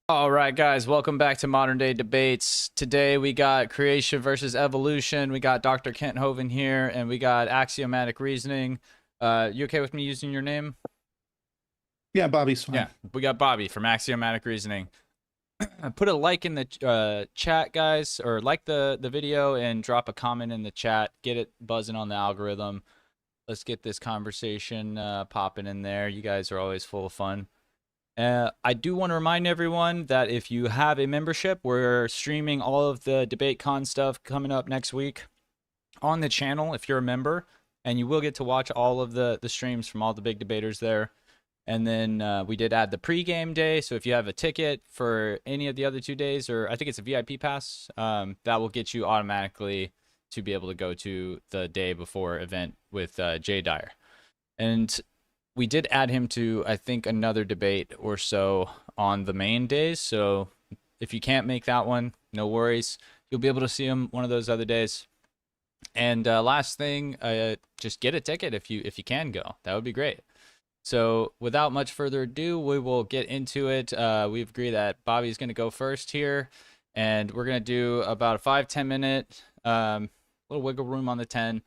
All right, guys, welcome back to Modern Day Debates. Today we got creation versus evolution. We got Dr. Kent Hovind here, and we got axiomatic reasoning. You okay with me using your name? Yeah, Bobby's Yeah, fine. we got Bobby from Axiomatic Reasoning. Put a like in the chat, guys, or like the video and drop a comment in the chat. Get it buzzing on the algorithm. Let's get this conversation popping in there. You guys are always full of fun. I do want to remind everyone that if you have a membership, we're streaming all of the DebateCon stuff coming up next week on the channel if you're a member, and you will get to watch all of the streams from all the big debaters there. And then we did add the pregame day, so if you have a ticket for any of the other 2 days, or I think it's a VIP pass, that will get you automatically to be able to go to the day before event with Jay Dyer. And we did add him to, I think, another debate or so on the main days. So if you can't make that one, no worries. You'll be able to see him one of those other days. And last thing, just get a ticket if you can go. That would be great. So without much further ado, we will get into it. We've agreed that Bobby's going to go first here, and we're going to do about a 5-10 minute little wiggle room on the 10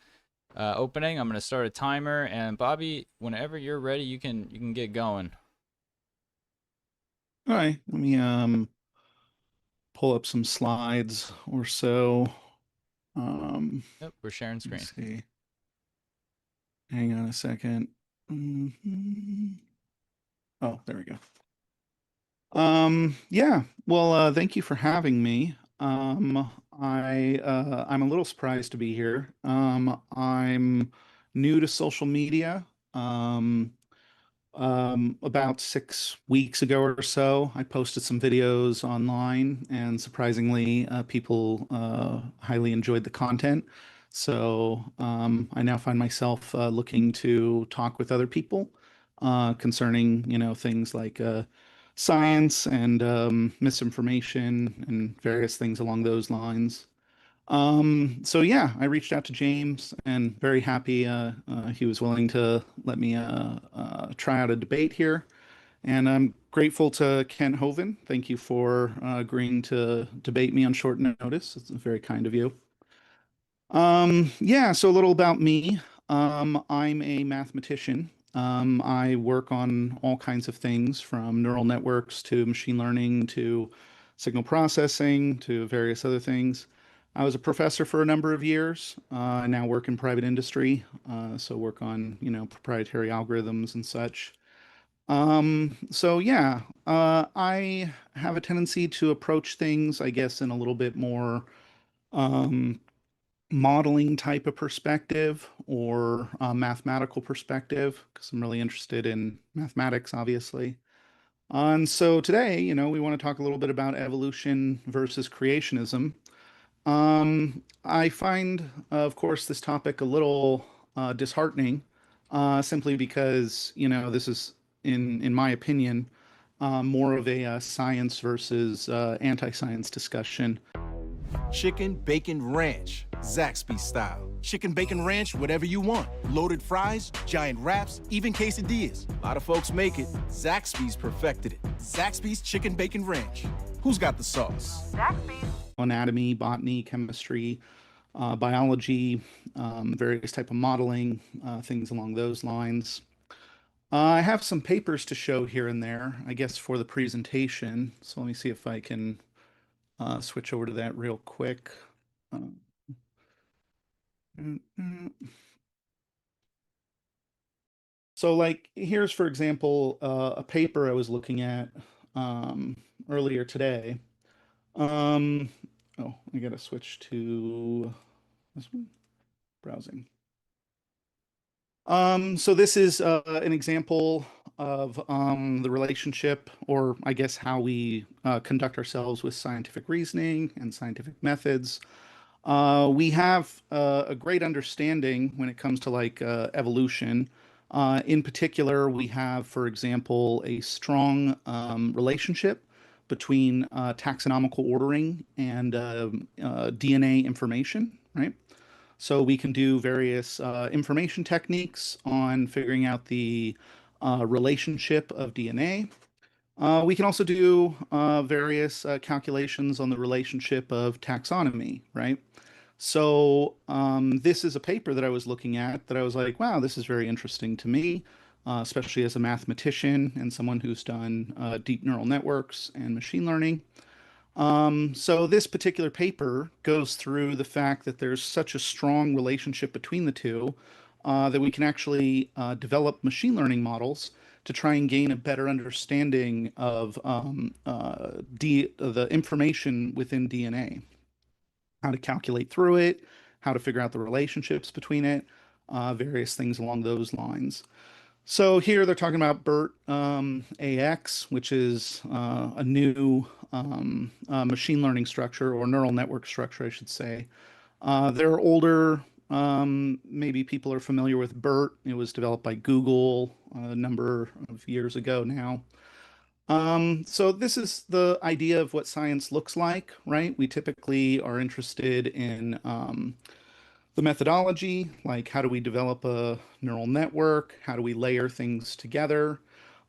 opening. I'm going to start a timer, and Bobby, whenever you're ready, you can get going. All right, let me pull up some slides or so. Yep, we're sharing Let me screen. see. Hang on a second. Oh, there we go. Yeah. Well, thank you for having me. I'm a little surprised to be here. I'm new to social media. Um, about 6 weeks ago or so, I posted some videos online, and surprisingly, people highly enjoyed the content. So I now find myself looking to talk with other people concerning, things like science and misinformation and various things along those lines. So yeah, I reached out to James and very happy he was willing to let me try out a debate here. And I'm grateful to Ken Hovind. Thank you for agreeing to debate me on short notice. It's very kind of you. Yeah, so a little about me. I'm a mathematician. I work on all kinds of things from neural networks to machine learning to signal processing to various other things. I was a professor for a number of years. I now work in private industry, so work on, proprietary algorithms and such. So yeah, I have a tendency to approach things, I guess, in a little bit more um, modeling type of perspective or mathematical perspective because I'm really interested in mathematics, obviously. And so today, we want to talk a little bit about evolution versus creationism. I find, of course, this topic a little disheartening, simply because, this is, in my opinion, more of a science versus anti-science discussion. Chicken Bacon Ranch, Zaxby style. Chicken Bacon Ranch, whatever you want. Loaded fries, giant wraps, even quesadillas. A lot of folks make it. Zaxby's perfected it. Zaxby's Chicken Bacon Ranch. Who's got the sauce? Anatomy, botany, chemistry, biology, various type of modeling, things along those lines. I have some papers to show here and there, I guess, for the presentation. So let me see if I can switch over to that real quick. Uh, mm, mm. So, like, here's, for example, a paper I was looking at um, earlier today. Um, oh, I gotta switch to this one, browsing. So this is an example of the relationship, or I guess how we conduct ourselves with scientific reasoning and scientific methods. We have a great understanding when it comes to like evolution. In particular, we have, for example, a strong relationship between taxonomical ordering and DNA information, right? So we can do various information techniques on figuring out the relationship of DNA. We can also do various calculations on the relationship of taxonomy, right? So this is a paper that I was looking at that I was like, wow, this is very interesting to me, especially as a mathematician and someone who's done deep neural networks and machine learning. So this particular paper goes through the fact that there's such a strong relationship between the two that we can actually develop machine learning models to try and gain a better understanding of the information within DNA, how to calculate through it, how to figure out the relationships between it, various things along those lines. So here they're talking about BERT AX, which is a new machine learning structure or neural network structure, I should say. They're older. Maybe people are familiar with BERT. It was developed by Google a number of years ago now. So this is the idea of what science looks like, right? We typically are interested in the methodology, like how do we develop a neural network? How do we layer things together?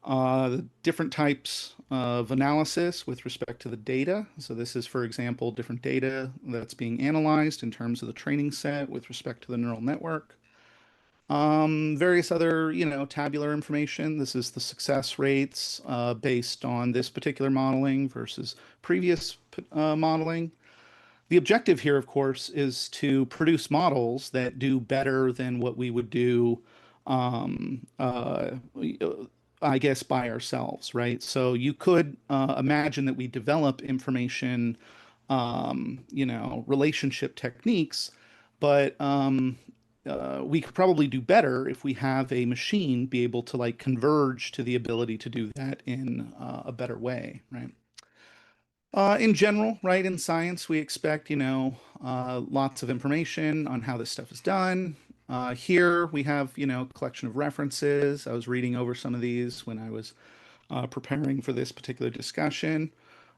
The different types of analysis with respect to the data. So this is, for example, different data that's being analyzed in terms of the training set with respect to the neural network. Various other, tabular information. This is the success rates based on this particular modeling versus previous modeling. The objective here, of course, is to produce models that do better than what we would do, um, uh, I guess, by ourselves, right? So you could imagine that we develop information, relationship techniques, but we could probably do better if we have a machine be able to like converge to the ability to do that in a better way, right? In general, right, in science, we expect, lots of information on how this stuff is done. Here we have, a collection of references. I was reading over some of these when I was preparing for this particular discussion.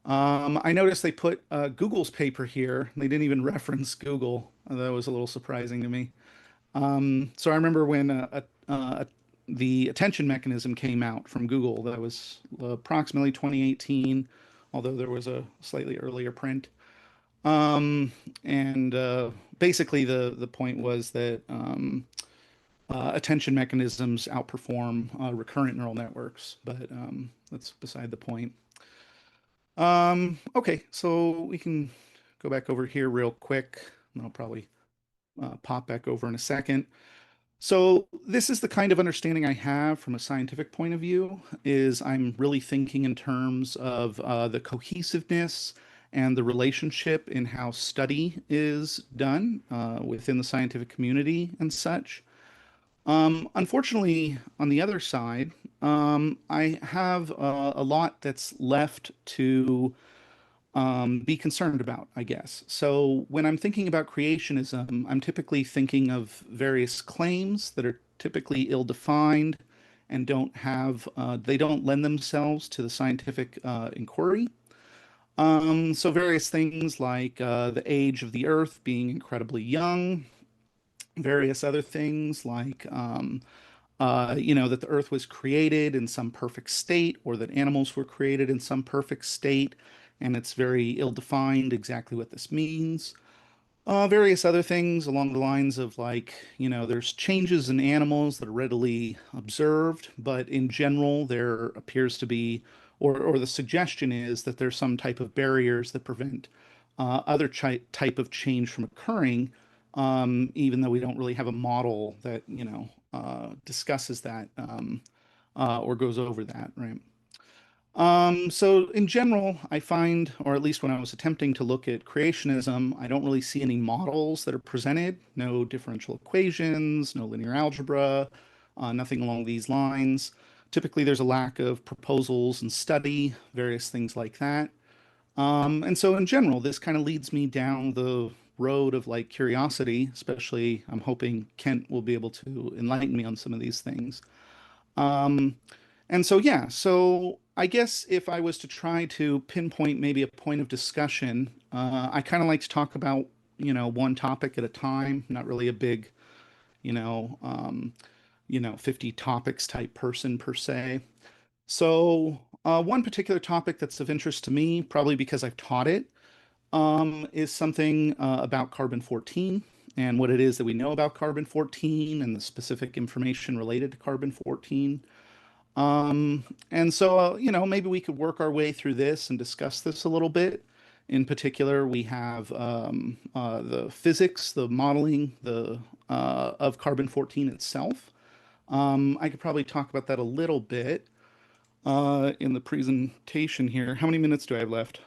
I noticed they put Google's paper here. They didn't even reference Google. That was a little surprising to me. So I remember when the attention mechanism came out from Google. That was approximately 2018, although there was a slightly earlier print. And basically, the point was that attention mechanisms outperform recurrent neural networks, but that's beside the point. Okay, so we can go back over here real quick, and I'll probably pop back over in a second. So this is the kind of understanding I have from a scientific point of view, is I'm really thinking in terms of the cohesiveness and the relationship in how study is done within the scientific community and such. Unfortunately, on the other side, I have a lot that's left to be concerned about, I guess. So when I'm thinking about creationism, I'm typically thinking of various claims that are typically ill-defined and they don't lend themselves to the scientific inquiry. So various things like the age of the Earth being incredibly young, various other things like that the earth was created in some perfect state or that animals were created in some perfect state, and it's very ill-defined exactly what this means. Various other things along the lines of like, there's changes in animals that are readily observed, but in general, there appears to be, or the suggestion is that there's some type of barriers that prevent other type of change from occurring, even though we don't really have a model that, discusses that or goes over that, right? So in general, I find, or at least when I was attempting to look at creationism, I don't really see any models that are presented, no differential equations, no linear algebra, nothing along these lines. Typically, there's a lack of proposals and study, various things like that. And so in general, this kind of leads me down the road of like curiosity, especially I'm hoping Kent will be able to enlighten me on some of these things. Um, and so, yeah, so I guess if I was to try to pinpoint maybe a point of discussion, I kind of like to talk about, one topic at a time, not really a big, you know, um, 50 topics type person per se. So, one particular topic that's of interest to me, probably because I've taught it, is something about carbon-14 and what it is that we know about carbon-14 and the specific information related to carbon-14. And so, maybe we could work our way through this and discuss this a little bit. In particular, we have the physics, the modeling, of carbon-14 itself. I could probably talk about that a little bit in the presentation here. How many minutes do I have left?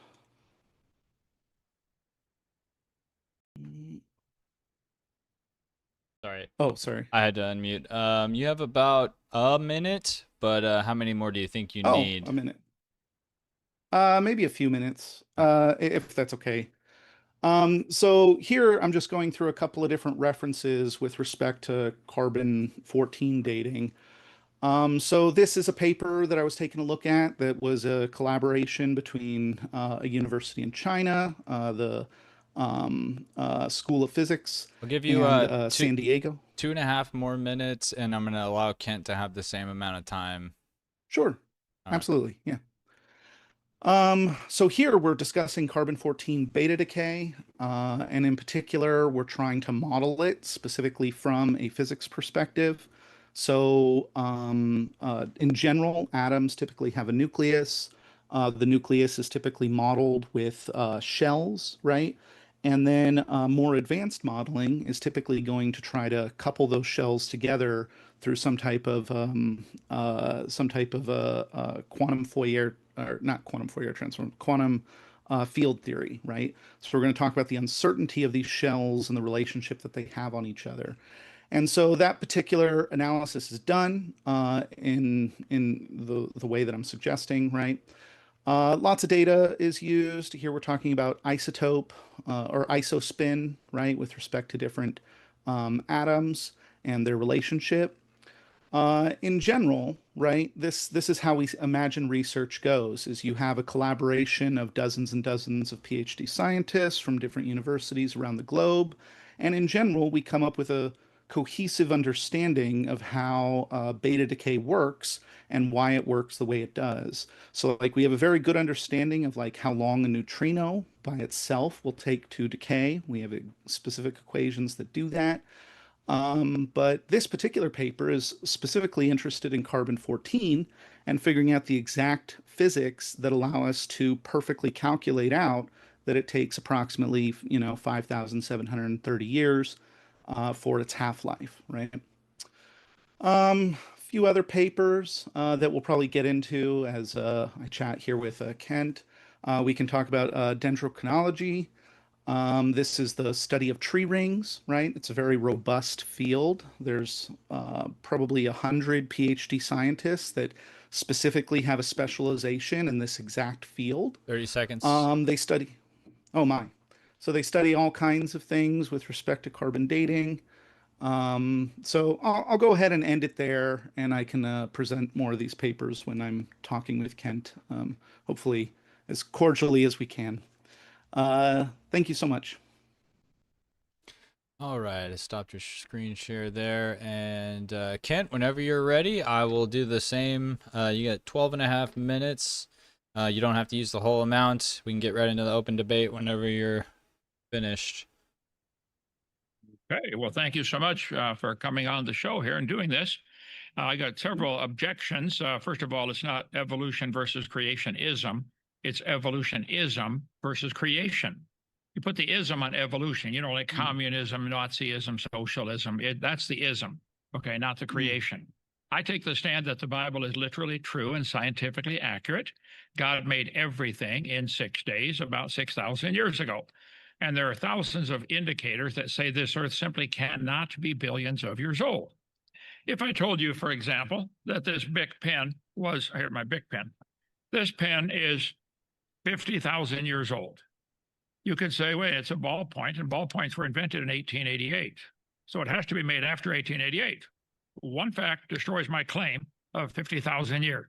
Sorry, Oh, sorry. I had to unmute. You have about a minute, but how many more do you think you Oh, need? a minute. Maybe a few minutes, if that's okay. So here I'm just going through a couple of different references with respect to carbon-14 dating. So this is a paper that I was taking a look at that was a collaboration between a university in China, the School of Physics, I'll give you and San Diego. 2.5 more minutes, and I'm gonna allow Kent to have the same amount of time. Sure, All right. absolutely, yeah. So here we're discussing carbon-14 beta decay, and in particular, we're trying to model it specifically from a physics perspective. So, in general, atoms typically have a nucleus. The nucleus is typically modeled with shells, right? And then more advanced modeling is typically going to try to couple those shells together through some type of quantum Fourier, or not quantum Fourier transform, quantum field theory, right? So we're going to talk about the uncertainty of these shells and the relationship that they have on each other. And so that particular analysis is done in the way that I'm suggesting, right? Lots of data is used. Here we're talking about isotope or isospin, right, with respect to different atoms and their relationship. In general, right, this is how we imagine research goes, is you have a collaboration of dozens and dozens of PhD scientists from different universities around the globe. And in general, we come up with a cohesive understanding of how beta decay works and why it works the way it does. So like we have a very good understanding of like how long a neutrino by itself will take to decay. We have specific equations that do that. But this particular paper is specifically interested in carbon-14 and figuring out the exact physics that allow us to perfectly calculate out that it takes approximately, 5,730 years for its half-life, right? A few other papers that we'll probably get into as I chat here with Kent. We can talk about dendrochronology. This is the study of tree rings, right? It's a very robust field. There's probably 100 PhD scientists that specifically have a specialization in this exact field. 30 seconds. They study, oh my. So they study all kinds of things with respect to carbon dating. So I'll go ahead and end it there, and I can present more of these papers when I'm talking with Kent, hopefully as cordially as we can. Thank you so much. All right, I stopped your screen share there. And Kent, whenever you're ready, I will do the same. You got 12.5 minutes. You don't have to use the whole amount. We can get right into the open debate whenever you're finished. Okay, well, thank you so much for coming on the show here and doing this. I got several objections. First of all, it's not evolution versus creationism. It's evolutionism versus creation. You put the ism on evolution, like communism, Nazism, socialism. That's the ism, okay, not the creation. I take the stand that the Bible is literally true and scientifically accurate. God made everything in 6 days about 6,000 years ago. And there are thousands of indicators that say this earth simply cannot be billions of years old. If I told you, for example, that this Bic pen was, here, my Bic pen, this pen is 50,000 years old. You could say, wait, it's a ballpoint, and ballpoints were invented in 1888. So it has to be made after 1888. One fact destroys my claim of 50,000 years.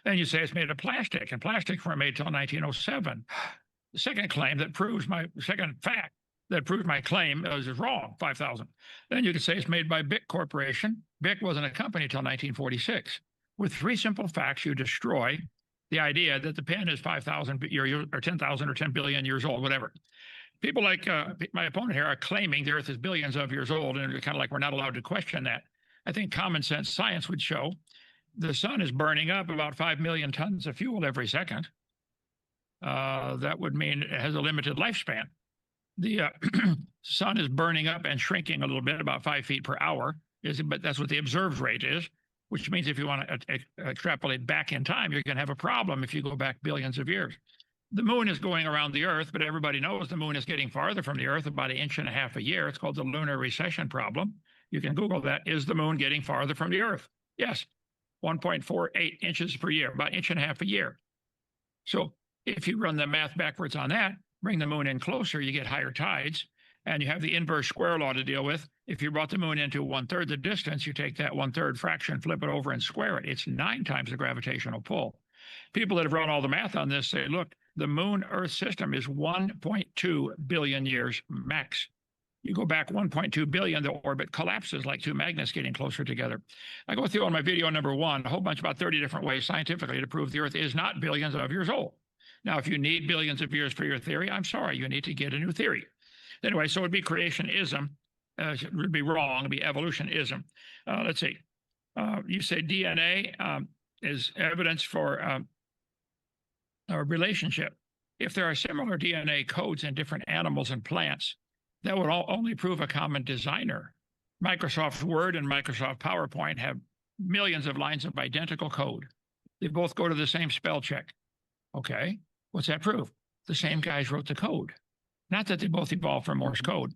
Then you say it's made of plastic, and plastics weren't made till 1907. The second claim that proves my second fact that proves my claim is wrong, 5,000. Then you could say it's made by Bic Corporation. Bic wasn't a company till 1946. With three simple facts, you destroy the idea that the pen is 5,000 years or 10,000 or 10 billion years old, whatever. People like my opponent here are claiming the Earth is billions of years old, and it's kind of like we're not allowed to question that. I think common sense science would show the sun is burning up about 5 million tons of fuel every second. That would mean it has a limited lifespan. The sun is burning up and shrinking a little bit, about 5 feet per hour, but that's what the observed rate is, which means if you want to extrapolate back in time, you're going to have a problem if you go back billions of years. The moon is going around the Earth, but everybody knows the moon is getting farther from the Earth about 1.5 inches a year. It's called the lunar recession problem. You can Google that. Is the moon getting farther from the Earth? Yes, 1.48 inches per year, about 1.5 inches a year. So if you run the math backwards on that, bring the moon in closer, you get higher tides, and you have the inverse square law to deal with. If you brought the moon into 1/3 the distance, you take that 1/3 fraction, flip it over, and square it. It's 9 times the gravitational pull. People that have run all the math on this say, look, the moon-Earth system is 1.2 billion years max. You go back 1.2 billion, the orbit collapses like two magnets getting closer together. I go through on my video number 1, a whole bunch, about 30 different ways scientifically to prove the Earth is not billions of years old. Now, if you need billions of years for your theory, I'm sorry, you need to get a new theory. Anyway, so it would be creationism. It would be wrong. It would be evolutionism. Let's see. You say DNA is evidence for a relationship. If there are similar DNA codes in different animals and plants, that would only prove a common designer. Microsoft Word and Microsoft PowerPoint have millions of lines of identical code. They both go to the same spell check. Okay, what's that prove? The same guys wrote the code. Not that they both evolved from Morse code,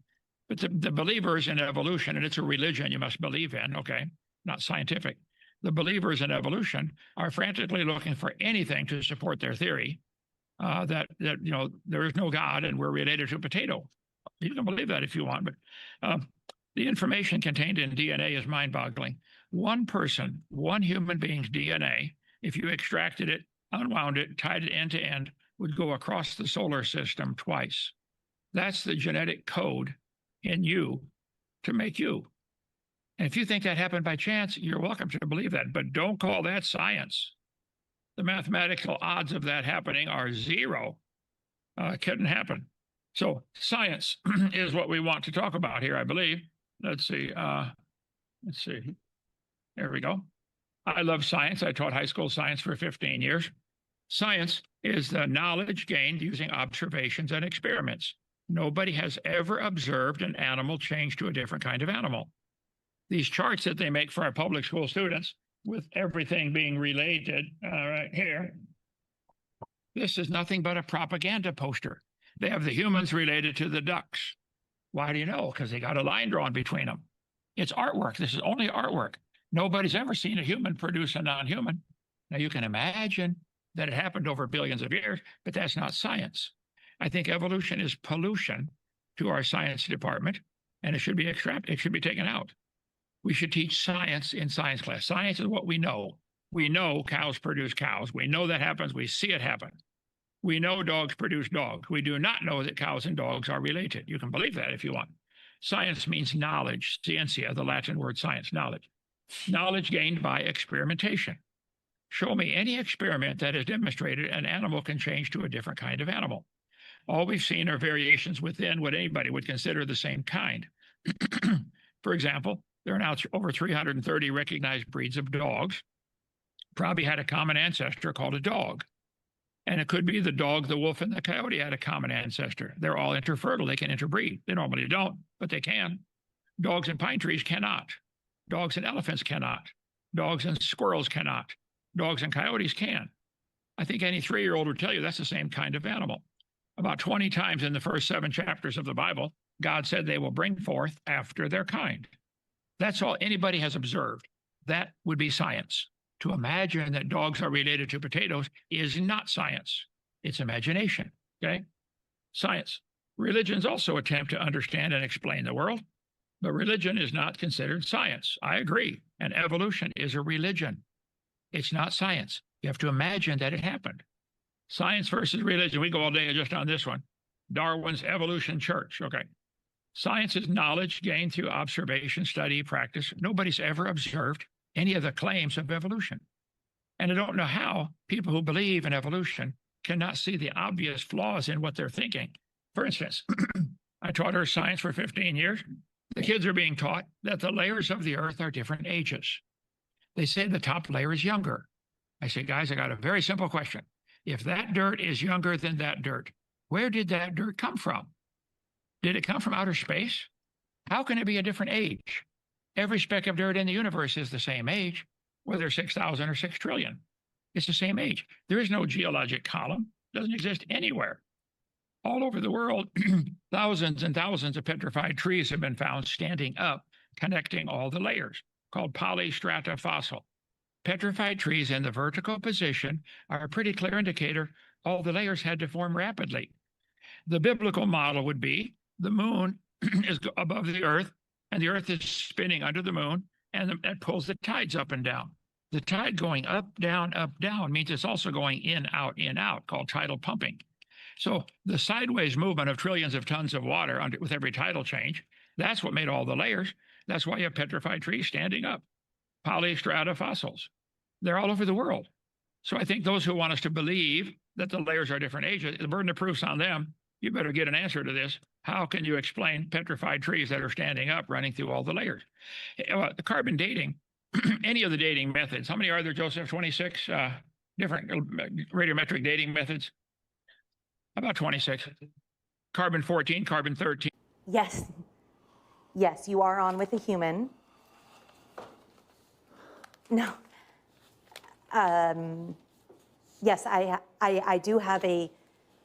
but the believers in evolution, and it's a religion you must believe in, okay, not scientific. The believers in evolution are frantically looking for anything to support their theory that you know there is no God and we're related to a potato. You can believe that if you want, but the information contained in DNA is mind-boggling. One person, one human being's DNA, if you extracted it, unwound it, tied it end to end, would go across the solar system twice. That's the genetic code in you to make you. And if you think that happened by chance, you're welcome to believe that, but don't call that science. The mathematical odds of that happening are 0. It couldn't happen. So science is what we want to talk about here, I believe. Let's see. There we go. I love science. I taught high school science for 15 years. Science is the knowledge gained using observations and experiments. Nobody has ever observed an animal change to a different kind of animal. These charts that they make for our public school students, with everything being related right here, this is nothing but a propaganda poster. They have the humans related to the ducks. Why do you know? Because they got a line drawn between them. It's artwork. This is only artwork. Nobody's ever seen a human produce a non-human. Now, you can imagine that it happened over billions of years, but that's not science. I think evolution is pollution to our science department, and it should be taken out. We should teach science in science class. Science is what we know. We know cows produce cows. We know that happens. We see it happen. We know dogs produce dogs. We do not know that cows and dogs are related. You can believe that if you want. Science means knowledge. Scientia, the Latin word science, knowledge. Knowledge gained by experimentation. Show me any experiment that has demonstrated an animal can change to a different kind of animal. All we've seen are variations within what anybody would consider the same kind. For example, there are now over 330 recognized breeds of dogs. Probably had a common ancestor called a dog. And it could be the dog, the wolf, and the coyote had a common ancestor. They're all interfertile. They can interbreed. They normally don't, but they can. Dogs and pine trees cannot. Dogs and elephants cannot. Dogs and squirrels cannot. Dogs and coyotes can. I think any 3-year-old would tell you that's the same kind of animal. About 20 times in the first 7 chapters of the Bible, God said they will bring forth after their kind. That's all anybody has observed. That would be science. To imagine that dogs are related to potatoes is not science. It's imagination, okay? Science. Religions also attempt to understand and explain the world, but religion is not considered science. I agree. And evolution is a religion. It's not science. You have to imagine that it happened. Science versus religion. We go all day just on this one. Darwin's evolution church. Okay. Science is knowledge gained through observation, study, practice. Nobody's ever observed any of the claims of evolution. And I don't know how people who believe in evolution cannot see the obvious flaws in what they're thinking. For instance, I taught earth science for 15 years. The kids are being taught that the layers of the earth are different ages. They say the top layer is younger. I say, guys, I got a very simple question. If that dirt is younger than that dirt, where did that dirt come from? Did it come from outer space? How can it be a different age? Every speck of dirt in the universe is the same age, whether 6,000 or 6 trillion. It's the same age. There is no geologic column. It doesn't exist anywhere. All over the world, thousands and thousands of petrified trees have been found standing up, connecting all the layers, called polystrata fossil. Petrified trees in the vertical position are a pretty clear indicator all the layers had to form rapidly. The biblical model would be the moon is above the earth, and the earth is spinning under the moon, and that pulls the tides up and down. The tide going up, down, means it's also going in, out, called tidal pumping. So the sideways movement of trillions of tons of water with every tidal change, that's what made all the layers. That's why you have petrified trees standing up. Polystrata fossils. They're all over the world. So I think those who want us to believe that the layers are different ages, the burden of proof's on them. You better get an answer to this. How can you explain petrified trees that are standing up running through all the layers? The carbon dating, any of the dating methods, how many are there, Joseph? 26 different radiometric dating methods? About 26. Carbon 14, carbon 13. Yes. Yes, you are on with a human. No. Yes, I do have a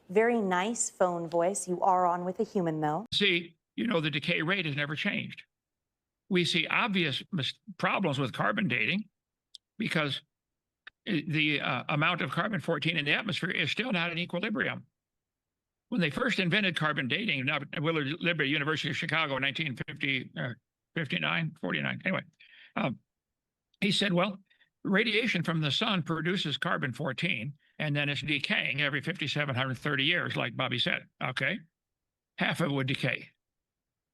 very nice phone voice. You are on with a human, though. See, you know, the decay rate has never changed. We see obvious problems with carbon dating because the amount of carbon 14 in the atmosphere is still not in equilibrium. When they first invented carbon dating, at Willard Liberty University of Chicago in 1959, 49, anyway, he said, well, radiation from the sun produces carbon 14, and then it's decaying every 5,730 years, like Bobby said, okay? Half of it would decay.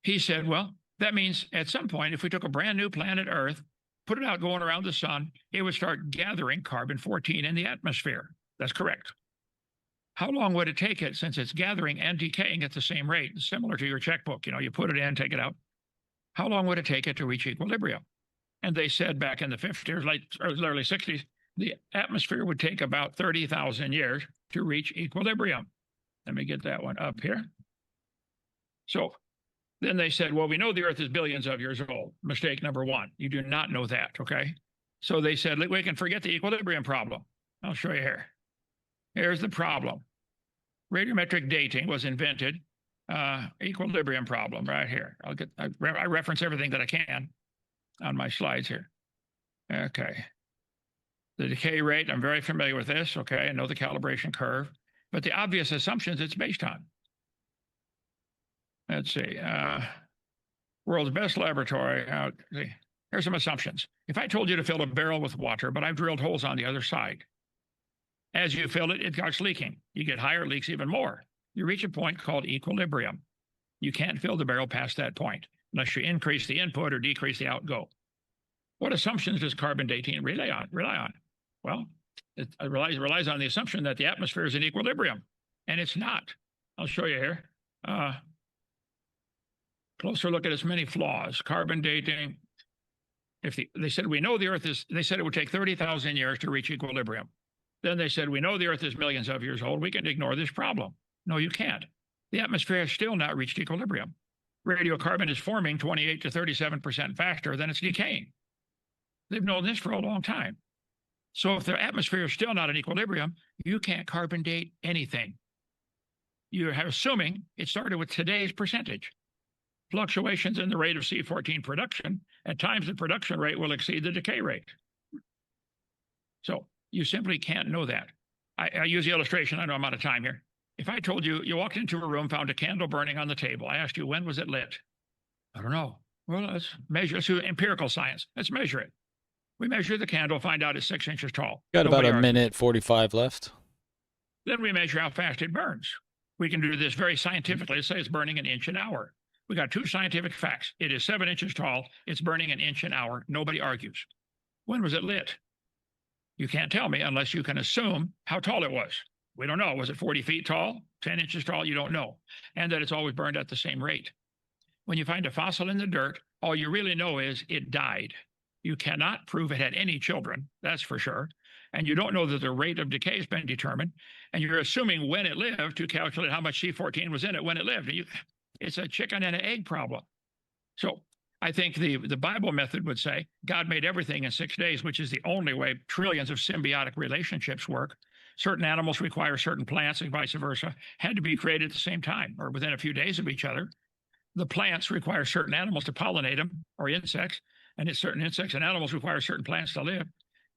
He said, well, that means at some point, if we took a brand new planet Earth, put it out going around the sun, it would start gathering carbon 14 in the atmosphere. That's correct. How long would it take it, since it's gathering and decaying at the same rate, similar to your checkbook? You know, you put it in, take it out. How long would it take it to reach equilibrium? And they said back in the 50s, late early 60s, the atmosphere would take about 30,000 years to reach equilibrium. Let me get that one up here. So then they said, well, we know the Earth is billions of years old. Mistake number one. You do not know that, okay? So they said, we can forget the equilibrium problem. I'll show you here. Here's the problem. Radiometric dating was invented. Equilibrium problem right here. I reference everything that I can on my slides here. Okay. The decay rate, I'm very familiar with this. Okay, I know the calibration curve, but the obvious assumptions it's based on. Let's see. World's best laboratory. Here's some assumptions. If I told you to fill a barrel with water, but I've drilled holes on the other side, as you fill it, it starts leaking. You get higher, it leaks even more. You reach a point called equilibrium. You can't fill the barrel past that point unless you increase the input or decrease the outgo. What assumptions does carbon dating rely on? Well, it relies on the assumption that the atmosphere is in equilibrium, and it's not. I'll show you here. Closer look at its many flaws. Carbon dating. They said we know the Earth is. They said it would take 30,000 years to reach equilibrium. Then they said we know the Earth is millions of years old. We can ignore this problem. No, you can't. The atmosphere has still not reached equilibrium. Radiocarbon is forming 28 to 37% faster than it's decaying. They've known this for a long time. So if the atmosphere is still not in equilibrium, you can't carbon date anything. You're assuming it started with today's percentage. Fluctuations in the rate of C14 production, at times the production rate will exceed the decay rate. So you simply can't know that. I use the illustration. I know I'm out of time here. If I told you, you walked into a room, found a candle burning on the table. I asked you, when was it lit? I don't know. Well, let's measure. Let's do empirical science. Let's measure it. We measure the candle, find out it's 6 inches tall. Got about a minute 45 left. Then we measure how fast it burns. We can do this very scientifically. Let's say it's burning an inch an hour. We got two scientific facts. It is 7 inches tall. It's burning an inch an hour. Nobody argues. When was it lit? You can't tell me unless you can assume how tall it was. We don't know. Was it 40 feet tall, 10 inches tall? You don't know. And that it's always burned at the same rate. When you find a fossil in the dirt, all you really know is it died. You cannot prove it had any children, that's for sure. And you don't know that the rate of decay has been determined. And you're assuming when it lived to calculate how much C14 was in it when it lived. It's a chicken and an egg problem. So I think the Bible method would say God made everything in 6 days, which is the only way trillions of symbiotic relationships work. Certain animals require certain plants and vice versa, had to be created at the same time or within a few days of each other. The plants require certain animals to pollinate them, or insects, and certain insects and animals require certain plants to live.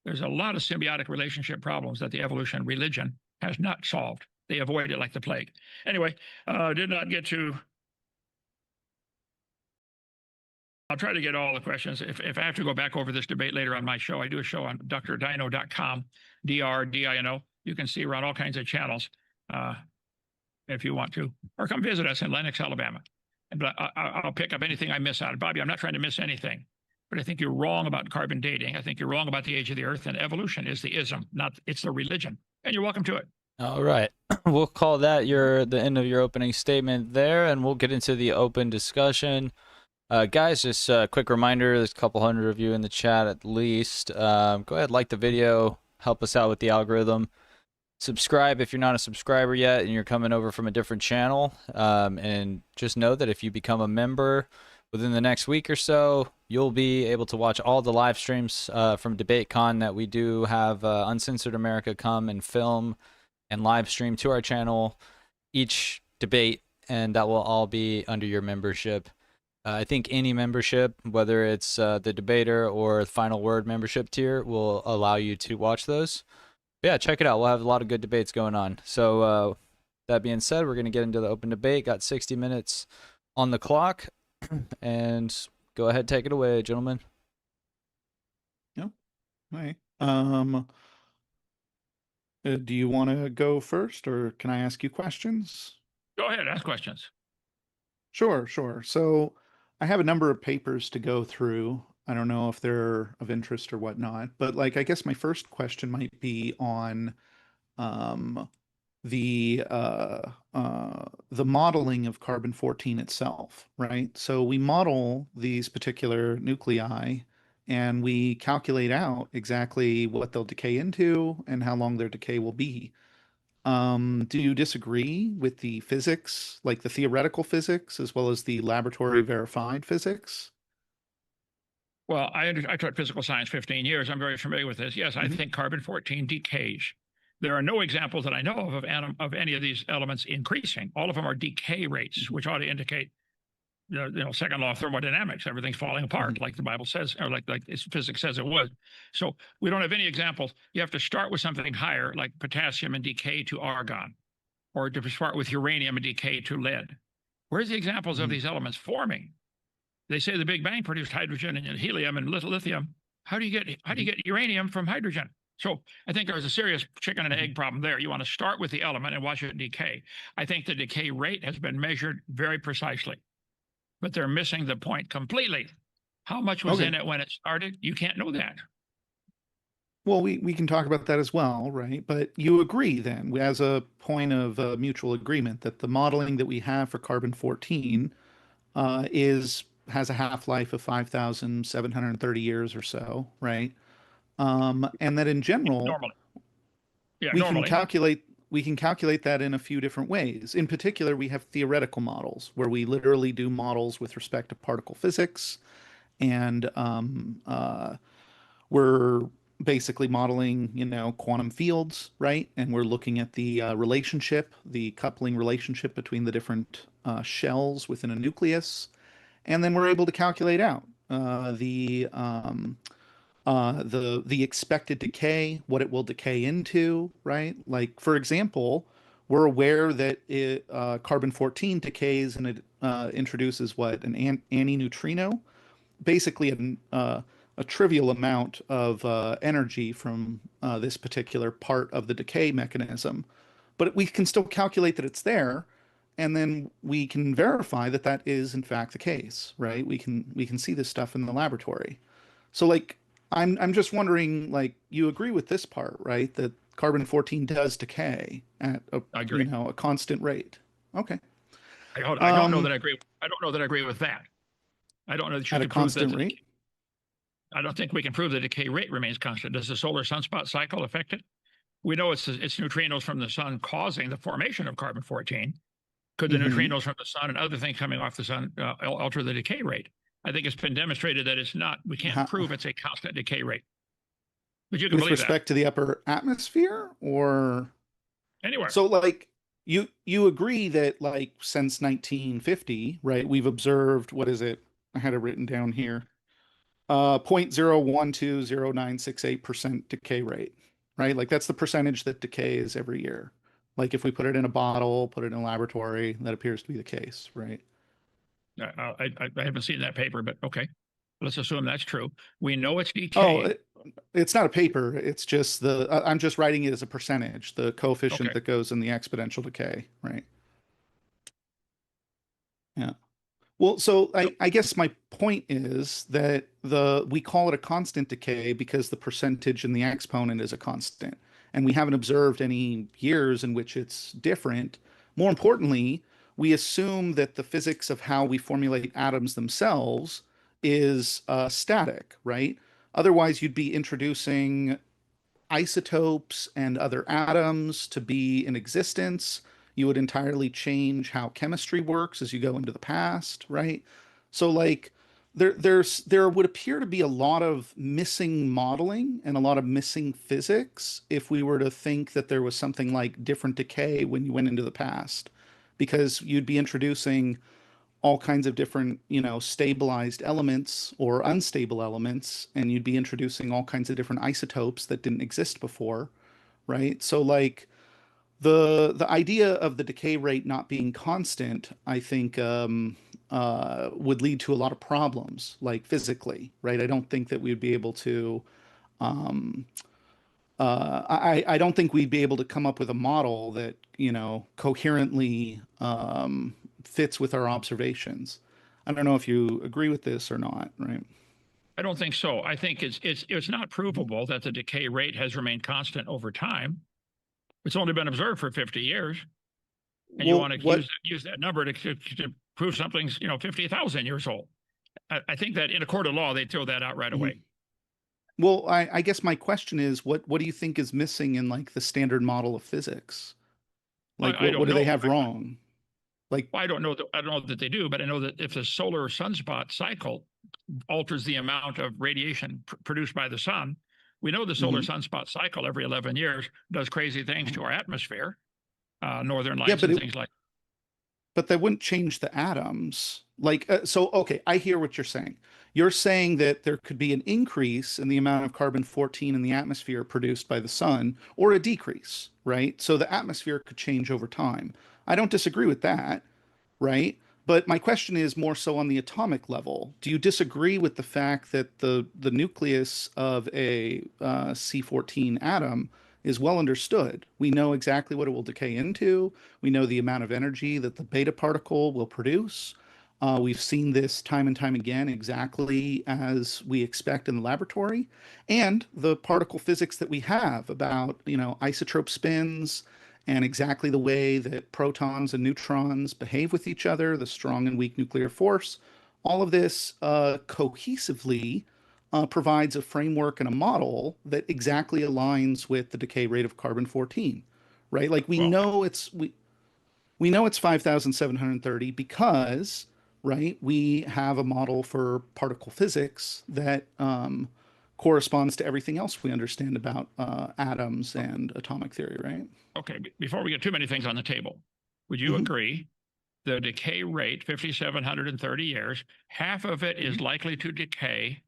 There's a lot of symbiotic relationship problems that the evolution religion has not solved. They avoid it like the plague. Anyway, did not get to. I'll try to get all the questions. If I have to go back over this debate later on my show, I do a show on drdino.com, DRDINO. You can see around all kinds of channels if you want to, or come visit us in Lenox, Alabama. And I'll pick up anything I miss out. Bobby, I'm not trying to miss anything, but I think you're wrong about carbon dating. I think you're wrong about the age of the earth, and evolution is the ism, not it's the religion. And you're welcome to it. All right. We'll call that the end of your opening statement there, and we'll get into the open discussion. Guys, just a quick reminder, there's a couple hundred of you in the chat at least. Go ahead, like the video, help us out with the algorithm. Subscribe if you're not a subscriber yet and you're coming over from a different channel. And just know that if you become a member within the next week or so, you'll be able to watch all the live streams from DebateCon that we do have Uncensored America come and film and live stream to our channel each debate, and that will all be under your membership. I think any membership, whether it's the debater or Final Word membership tier, will allow you to watch those. Yeah, check it out. We'll have a lot of good debates going on. So that being said, we're going to get into the open debate. Got 60 minutes on the clock. And go ahead, take it away, gentlemen. Yep. All right. Do you want to go first, or can I ask you questions? Go ahead, ask questions. Sure. So I have a number of papers to go through. I don't know if they're of interest or whatnot, but I guess my first question might be on the modeling of carbon-14 itself, right? So we model these particular nuclei and we calculate out exactly what they'll decay into and how long their decay will be. Do you disagree with the physics, like the theoretical physics, as well as the laboratory verified physics? Well, I taught physical science 15 years. I'm very familiar with this. Yes, I think carbon-14 decays. There are no examples that I know of any of these elements increasing. All of them are decay rates, which ought to indicate, second law of thermodynamics. Everything's falling apart, like the Bible says, or like physics says it would. So we don't have any examples. You have to start with something higher, like potassium and decay to argon, or to start with uranium and decay to lead. Where's the examples of these elements forming? They say the Big Bang produced hydrogen and helium and lithium. How do you get uranium from hydrogen? So I think there's a serious chicken and egg problem there. You want to start with the element and watch it decay. I think the decay rate has been measured very precisely, but they're missing the point completely. How much was in it when it started? You can't know that. Well, we can talk about that as well, right? But you agree then, as a point of mutual agreement, that the modeling that we have for carbon-14 has a half-life of 5,730 years or so, right? And that in general, Normally. Yeah, we normally. can calculate that in a few different ways. In particular, we have theoretical models where we literally do models with respect to particle physics, and we're basically modeling, quantum fields, right? And we're looking at the relationship, the coupling relationship between the different shells within a nucleus. And then we're able to calculate out the expected decay, what it will decay into, right? Like, for example, we're aware that carbon-14 decays and it introduces an antineutrino, basically a trivial amount of energy from this particular part of the decay mechanism. But we can still calculate that it's there, and then we can verify that that is in fact the case, right? We can see this stuff in the laboratory. So I'm just wondering, like, you agree with this part, right? That carbon-14 does decay at a, I you agree. know, a constant rate. Okay. I don't know that I agree. I don't know that I agree with that. I don't know that you At a can prove that. constant rate? I don't think we can prove the decay rate remains constant. Does the solar sunspot cycle affect it? We know it's neutrinos from the sun causing the formation of carbon-14. Could the Mm-hmm. neutrinos from the sun and other things coming off the sun alter the decay rate? I think it's been demonstrated that it's not. We can't prove it's a constant decay rate. But you can With believe that respect to the upper atmosphere, or anywhere. so, like, you agree that, like, since 1950, right, we've observed, what is it? I had it written down here. 0.0120968% decay rate, right? Like, that's the percentage that decays every year. Like, if we put it in a bottle, put it in a laboratory, that appears to be the case, right? I haven't seen that paper, but okay. Let's assume that's true. We know it's Oh, decay. it's not a paper. It's just I'm just writing it as a percentage, the coefficient Okay. that goes in the exponential decay, right? Yeah. Well, so I guess my point is that we call it a constant decay because the percentage in the exponent is a constant, and we haven't observed any years in which it's different. More importantly, we assume that the physics of how we formulate atoms themselves is static, right? Otherwise, you'd be introducing isotopes and other atoms to be in existence. You would entirely change how chemistry works as you go into the past, right? So, like, there would appear to be a lot of missing modeling and a lot of missing physics if we were to think that there was something like different decay when you went into the past, because you'd be introducing all kinds of different, stabilized elements or unstable elements, and you'd be introducing all kinds of different isotopes that didn't exist before, right? So, like, the idea of the decay rate not being constant, I think, would lead to a lot of problems, like physically, right? I don't think that we'd be able to. Um, I don't think we'd be able to come up with a model that, coherently fits with our observations. I don't know if you agree with this or not, right? I don't think so. I think it's not provable that the decay rate has remained constant over time. It's only been observed for 50 years, and you Well, want to what? use that number to prove something's 50,000 years old. I think that in a court of law they'd throw that out right Mhm. away. Well, I guess my question is, what do you think is missing in, like, the standard model of physics? Like, I what don't do they know. have wrong? Like, I don't know that they do, but I know that if the solar sunspot cycle alters the amount of radiation produced by the sun, we know the solar mhm. sunspot cycle every 11 years does crazy things to our atmosphere, northern Yeah, lights and things like. but that wouldn't change the atoms. Like, so, okay, I hear what you're saying. You're saying that there could be an increase in the amount of carbon-14 in the atmosphere produced by the sun, or a decrease, right? So the atmosphere could change over time. I don't disagree with that, right? But my question is more so on the atomic level. Do you disagree with the fact that the nucleus of a C14 atom is well understood? We know exactly what it will decay into. We know the amount of energy that the beta particle will produce. We've seen this time and time again, exactly as we expect in the laboratory. And the particle physics that we have about, isotrope spins, and exactly the way that protons and neutrons behave with each other, the strong and weak nuclear force. All of this cohesively provides a framework and a model that exactly aligns with the decay rate of carbon-14, right? Like, Well, we know it's 5,730 because, right, we have a model for particle physics that corresponds to everything else we understand about atoms and atomic theory, right? okay, before we get too many things on the table, would you Mhm. agree the decay rate, 5,730 years, half of it is likely to decay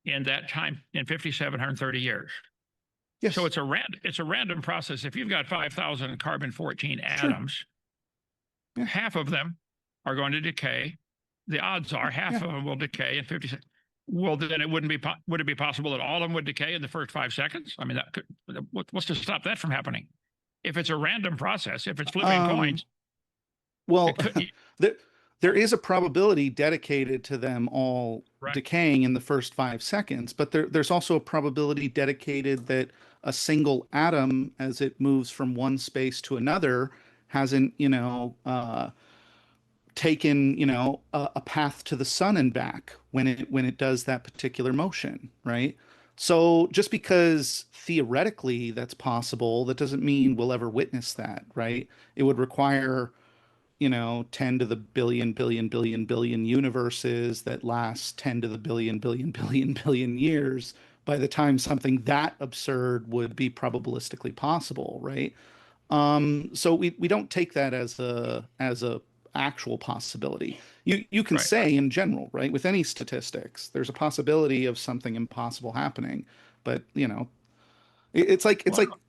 in that time in 5,730 years? Yes. So it's a random process. If you've got 5,000 carbon-14 Sure. atoms, Yeah. half of them are going to decay. The odds are half Yeah. of them will decay in 50 seconds. Well, then it wouldn't be would it be possible that all of them would decay in the first 5 seconds? I mean, that could, what's to stop that from happening? If it's a random process, if it's flipping Um, coins, well, it could. there, there is a probability dedicated to them all Right. decaying in the first 5 seconds, but there's also a probability dedicated that a single atom, as it moves from one space to another, hasn't, taken, a path to the sun and back when it does that particular motion, right? So just because theoretically that's possible, that doesn't mean we'll ever witness that, right? It would require 10 to the billion universes that last 10 to the billion years by the time something that absurd would be probabilistically possible, right? So we don't take that as a actual possibility. You can Right. say in general, right, with any statistics, there's a possibility of something impossible happening, but it's like Well,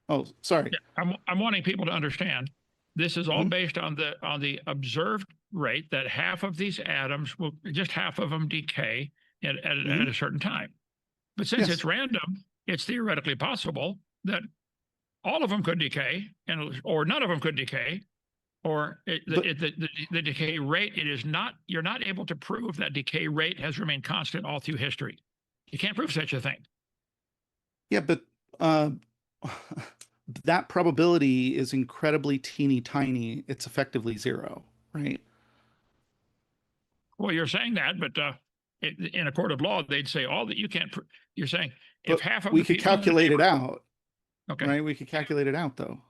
oh, sorry. yeah, I'm wanting people to understand this is all Mhm. based on the observed rate that half of these atoms will, just half of them decay at Mhm. a certain time. But since Yes. it's random, it's theoretically possible that all of them could decay, or none of them could decay, or But the decay rate. It is not. You're not able to prove that decay rate has remained constant all through history. You can't prove such a thing. yeah, but uh, that probability is incredibly teeny tiny. It's effectively zero, right? Well, you're saying that, but in a court of law, they'd say all that you can't. You're saying if But half of we the could people in the calculate it neighborhood, out, okay, right? We could calculate it out though.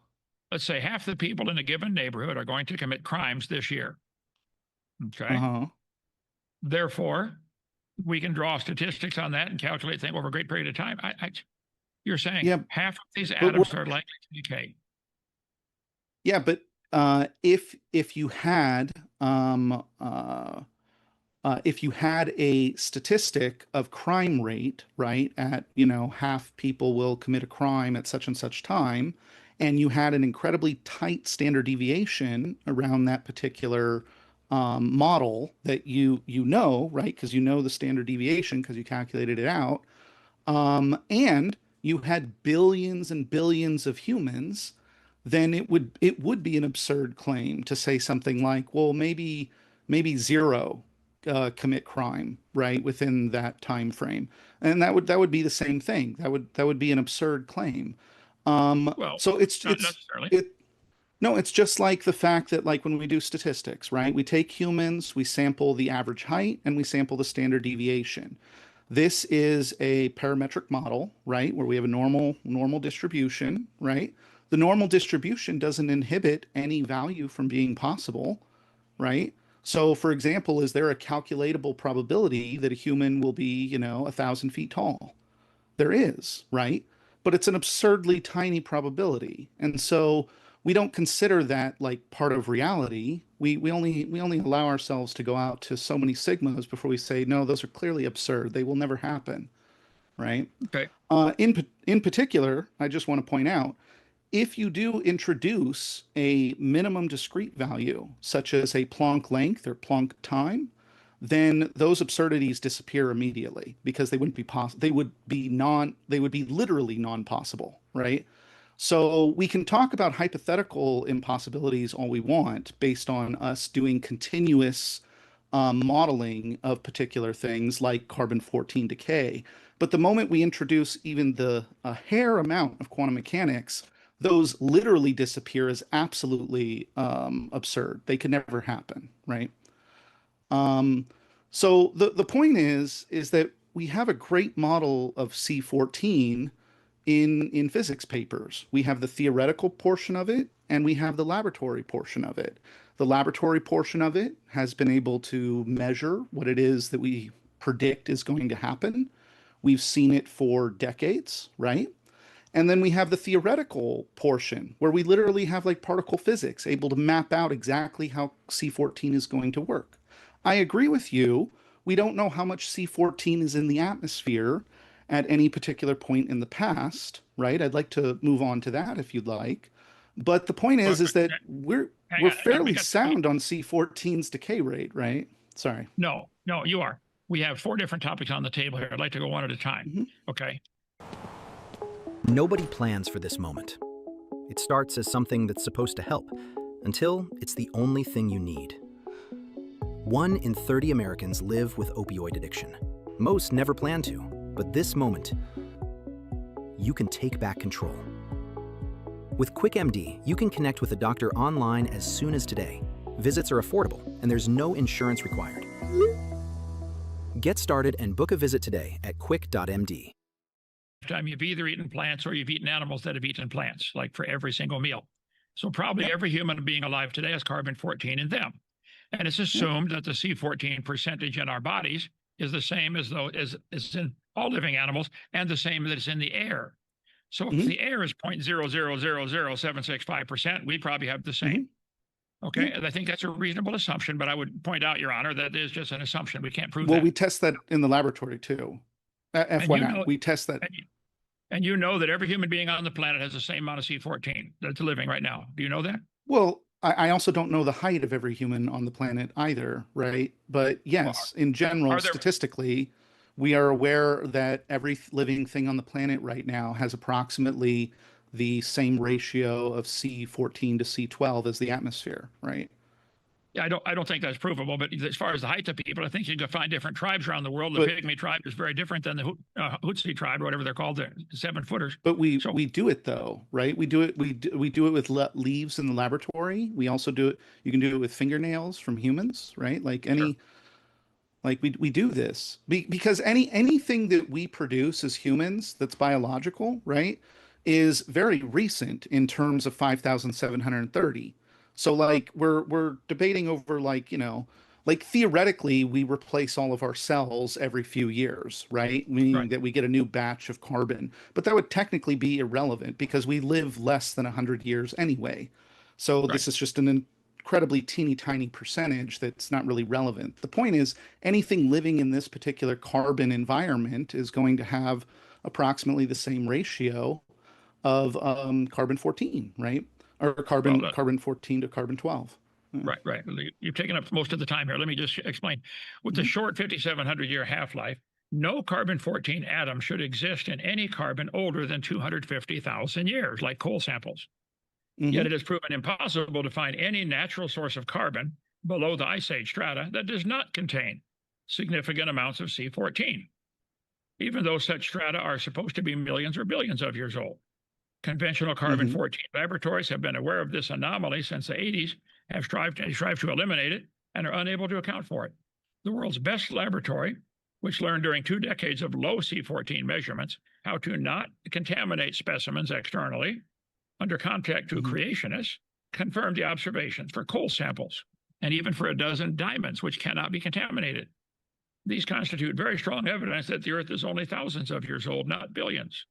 let's say half the people in a given neighborhood are going to commit crimes this year. Okay, Uh-huh. therefore, we can draw statistics on that and calculate things over a great period of time. You're saying Yeah, half of these but atoms are likely to decay. yeah, but if you had if you had a statistic of crime rate, right, at, half people will commit a crime at such and such time, and you had an incredibly tight standard deviation around that particular model that right, because you know the standard deviation because you calculated it out, and you had billions and billions of humans, then it would be an absurd claim to say something like, well, maybe zero commit crime, right, within that time frame, and that would be the same thing. That would be an absurd claim. Well, So not necessarily. it no, it's just like the fact that, like, when we do statistics, right, we take humans, we sample the average height, and we sample the standard deviation. This is a parametric model, right, where we have a normal distribution, right? The normal distribution doesn't inhibit any value from being possible, right? So, for example, is there a calculatable probability that a human will be, 1,000 feet tall? There is, right? But it's an absurdly tiny probability. And so we don't consider that like part of reality. We only allow ourselves to go out to so many sigmas before we say, no, those are clearly absurd. They will never happen, right? Okay. In particular, I just want to point out, if you do introduce a minimum discrete value, such as a Planck length or Planck time, then those absurdities disappear immediately because they wouldn't be possible. They would be literally non-possible, right? So we can talk about hypothetical impossibilities all we want based on us doing continuous modeling of particular things like carbon-14 decay. But the moment we introduce even a hair amount of quantum mechanics, those literally disappear as absolutely absurd. They could never happen, right? Um, so the point is that we have a great model of C14 in physics papers. We have the theoretical portion of it, and we have the laboratory portion of it. The laboratory portion of it has been able to measure what it is that we predict is going to happen. We've seen it for decades, right? And then we have the theoretical portion where we literally have like particle physics able to map out exactly how C14 is going to work. I agree with you. We don't know how much C14 is in the atmosphere at any particular point in the past, right? I'd like to move on to that if you'd like. But the point Well, is that we're hang on. fairly We got sound on C14's decay rate, right? Sorry. no, you are. We have 4 different topics on the table here. I'd like to go one at a time. Mhm. Okay. Nobody plans for this moment. It starts as something that's supposed to help, until it's the only thing you need. 1 in 30 Americans live with opioid addiction. Most never plan to, but this moment, you can take back control. With QuickMD, you can connect with a doctor online as soon as today. Visits are affordable, and there's no insurance required. Get started and book a visit today at quick.md. Time you've either eaten plants or you've eaten animals that have eaten plants, like for every single meal. So probably every human being alive today has carbon-14 in them. And it's assumed that the C14 percentage in our bodies is the same as though is in all living animals and the same that is in the air. So if the air is 0.0000765%, we probably have the same. Okay, and I think that's a reasonable assumption, but I would point out, Your Honor, that is just an assumption. We can't prove that. Well, we test that in the laboratory too. FYI, we test that. And you know that every human being on the planet has the same amount of C14 that's living right now. Do you know that? Well, I also don't know the height of every human on the planet either, right? But yes, in general, statistically, we are aware that every living thing on the planet right now has approximately the same ratio of C14 to C12 as the atmosphere, right? Yeah, I don't think that's provable, but as far as the height of people, I think you can find different tribes around the world. The Pygmy tribe is very different than the Hootsie tribe, or whatever they're called, the 7-footers. But we do it though, right? We do it with leaves in the laboratory. We also do it. You can do it with fingernails from humans, right? Like like we do this because anything that we produce as humans that's biological, right, is very recent in terms of 5,730. So like we're debating over like, like theoretically we replace all of our cells every few years, right? Meaning that we get a new batch of carbon, but that would technically be irrelevant because we live less than 100 years anyway. So this is just an incredibly teeny tiny percentage that's not really relevant. The point is anything living in this particular carbon environment is going to have approximately the same ratio of carbon-14, right? Or carbon-14 to carbon-12. Right. You've taken up most of the time here. Let me just explain. With the short 5,700-year half-life, no carbon-14 atom should exist in any carbon older than 250,000 years, like coal samples. Yet it has proven impossible to find any natural source of carbon below the Ice Age strata that does not contain significant amounts of C14, even though such strata are supposed to be millions or billions of years old. Conventional carbon-14 laboratories have been aware of this anomaly since the 80s, have strived to eliminate it, and are unable to account for it. The world's best laboratory, which learned during 2 decades of low C14 measurements how to not contaminate specimens externally, under contact to creationists, confirmed the observations for coal samples, and even for a dozen diamonds, which cannot be contaminated. These constitute very strong evidence that the Earth is only thousands of years old, not billions.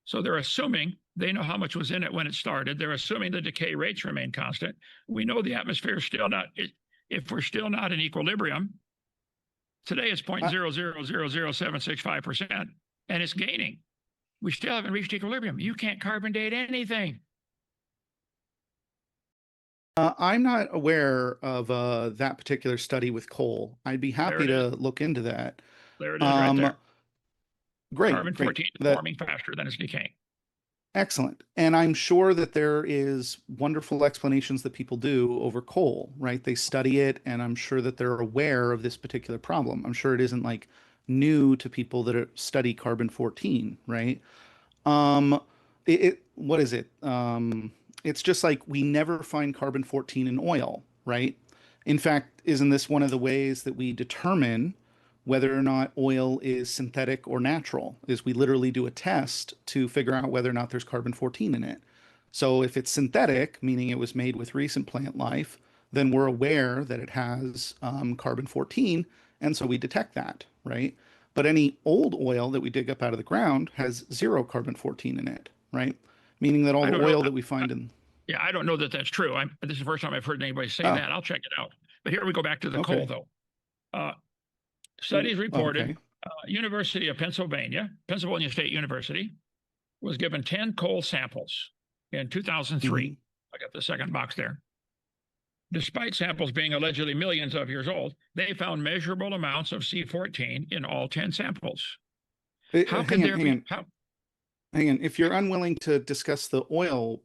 So they're assuming they know how much was in it when it started. They're assuming the decay rates remain constant. We know the atmosphere is still not, if we're still not in equilibrium, today it's 0.0000765%, and it's gaining. We still haven't reached equilibrium. You can't carbon date anything. I'm not aware of that particular study with coal. I'd be happy to look into that. There it is right there. Great. Carbon-14 is forming faster than it's decaying. Excellent. And I'm sure that there is wonderful explanations that people do over coal, right? They study it, and I'm sure that they're aware of this particular problem. I'm sure it isn't like new to people that study carbon-14, right? What is it? It's just like we never find carbon-14 in oil, right? In fact, isn't this one of the ways that we determine whether or not oil is synthetic or natural? Is we literally do a test to figure out whether or not there's carbon-14 in it. So if it's synthetic, meaning it was made with recent plant life, then we're aware that it has carbon-14, and so we detect that, right? But any old oil that we dig up out of the ground has 0 carbon-14 in it, right? Meaning that all the oil that we find in... Yeah, I don't know that that's true. This is the first time I've heard anybody say that. I'll check it out. But here we go back to the coal, though. Studies reported University of Pennsylvania State University, was given 10 coal samples in 2003. I got the second box there. Despite samples being allegedly millions of years old, they found measurable amounts of C14 in all 10 samples. How can there be... Hang on. If you're unwilling to discuss the oil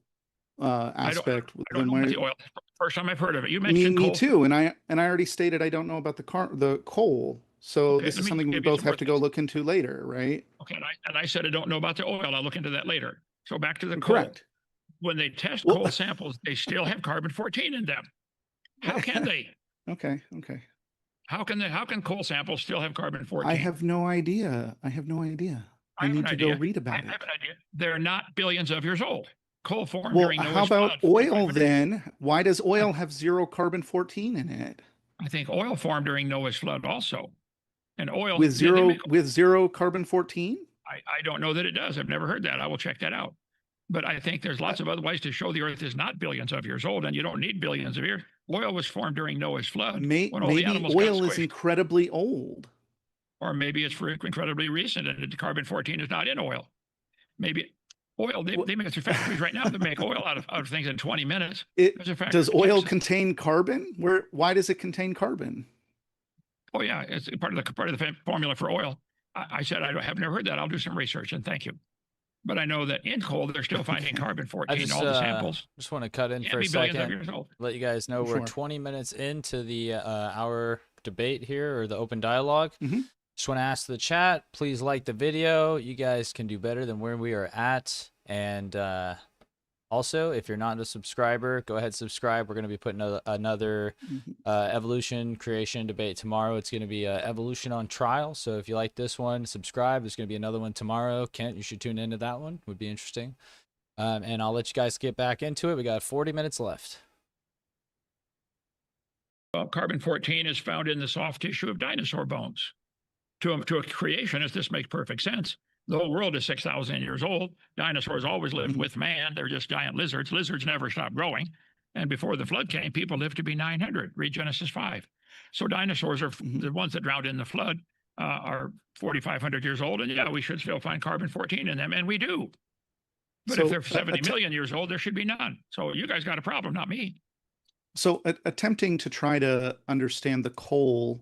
aspect, I don't know about the oil. First time I've heard of it. You Me, mentioned me coal. too. And I already stated I don't know about the coal. So Okay, this let is me something we give you both some more have to go things. look into later, right? Okay, and I said I don't know about the oil. I'll look into that later. So back to the coal. Correct. When they test Well, coal samples, they still have carbon-14 in them. How can they? okay, okay. How can coal samples still have carbon-14? I have no idea. I have no idea. I have need an to go idea. read I about have it. an idea. They're not billions of years old. Coal formed Well, during how Noah's about flood. oil 4,500 then? Why does oil have 0 carbon-14 in it? I think oil formed during Noah's flood also. And oil With they make, zero carbon-14? I don't know that it does. I've never heard that. I will check that out. But I think there's lots of other ways to show the Earth is not billions of years old, and you don't need billions of years. Oil was formed during Noah's flood when all the Maybe animals got oil is squished. incredibly old. Or maybe it's incredibly recent and the carbon-14 is not in oil. Maybe oil, they make factories right now that make oil out of things in 20 minutes. Does oil contain carbon? Why does it contain carbon? Oh yeah, it's part of the formula for oil. I said have never heard that. I'll do some research and thank you. But I know that in coal they're still finding carbon-14 in all the samples. Just want to cut in for a second. Let you guys know we're 20 minutes into the our debate here, or the open dialogue. Just want to ask the chat, please like the video. You guys can do better than where we are at. And also, if you're not a subscriber, go ahead and subscribe. We're going to be putting another evolution creation debate tomorrow. It's going to be evolution on trial. So if you like this one, subscribe. There's going to be another one tomorrow. Kent, you should tune into that one. Would be interesting. And I'll let you guys get back into it. We got 40 minutes left. Well, carbon-14 is found in the soft tissue of dinosaur bones. To a creationist, this makes perfect sense. The whole world is 6,000 years old. Dinosaurs always lived with man. They're just giant lizards. Lizards never stop growing. And before the flood came, people lived to be 900. Read Genesis 5. So dinosaurs are the ones that drowned in the flood are 4,500 years old. And yeah, we should still find carbon-14 in them. And we do. But if they're 70 million years old, there should be none. So you guys got a problem, not me. So attempting to try to understand the coal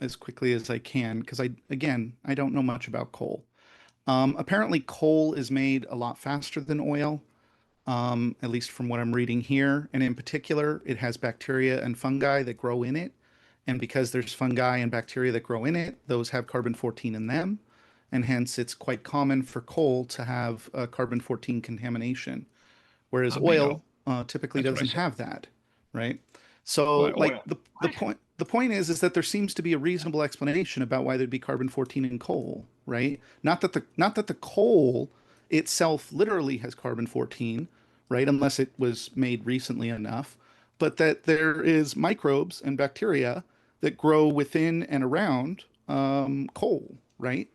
as quickly as I can, because I don't know much about coal. Apparently coal is made a lot faster than oil, at least from what I'm reading here. And in particular, it has bacteria and fungi that grow in it. And because there's fungi and bacteria that grow in it, those have carbon-14 in them. And hence it's quite common for coal to have carbon-14 contamination, whereas oil typically doesn't have that, right? So like the point is that there seems to be a reasonable explanation about why there'd be carbon-14 in coal, right? Not that the coal itself literally has carbon-14, right? Unless it was made recently enough, but that there is microbes and bacteria that grow within and around coal, right?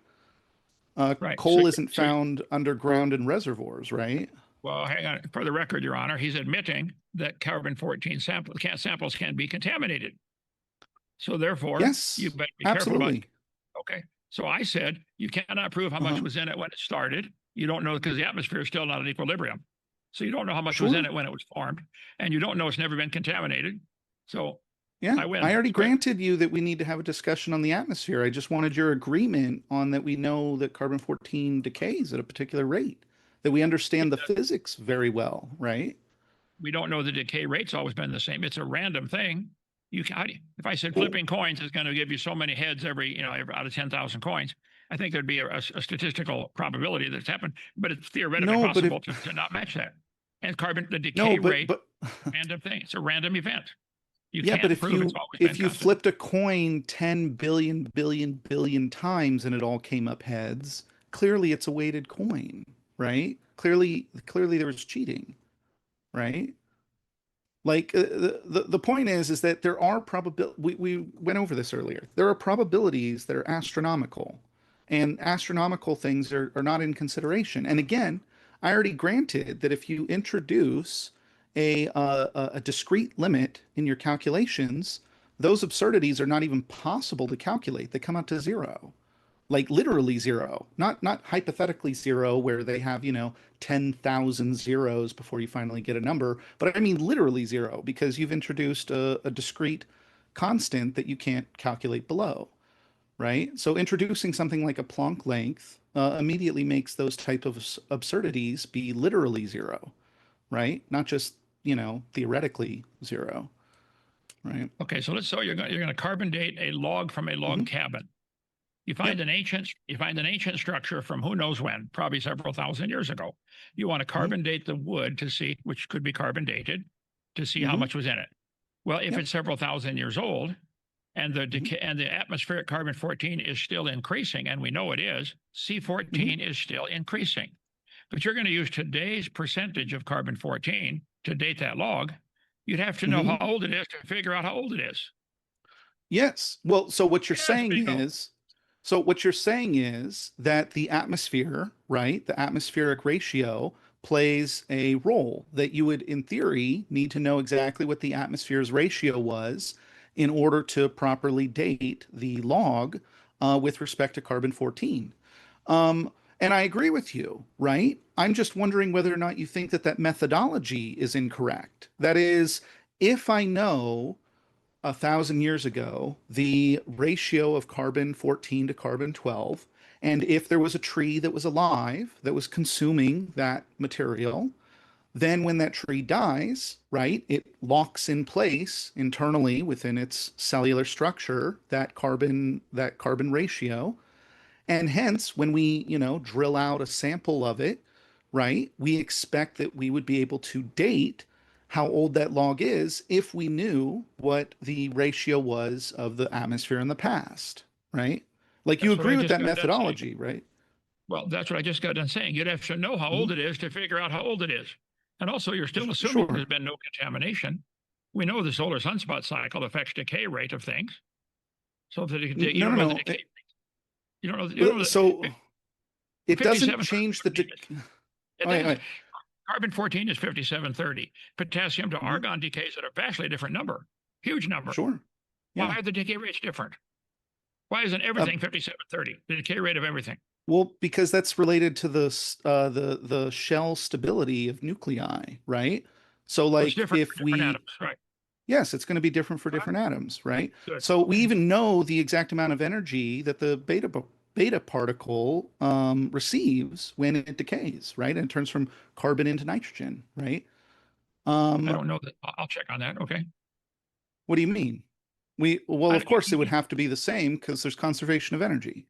Coal isn't found underground in reservoirs, right? Well, hang on. For the record, Your Honor, he's admitting that carbon-14 samples can be contaminated. So therefore, you better be careful about it. Okay. So I said you cannot prove how much was in it when it started. You don't know because the atmosphere is still not at equilibrium. So you don't know how much was in it when it was formed. And you don't know it's never been contaminated. So yeah, I win. I already granted you that we need to have a discussion on the atmosphere. I just wanted your agreement on that we know that carbon-14 decays at a particular rate, that we understand the physics very well, right? We don't know the decay rate's always been the same. It's a random thing. You can, if I said flipping coins is going to give you so many heads every out of 10,000 coins, I think there'd be a statistical probability that's happened, but it's theoretically possible to not match that. And the decay rate, random thing. It's a random event. You can't but if you flipped a coin 10 billion times and it all came up heads, clearly it's a weighted coin, right? Clearly there was cheating, right? Like the point is that there are we went over this earlier. There are probabilities that are astronomical, and astronomical things are not in consideration. And again, I already granted that if you introduce a discrete limit in your calculations, those absurdities are not even possible to calculate. They come out to zero. Like literally zero, not hypothetically zero where they have 10,000 zeros before you finally get a number, but I mean literally zero because you've introduced a discrete constant that you can't calculate below, right? So introducing something like a Planck length immediately makes those type of absurdities be literally zero, right? Not just theoretically zero, right? Okay, so let's say you're going to carbon date a log from a log Mhm. cabin. You Yep. find an ancient structure from who knows when, probably several thousand years ago. You want to carbon date the wood to see, which could be carbon dated, to see how Mhm. much was in it. Well, if Yep. it's several thousand years old, and the Mhm. decay and the atmospheric carbon 14 is still increasing, and we know it is, C14 is still increasing. But you're going to use today's percentage of carbon 14 to date that log. You'd have to know how Mhm. old it is to figure out how old it is. Yes. Well, so what you're Yes, saying bingo. is, that the atmosphere, right, the atmospheric ratio plays a role, that you would, in theory, need to know exactly what the atmosphere's ratio was in order to properly date the log with respect to carbon 14. Um, and I agree with you, right? I'm just wondering whether or not you think that that methodology is incorrect. That is, if I know 1,000 years ago the ratio of carbon 14 to carbon 12, and if there was a tree that was alive that was consuming that material, then when that tree dies, right, it locks in place internally within its cellular structure that carbon ratio, and hence, when we, drill out a sample of it, right, we expect that we would be able to date how old that log is if we knew what the ratio was of the atmosphere in the past, right? Like, you That's what I agree with just that got done saying. methodology, right? Well, that's what I just got done saying. You'd have to know how Mhm. old it is to figure out how old it is. And also, you're still assuming there's Sure. been no contamination. We know the solar sunspot cycle affects decay rate of things. So that you No, don't no, know the no. decay. You don't know So it doesn't 57. change the. It Oh, yeah, does. yeah. Carbon 14 is 5730. Potassium to Mhm. argon decays at a vastly different number, huge number. Sure. Why Yeah. are the decay rates different? Why isn't Uh, everything 5730? The decay rate of everything. Well, because that's related to the shell stability of nuclei, right? So, So it's like, different for if different we, atoms, right? yes, it's going to be different for Right. different atoms, right? Good. So we Okay. even know the exact amount of energy that the beta particle receives when it decays, right? And it turns from carbon into nitrogen, right? I Um, don't know that. I'll check on that. Okay. what do you mean? Well, I, of course, it would have to be the same because there's conservation of energy,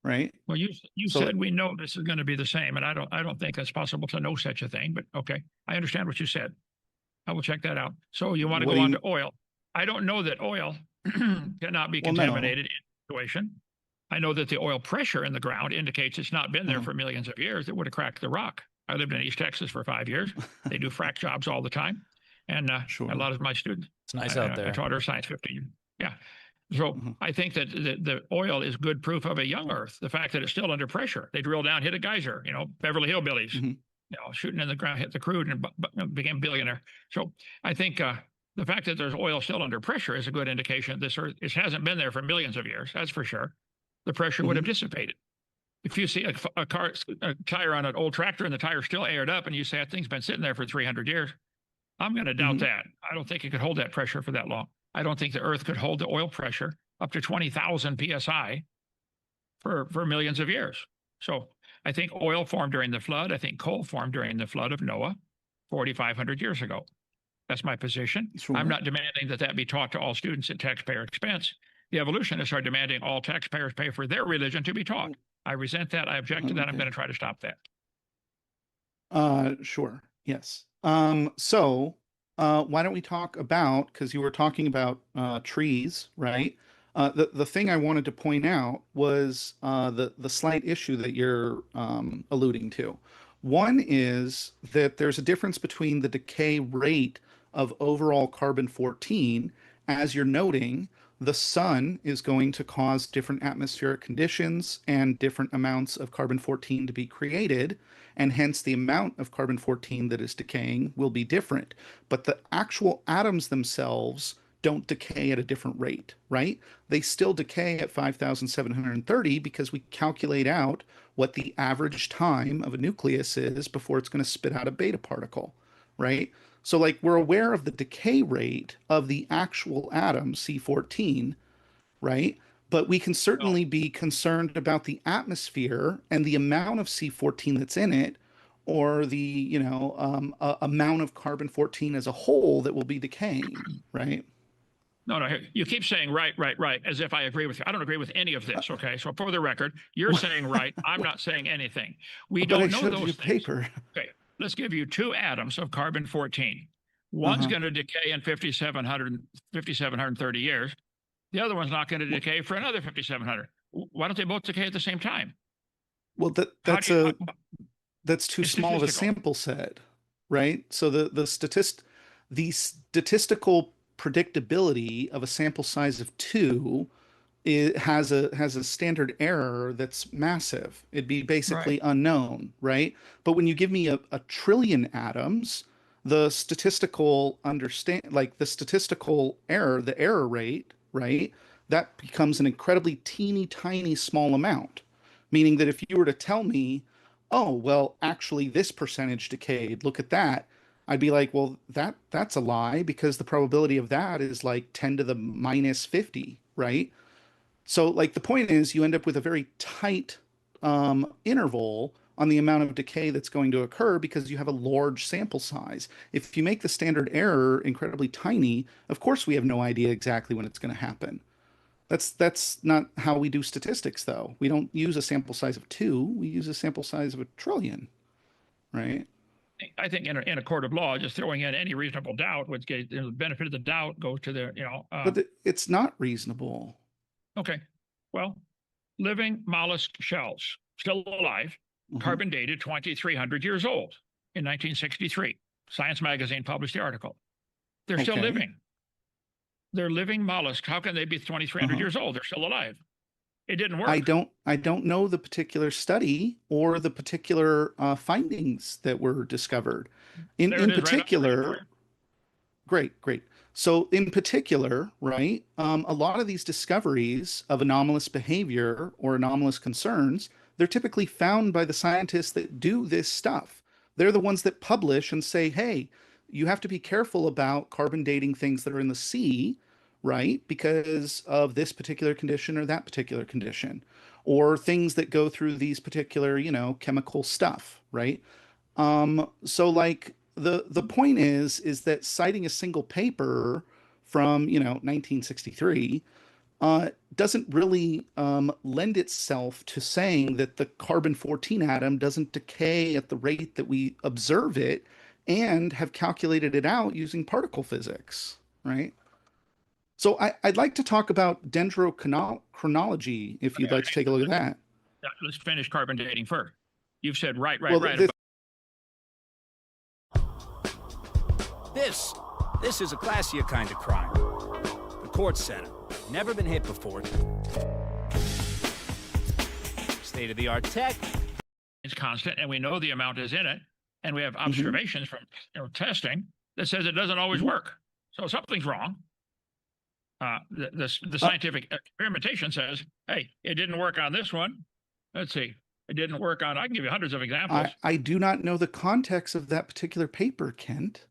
right? well, you So, said we know this is going to be the same, and I don't think it's possible to know such a thing. But okay, I understand what you said. I will check that out. So you want to what do go on to you? oil? I don't know that oil cannot be Well, no. contaminated in a situation. I know that the oil pressure in the ground indicates it's not been there Uh, for millions of years. It would have cracked the rock. I lived in East Texas for 5 years. They do frac jobs all the time, and a sure. lot of my students. It's nice out I there. taught earth science 15. Yeah. So Uh-huh. I think that the oil is good proof of a young Earth. The fact that it's still under pressure. They drill down, hit a geyser. Beverly Hillbillies. Mhm. Shooting in the ground, hit the crude, and became billionaire. So I think the fact that there's oil still under pressure is a good indication this Earth it hasn't been there for millions of years. That's for sure. The pressure would have Mhm. dissipated. If you see a tire on an old tractor and the tire's still aired up, and you say that thing's been sitting there for 300 years, I'm going to doubt Mhm. that. I don't think it could hold that pressure for that long. I don't think the Earth could hold the oil pressure up to 20,000 psi for millions of years. So I think oil formed during the flood. I think coal formed during the flood of Noah 4,500 years ago. That's my position. I'm Sure. not demanding that that be taught to all students at taxpayer expense. The evolutionists are demanding all taxpayers pay for their religion to be taught. I resent that. I object to that. I'm going Okay. to try to stop that. Sure. Yes. So why don't we talk about, because you were talking about trees, right? The thing I wanted to point out was the slight issue that you're alluding to. One is that there's a difference between the decay rate of overall carbon 14. As you're noting, the sun is going to cause different atmospheric conditions and different amounts of carbon 14 to be created, and hence the amount of carbon 14 that is decaying will be different. But the actual atoms themselves don't decay at a different rate, right? They still decay at 5,730 because we calculate out what the average time of a nucleus is before it's going to spit out a beta particle, right? So, like, we're aware of the decay rate of the actual atom, C14, right? But we can No, certainly be concerned about the atmosphere and the amount of C14 that's in it, or the, amount of carbon-14 as a whole that will be decaying, right? No, no, you keep saying right, as if I agree with you. I don't agree with any of this, okay? So for the record, you're saying right. I'm not saying anything. We But I don't know showed those you a things. paper. Okay, let's give you 2 atoms of carbon-14. One's Uh-huh. going to decay in 5,730 years. The other one's not going to decay for another 5,700. Why don't they both decay at the same time? Well, that's too It's small of a statistical. sample set, right? So the statistical predictability of a sample size of 2, it has a standard error that's massive. It'd be basically Right. unknown, right? But when you give me a trillion atoms, the statistical the statistical error, the error rate, right? That becomes an incredibly teeny tiny small amount. Meaning that if you were to tell me, oh, well, actually this percentage decayed, look at that, I'd be like, well, that's a lie, because the probability of that is like 10 to the minus 50, right? So, like, the point is, you end up with a very tight interval on the amount of decay that's going to occur because you have a large sample size. If you make the standard error incredibly tiny, of course, we have no idea exactly when it's going to happen. That's not how we do statistics, though. We don't use a sample size of 2. We use a sample size of a trillion, right? I think in a court of law, just throwing in any reasonable doubt, which gets the benefit of the doubt goes to the, But it's not reasonable. okay. Well, living mollusk shells, still alive, carbon dated 2,300 years old in 1963. Science magazine published the article. They're still Okay. living. They're living mollusks. How can they be 2,300 years old? They're still alive. It didn't work. I don't know the particular study or the particular findings that were discovered. In There it is, right on the screen for particular, you. great. So in particular, right, a lot of these discoveries of anomalous behavior or anomalous concerns, they're typically found by the scientists that do this stuff. They're the ones that publish and say, hey, you have to be careful about carbon dating things that are in the sea, right, because of this particular condition or that particular condition, or things that go through these particular, chemical stuff, right? So like the point is that citing a single paper from 1963 doesn't really lend itself to saying that the carbon-14 atom doesn't decay at the rate that we observe it and have calculated it out using particle physics, right? So I'd like to talk about dendrochronology, if you'd like to take a look at that. Let's finish carbon dating first. You've said right. Well, This is a classier kind of crime. The court center. Never been hit before. State-of-the-art tech. It's constant, and we know the amount is in it, and we have observations from testing that says it doesn't always work. So something's wrong. The scientific experimentation says, hey, it didn't work on this one. Let's see. It didn't work on, I can give you hundreds of examples. I do not know the context of that particular paper, Kent.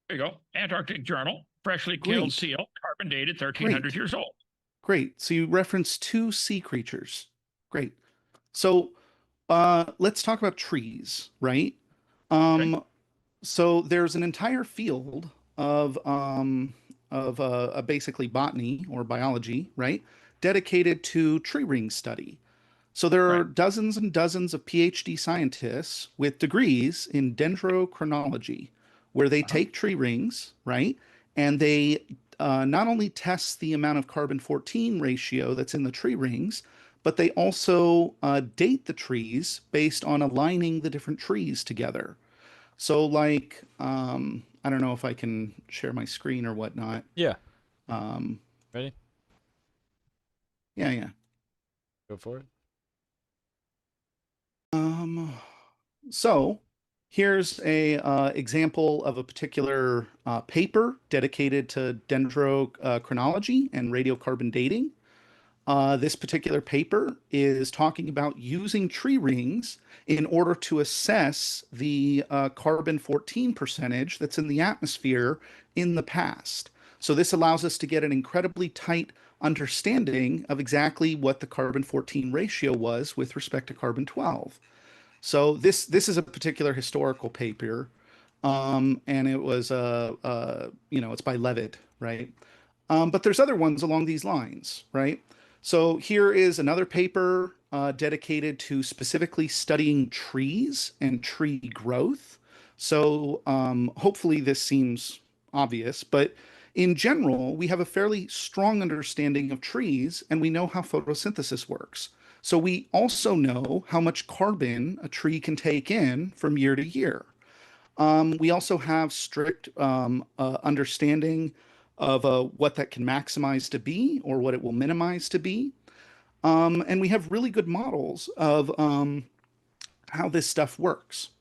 There you go. Antarctic Journal, freshly killed seal, carbon dated 1,300 years old. Great. So you referenced 2 sea creatures. Great. So let's talk about trees, right? Okay. So there's an entire field of basically botany or biology, right, dedicated to tree ring study. So there are dozens and dozens of PhD scientists with degrees in dendrochronology, where they take tree rings, right, and they not only test the amount of carbon-14 ratio that's in the tree rings, but they also date the trees based on aligning the different trees together. So like, I don't know if I can share my screen or whatnot. Yeah. Um, Ready? yeah. Go for it. So here's a example of a particular paper dedicated to dendrochronology and radiocarbon dating. This particular paper is talking about using tree rings in order to assess the carbon-14 percentage that's in the atmosphere in the past. So this allows us to get an incredibly tight understanding of exactly what the carbon-14 ratio was with respect to carbon-12. So this is a particular historical paper, and it was it's by Levitt, right? But there's other ones along these lines, right? So here is another paper dedicated to specifically studying trees and tree growth. So hopefully this seems obvious, but in general, we have a fairly strong understanding of trees and we know how photosynthesis works. So we also know how much carbon a tree can take in from year to year. We also have strict understanding of what that can maximize to be or what it will minimize to be. And we have really good models of how this stuff works.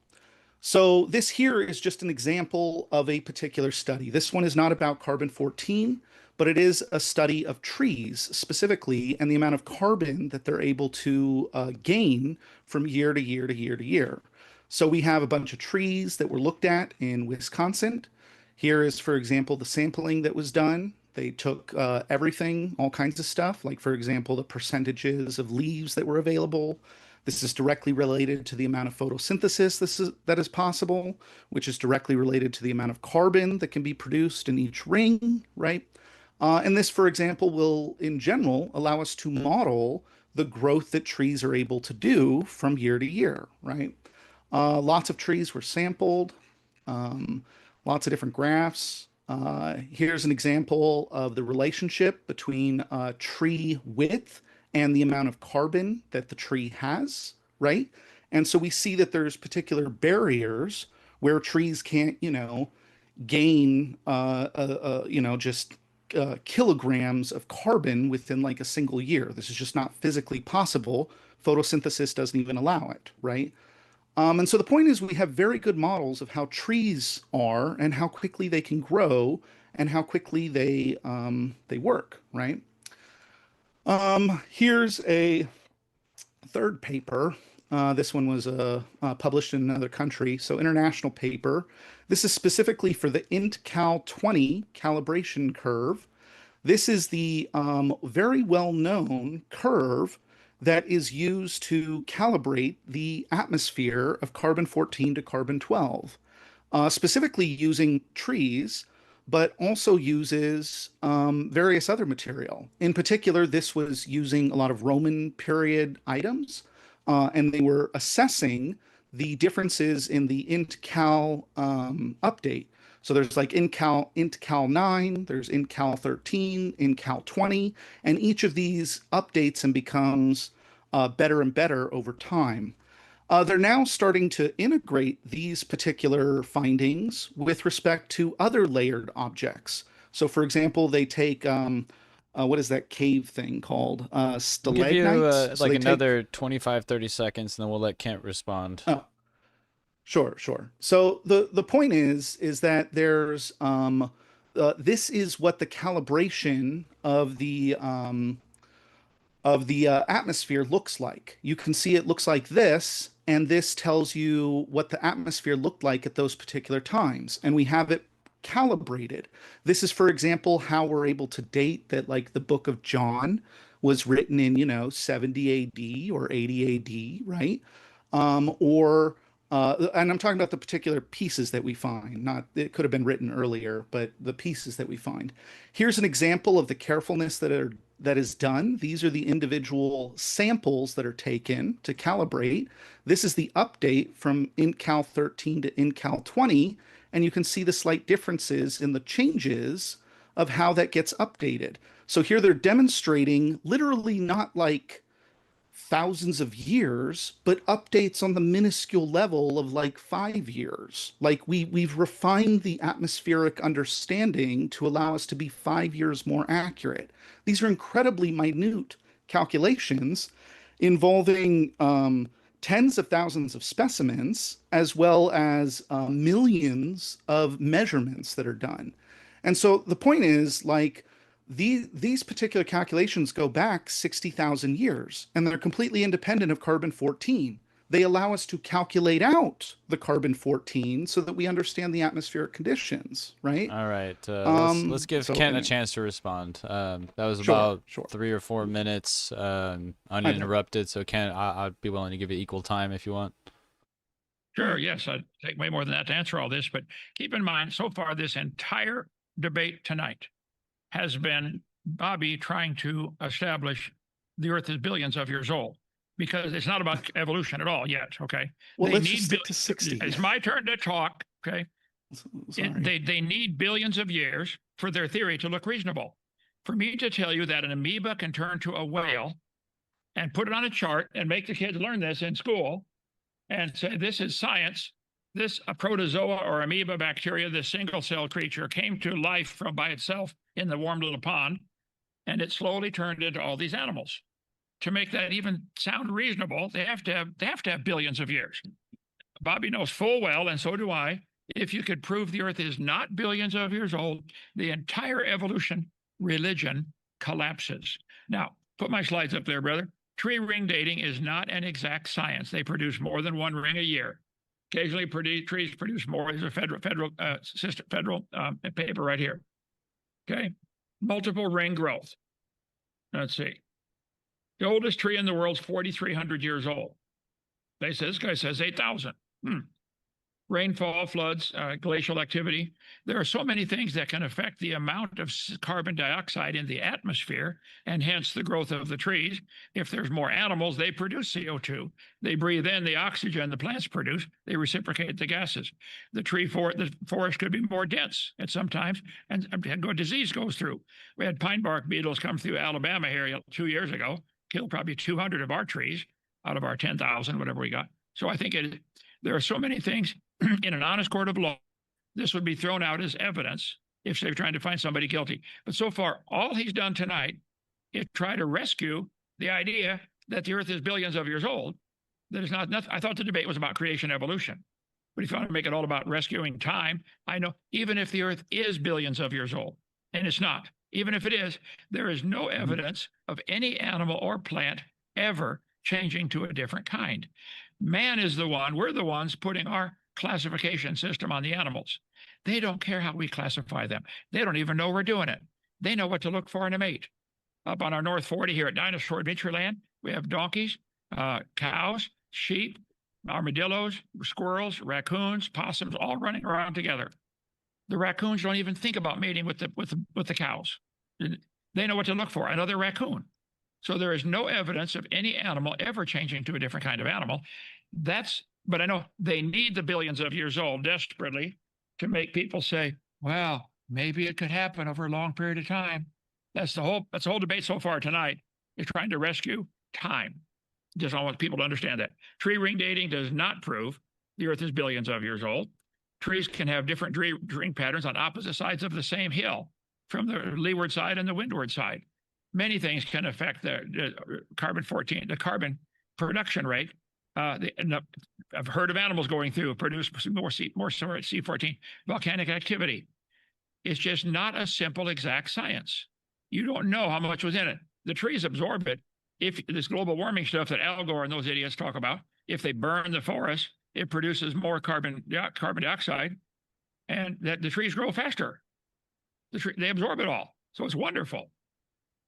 So this here is just an example of a particular study. This one is not about carbon-14, but it is a study of trees specifically and the amount of carbon that they're able to gain from year to year to year to year. So we have a bunch of trees that were looked at in Wisconsin. Here is, for example, the sampling that was done. They took everything, all kinds of stuff, like, for example, the percentages of leaves that were available. This is directly related to the amount of photosynthesis that is possible, which is directly related to the amount of carbon that can be produced in each ring, right? And this, for example, will, in general, allow us to model the growth that trees are able to do from year to year, right? Lots of trees were sampled, lots of different graphs. Here's an example of the relationship between tree width and the amount of carbon that the tree has, right? And so we see that there's particular barriers where trees can't, gain, just kilograms of carbon within like a single year. This is just not physically possible. Photosynthesis doesn't even allow it, right? And so the point is we have very good models of how trees are and how quickly they can grow and how quickly they work, right? Here's a third paper. This one was published in another country, so international paper. This is specifically for the INT-Cal20 calibration curve. This is the very well-known curve that is used to calibrate the atmosphere of carbon-14 to carbon-12, specifically using trees, but also uses various other material. In particular, this was using a lot of Roman period items, and they were assessing the differences in the INT-Cal update. So there's like INT-Cal 9, there's INT-Cal 13, INT-Cal 20, and each of these updates and becomes better and better over time. They're now starting to integrate these particular findings with respect to other layered objects. So, for example, they take, what is that cave thing called? We'll give you Stalagmites. like another 25, 30 seconds, and then we'll let Kent respond. Oh, sure. So the point is that there's, this is what the calibration of the atmosphere looks like. You can see it looks like this, and this tells you what the atmosphere looked like at those particular times. And we have it calibrated. This is, for example, how we're able to date that, like, the book of John was written in, 70 AD or 80 AD, right? And I'm talking about the particular pieces that we find, not, it could have been written earlier, but the pieces that we find. Here's an example of the carefulness that is done. These are the individual samples that are taken to calibrate. This is the update from INT-Cal 13 to INT-Cal 20, and you can see the slight differences in the changes of how that gets updated. So here they're demonstrating literally not like thousands of years, but updates on the minuscule level of like 5 years. Like we've refined the atmospheric understanding to allow us to be 5 years more accurate. These are incredibly minute calculations involving tens of thousands of specimens, as well as millions of measurements that are done. And so the point is, like, these particular calculations go back 60,000 years, and they're completely independent of carbon-14. They allow us to calculate out the carbon-14 so that we understand the atmospheric conditions, right? All right. Let's give Kent anyway. a chance to respond. That was Sure, about sure. 3 or 4 minutes uninterrupted. So Kent, I'd be willing to give you equal time if you want. Sure, yes, I'd take way more than that to answer all this, but keep in mind, so far, this entire debate tonight has been Bobby trying to establish the Earth is billions of years old, because it's not about evolution at all yet, okay? Well, They let's need just stick to 60. It's my turn to talk, okay? Sorry. They need billions of years for their theory to look reasonable. For me to tell you that an amoeba can turn to a whale and put it on a chart and make the kids learn this in school and say, this is science. This a protozoa or amoeba bacteria, this single cell creature, came to life from by itself in the warm little pond, and it slowly turned into all these animals. To make that even sound reasonable, they have to have billions of years. Bobby knows full well, and so do I, if you could prove the Earth is not billions of years old, the entire evolution religion collapses. Now, put my slides up there, brother. Tree ring dating is not an exact science. They produce more than one ring a year. Occasionally, trees produce more. There's a federal paper right here. Okay, multiple ring growth. Let's see. The oldest tree in the world is 4,300 years old. This guy says 8,000. Rainfall, floods, glacial activity. There are so many things that can affect the amount of carbon dioxide in the atmosphere, and hence the growth of the trees. If there's more animals, they produce CO2. They breathe in the oxygen the plants produce. They reciprocate the gases. The forest could be more dense at sometimes, and disease goes through. We had pine bark beetles come through Alabama here 2 years ago, killed probably 200 of our trees out of our 10,000, whatever we got. So I think there are so many things in an honest court of law, this would be thrown out as evidence if they're trying to find somebody guilty. But so far, all he's done tonight is try to rescue the idea that the Earth is billions of years old. That is not nothing. I thought the debate was about creation evolution, but he found to make it all about rescuing time. I know, even if the Earth is billions of years old, and it's not, even if it is, there is no evidence of any animal or plant ever changing to a different kind. Man is the one, we're the ones putting our classification system on the animals. They don't care how we classify them. They don't even know we're doing it. They know what to look for in a mate. Up on our North 40 here at Dinosaur Adventureland, we have donkeys, cows, sheep, armadillos, squirrels, raccoons, possums, all running around together. The raccoons don't even think about mating with the cows. They know what to look for, another raccoon. So there is no evidence of any animal ever changing to a different kind of animal. But I know they need the billions of years old desperately to make people say, well, maybe it could happen over a long period of time. That's the whole debate so far tonight, is trying to rescue time. Just I want people to understand that. Tree ring dating does not prove the Earth is billions of years old. Trees can have different ring patterns on opposite sides of the same hill, from the leeward side and the windward side. Many things can affect the carbon-14, the carbon production rate. I've heard of animals going through produce more C14, volcanic activity. It's just not a simple exact science. You don't know how much was in it. The trees absorb it. If this global warming stuff that Al Gore and those idiots talk about, if they burn the forest, it produces more carbon dioxide, and that the trees grow faster. They absorb it all. So it's wonderful.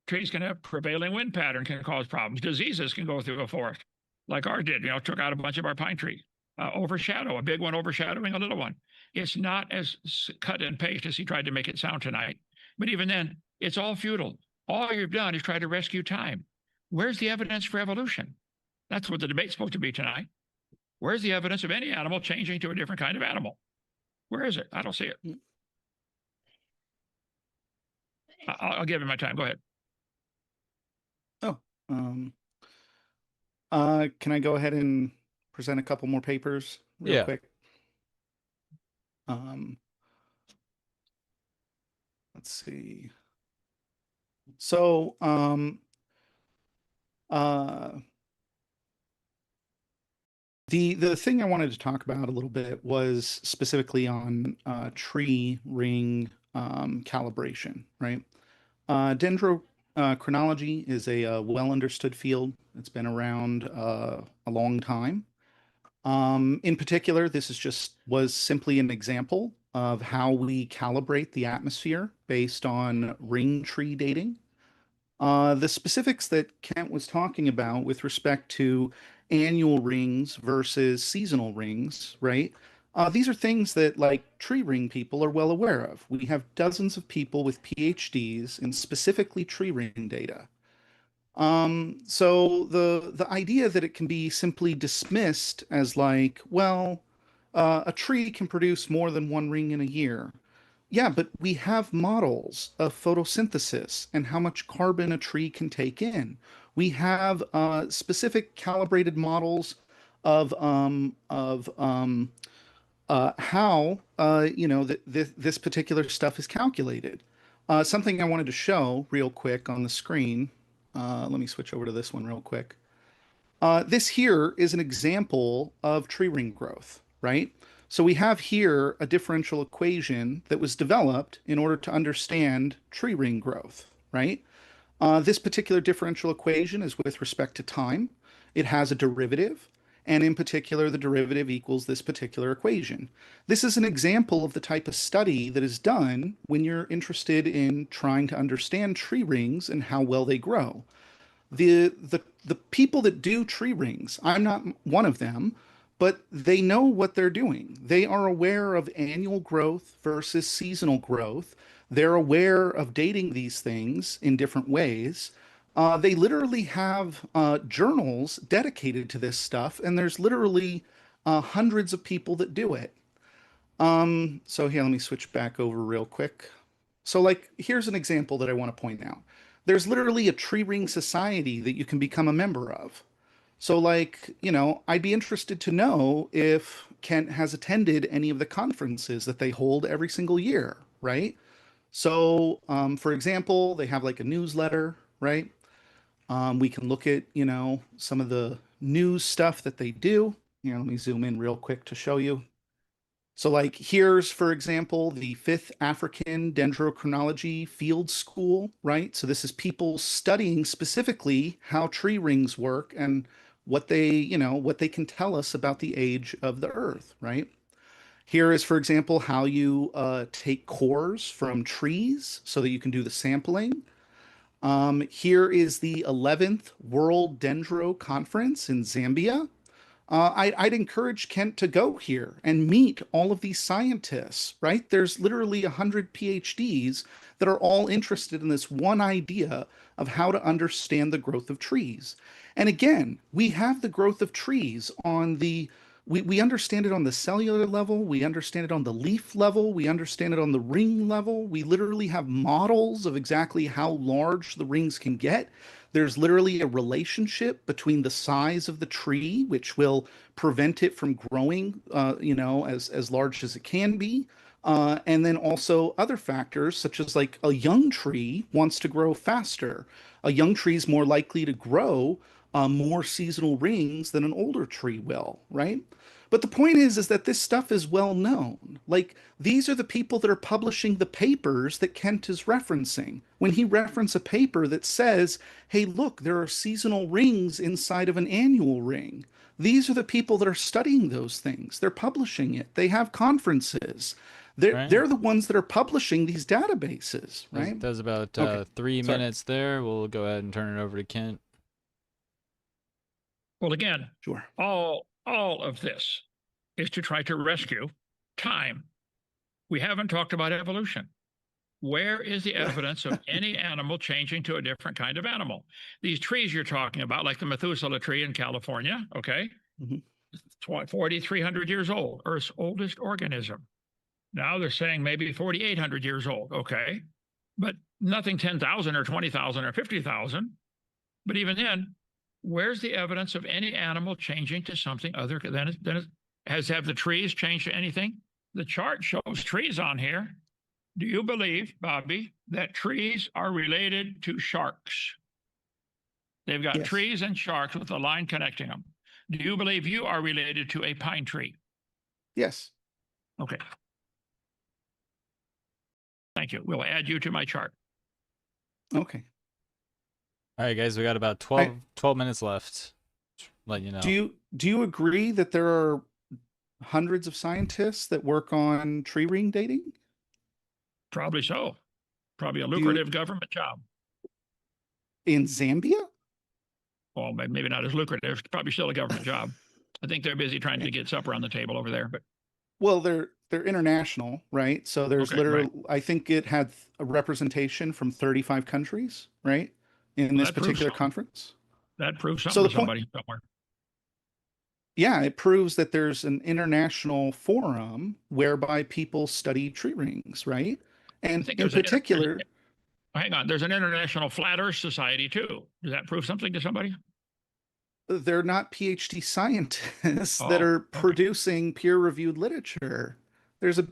Trees can have prevailing wind pattern, can cause problems. Diseases can go through a forest, like ours did. Took out a bunch of our pine trees. Overshadow, a big one overshadowing a little one. It's not as cut and paste as he tried to make it sound tonight. But even then, it's all futile. All you've done is try to rescue time. Where's the evidence for evolution? That's what the debate's supposed to be tonight. Where's the evidence of any animal changing to a different kind of animal? Where is it? I don't see it. I'll give him my time. Go ahead. Can I go ahead and present a couple more papers real quick? Let's see. So, the thing I wanted to talk about a little bit was specifically on tree ring calibration, right? Dendrochronology is a well understood field. It's been around a long time. In particular, this was simply an example of how we calibrate the atmosphere based on ring tree dating. The specifics that Kent was talking about with respect to annual rings versus seasonal rings, right? These are things that like tree ring people are well aware of. We have dozens of people with PhDs in specifically tree ring data. So the idea that it can be simply dismissed as like, well, a tree can produce more than one ring in a year. Yeah, but we have models of photosynthesis and how much carbon a tree can take in. We have specific calibrated models of how this particular stuff is calculated. Something I wanted to show real quick on the screen. Let me switch over to this one real quick. This here is an example of tree ring growth, right? So we have here a differential equation that was developed in order to understand tree ring growth, right? This particular differential equation is with respect to time. It has a derivative, and in particular, the derivative equals this particular equation. This is an example of the type of study that is done when you're interested in trying to understand tree rings and how well they grow. The people that do tree rings, I'm not one of them, but they know what they're doing. They are aware of annual growth versus seasonal growth. They're aware of dating these things in different ways. They literally have journals dedicated to this stuff, and there's literally hundreds of people that do it. So here, let me switch back over real quick. So like, here's an example that I want to point out. There's literally a tree ring society that you can become a member of. So like, I'd be interested to know if Kent has attended any of the conferences that they hold every single year, right? So, for example, they have like a newsletter, right? We can look at, some of the news stuff that they do. Here, let me zoom in real quick to show you. So like here's, for example, the 5th African Dendrochronology Field School, right? So this is people studying specifically how tree rings work and what they can tell us about the age of the Earth, right? Here is, for example, how you take cores from trees so that you can do the sampling. Here is the 11th World Dendro Conference in Zambia. I'd encourage Kent to go here and meet all of these scientists, right? There's literally 100 PhDs that are all interested in this one idea of how to understand the growth of trees. And again, we have the growth of trees on we understand it on the cellular level, we understand it on the leaf level, we understand it on the ring level. We literally have models of exactly how large the rings can get. There's literally a relationship between the size of the tree, which will prevent it from growing, as large as it can be. And then also other factors, such as like a young tree wants to grow faster. A young tree is more likely to grow more seasonal rings than an older tree will, right? But the point is that this stuff is well known. Like, these are the people that are publishing the papers that Kent is referencing. When he references a paper that says, hey, look, there are seasonal rings inside of an annual ring. These are the people that are studying those things. They're publishing it. They have conferences. They're the ones that are publishing these databases, right? That's about Okay. 3 Sorry. minutes there. We'll go ahead and turn it over to Kent. Well, again, Sure. all of this is to try to rescue time. We haven't talked about evolution. Where is the evidence of any animal changing to a different kind of animal? These trees you're talking about, like the Methuselah tree in California, okay? Mhm. 4,300 years old, Earth's oldest organism. Now they're saying maybe 4,800 years old, okay? But nothing 10,000 or 20,000 or 50,000. But even then, where's the evidence of any animal changing to something other than have the trees changed to anything? The chart shows trees on here. Do you believe, Bobby, that trees are related to sharks? They've got Yes. trees and sharks with a line connecting them. Do you believe you are related to a pine tree? Yes. Okay. Thank you. We'll add you to my chart. Okay. All right, guys, we got about 12 minutes left. Let you know. Do you agree that there are hundreds of scientists that work on tree ring dating? Probably so. Probably a lucrative government job. In Zambia? well, maybe not as lucrative. It's probably still a government job. I think they're busy trying to get supper on the table over there. But Well, they're international, right? So there's okay, literally, right. I think it had a representation from 35 countries, right, in Well, this particular conference. that proves So something the to point, somebody somewhere. yeah, it proves that there's an international forum whereby people study tree rings, right? I And think in particular, hang on. There's an International Flat Earth Society too. Does that prove something to somebody? they're not PhD scientists that Oh, are okay. producing peer-reviewed literature. There's a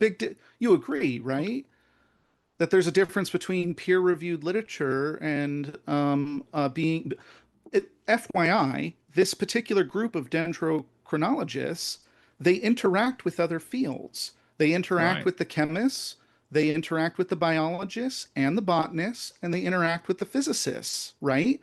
you agree, Okay. right? That there's a difference between peer-reviewed literature and being FYI, this particular group of dendrochronologists, they interact with other fields. They interact Right. with the chemists, they interact with the biologists and the botanists, and they interact with the physicists, right?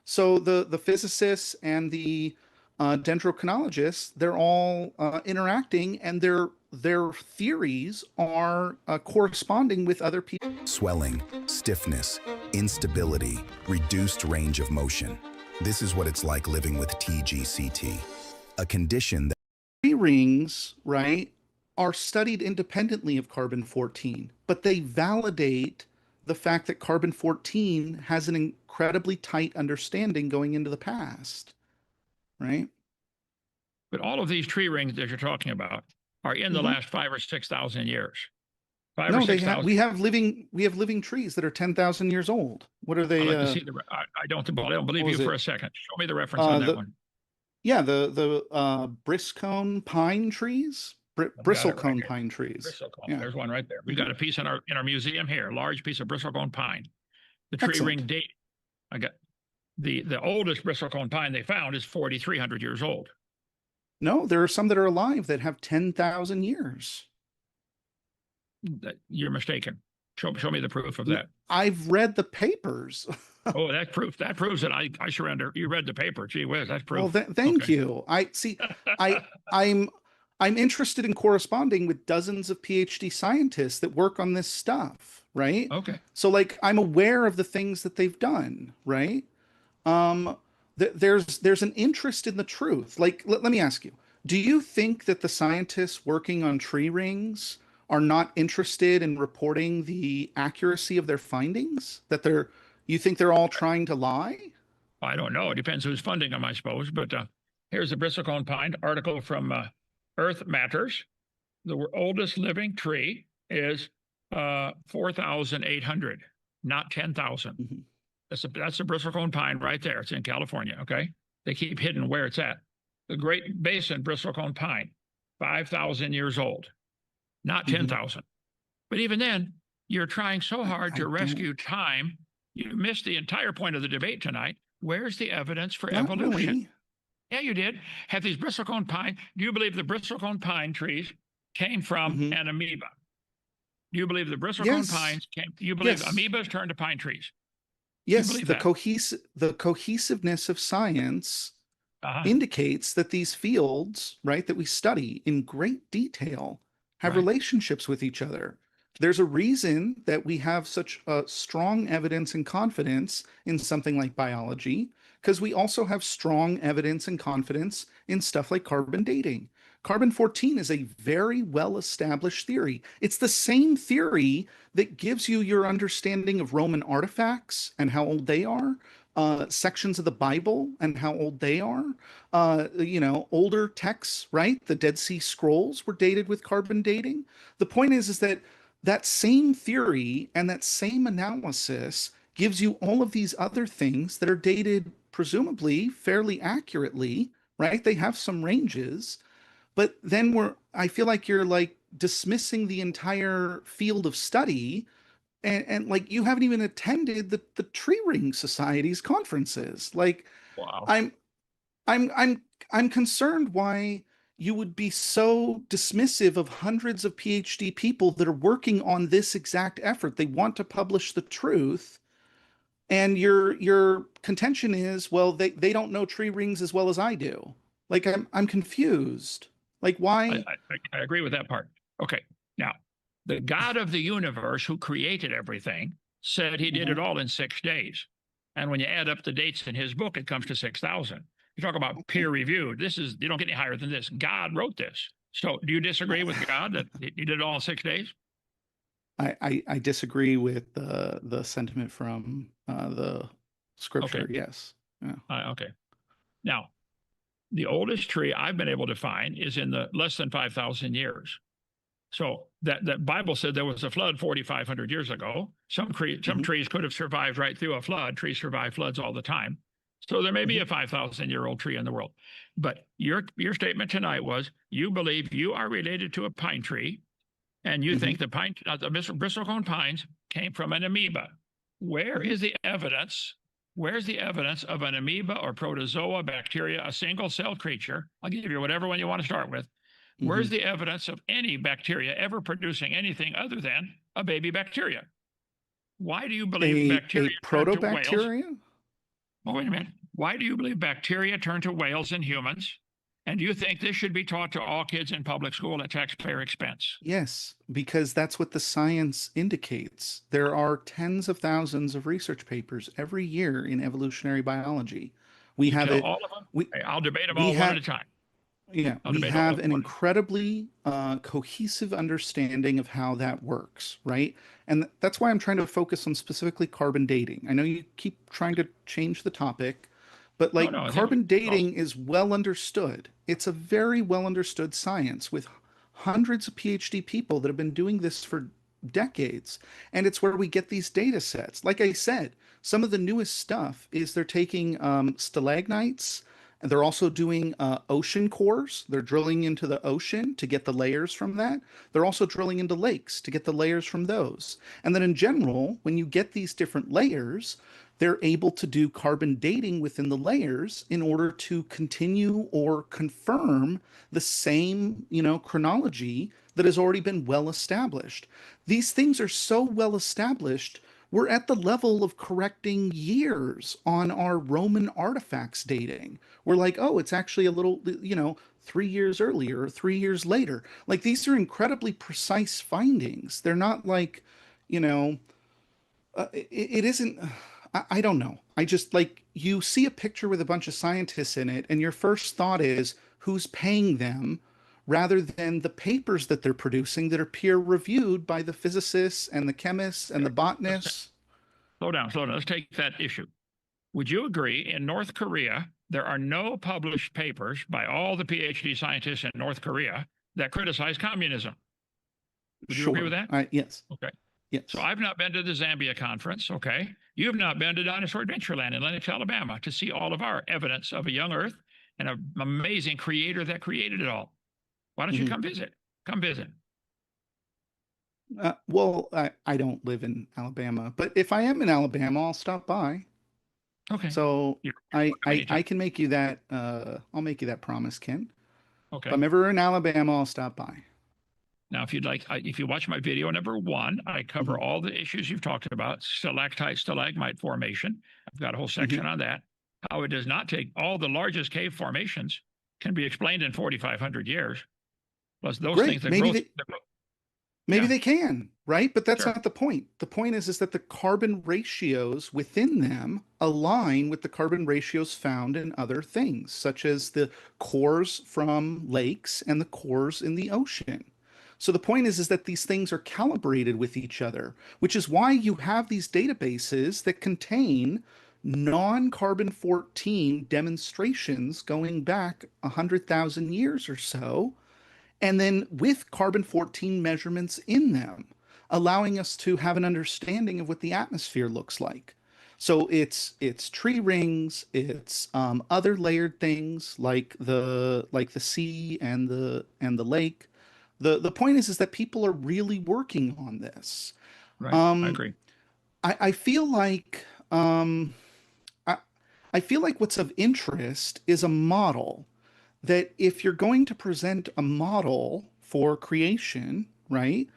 So the physicists and the dendrochronologists, they're all interacting, and their theories are corresponding with other people. Swelling, stiffness, instability, reduced range of motion. This is what it's like living with TGCT, a condition that Tree rings, right, are studied independently of carbon-14, but they validate the fact that carbon-14 has an incredibly tight understanding going into the past, right? But all of these tree rings that you're talking about are in the Mhm. last 5 or 6,000 years. 5 or No, they six have. thousand. We have living trees that are 10,000 years old. What are I'd they? like to see the. I don't. Well, I don't believe What you was for it? a second. Show me the reference on that The one. Yeah, the Briscone pine trees, I've got it right bristlecone here. pine trees. Bristlecone. Yeah, There's one right there. We've got a piece in our museum here. Large piece of bristlecone pine. The tree excellent. ring date. I got the oldest bristlecone pine they found is 4,300 years old. No, there are some that are alive that have 10,000 years. You're mistaken. Show me the proof of that. I've read the papers. Oh, that's proof. That proves that I surrender. You read the paper. Gee whiz, that's Well, proof. thank Okay. you. I see. I I'm I'm interested in corresponding with dozens of PhD scientists that work on this stuff, right? Okay. So like I'm aware of the things that they've done, right? Um, there's an interest in the truth. Like let me ask you, do you think that the scientists working on tree rings are not interested in reporting the accuracy of their findings? That you think they're all trying to lie? I don't know. It depends who's funding them, I suppose. But here's the bristlecone pine article from Earth Matters. The oldest living tree is 4,800, not 10,000. Mhm. That's a bristlecone pine right there. It's in California. Okay. They keep hidden where it's at. The Great Basin bristlecone pine, 5,000 years old, not Mhm. 10,000. But even then, you're trying so hard I to don't, rescue time. You missed the entire point of the debate tonight. Where's the evidence for not evolution? really. Yeah, you did. Have these bristlecone pine. Do you believe the bristlecone pine trees came from Mhm. an amoeba? Do you believe the bristlecone Yes. pines came? You believe Yes. amoebas turned to pine trees? You Yes, believe that? the cohesiveness of science Uh-huh. indicates that these fields, right, that we study in great detail have Right. relationships with each other. There's a reason that we have such strong evidence and confidence in something like biology, because we also have strong evidence and confidence in stuff like carbon dating. Carbon-14 is a very well-established theory. It's the same theory that gives you your understanding of Roman artifacts and how old they are, sections of the Bible and how old they are. Older texts, right? The Dead Sea Scrolls were dated with carbon dating. The point is that that same theory and that same analysis gives you all of these other things that are dated presumably fairly accurately, right? They have some ranges, but then I feel like you're like dismissing the entire field of study, and like you haven't even attended the tree ring society's conferences. Like Wow. I'm I'm I'm I'm concerned why you would be so dismissive of hundreds of PhD people that are working on this exact effort. They want to publish the truth, and your contention is, well, they don't know tree rings as well as I do. Like I'm confused. Like why? I agree with that part. Okay. Now, the God of the universe who created everything said he did it Mhm. all in 6 days. And when you add up the dates in his book, it comes to 6,000. You talk about peer reviewed. You don't get any higher than this. God wrote this. So do you disagree with God that you did it all in 6 days? I disagree with the sentiment from the scripture. Okay. Yes. Yeah. Okay. Now, the oldest tree I've been able to find is in the less than 5,000 years. So that Bible said there was a flood 4,500 years ago. Some trees could have survived right through a flood. Trees survive floods all the time. So there may be a 5,000-year-old tree in the world. But your statement tonight was you believe you are related to a pine tree, and you think the bristlecone pines came from an amoeba. Where is the evidence? Where's the evidence of an amoeba or protozoa, bacteria, a single-celled creature? I'll give you whatever one you want to start with. Where's the evidence of any bacteria ever producing anything other than a baby bacteria? Why do you believe bacteria a protobacteria? Oh, wait a minute. Why do you believe bacteria turn to whales in humans? And do you think this should be taught to all kids in public school at taxpayer expense? Yes, because that's what the science indicates. There are tens of thousands of research papers every year in evolutionary biology. We have it. All of them? I'll debate them all one at a time. Yeah, we have an incredibly cohesive understanding of how that works, right? And that's why I'm trying to focus on specifically carbon dating. I know you keep trying to change the topic, but like carbon dating is well understood. It's a very well understood science with hundreds of PhD people that have been doing this for decades. And it's where we get these data sets. Like I said, some of the newest stuff is they're taking stalagmites. And they're also doing ocean cores. They're drilling into the ocean to get the layers from that. They're also drilling into lakes to get the layers from those. And then in general, when you get these different layers, they're able to do carbon dating within the layers in order to continue or confirm the same, chronology that has already been well established. These things are so well established, we're at the level of correcting years on our Roman artifacts dating. We're like, oh, it's actually a little, 3 years earlier or 3 years later. Like these are incredibly precise findings. They're not like, it isn't. I don't know. I just like you see a picture with a bunch of scientists in it, and your first thought is who's paying them, rather than the papers that they're producing that are peer reviewed by the physicists and the chemists and the botanists. Slow down. Let's take that issue. Would you agree in North Korea, there are no published papers by all the PhD scientists in North Korea that criticize communism? Would you agree with that? Yes. Okay. Yes. So I've not been to the Zambia conference. Okay. You've not been to Dinosaur Adventureland in Lenox, Alabama to see all of our evidence of a young Earth and an amazing creator that created it all. Why don't you come visit? Come visit. Well, I don't live in Alabama, but if I am in Alabama, I'll stop by. Okay. So I can make you that. I'll make you that promise, Ken. Okay. If I'm ever in Alabama, I'll stop by. Now, if you'd like, if you watch my video number 1, I cover all the issues you've talked about: stalactite, stalagmite formation. I've got a whole section on that. How it does not take all the largest cave formations can be explained in 4,500 years. Plus those things that maybe they can, right? But that's not the point. The point is that the carbon ratios within them align with the carbon ratios found in other things, such as the cores from lakes and the cores in the ocean. So the point is that these things are calibrated with each other, which is why you have these databases that contain non-carbon 14 demonstrations going back 100,000 years or so, and then with carbon 14 measurements in them, allowing us to have an understanding of what the atmosphere looks like. So it's tree rings, it's other layered things like the sea and the lake. The point is that people are really working on this. Right. I agree. I feel like I feel like what's of interest is a model that if you're going to present a model for creation, right,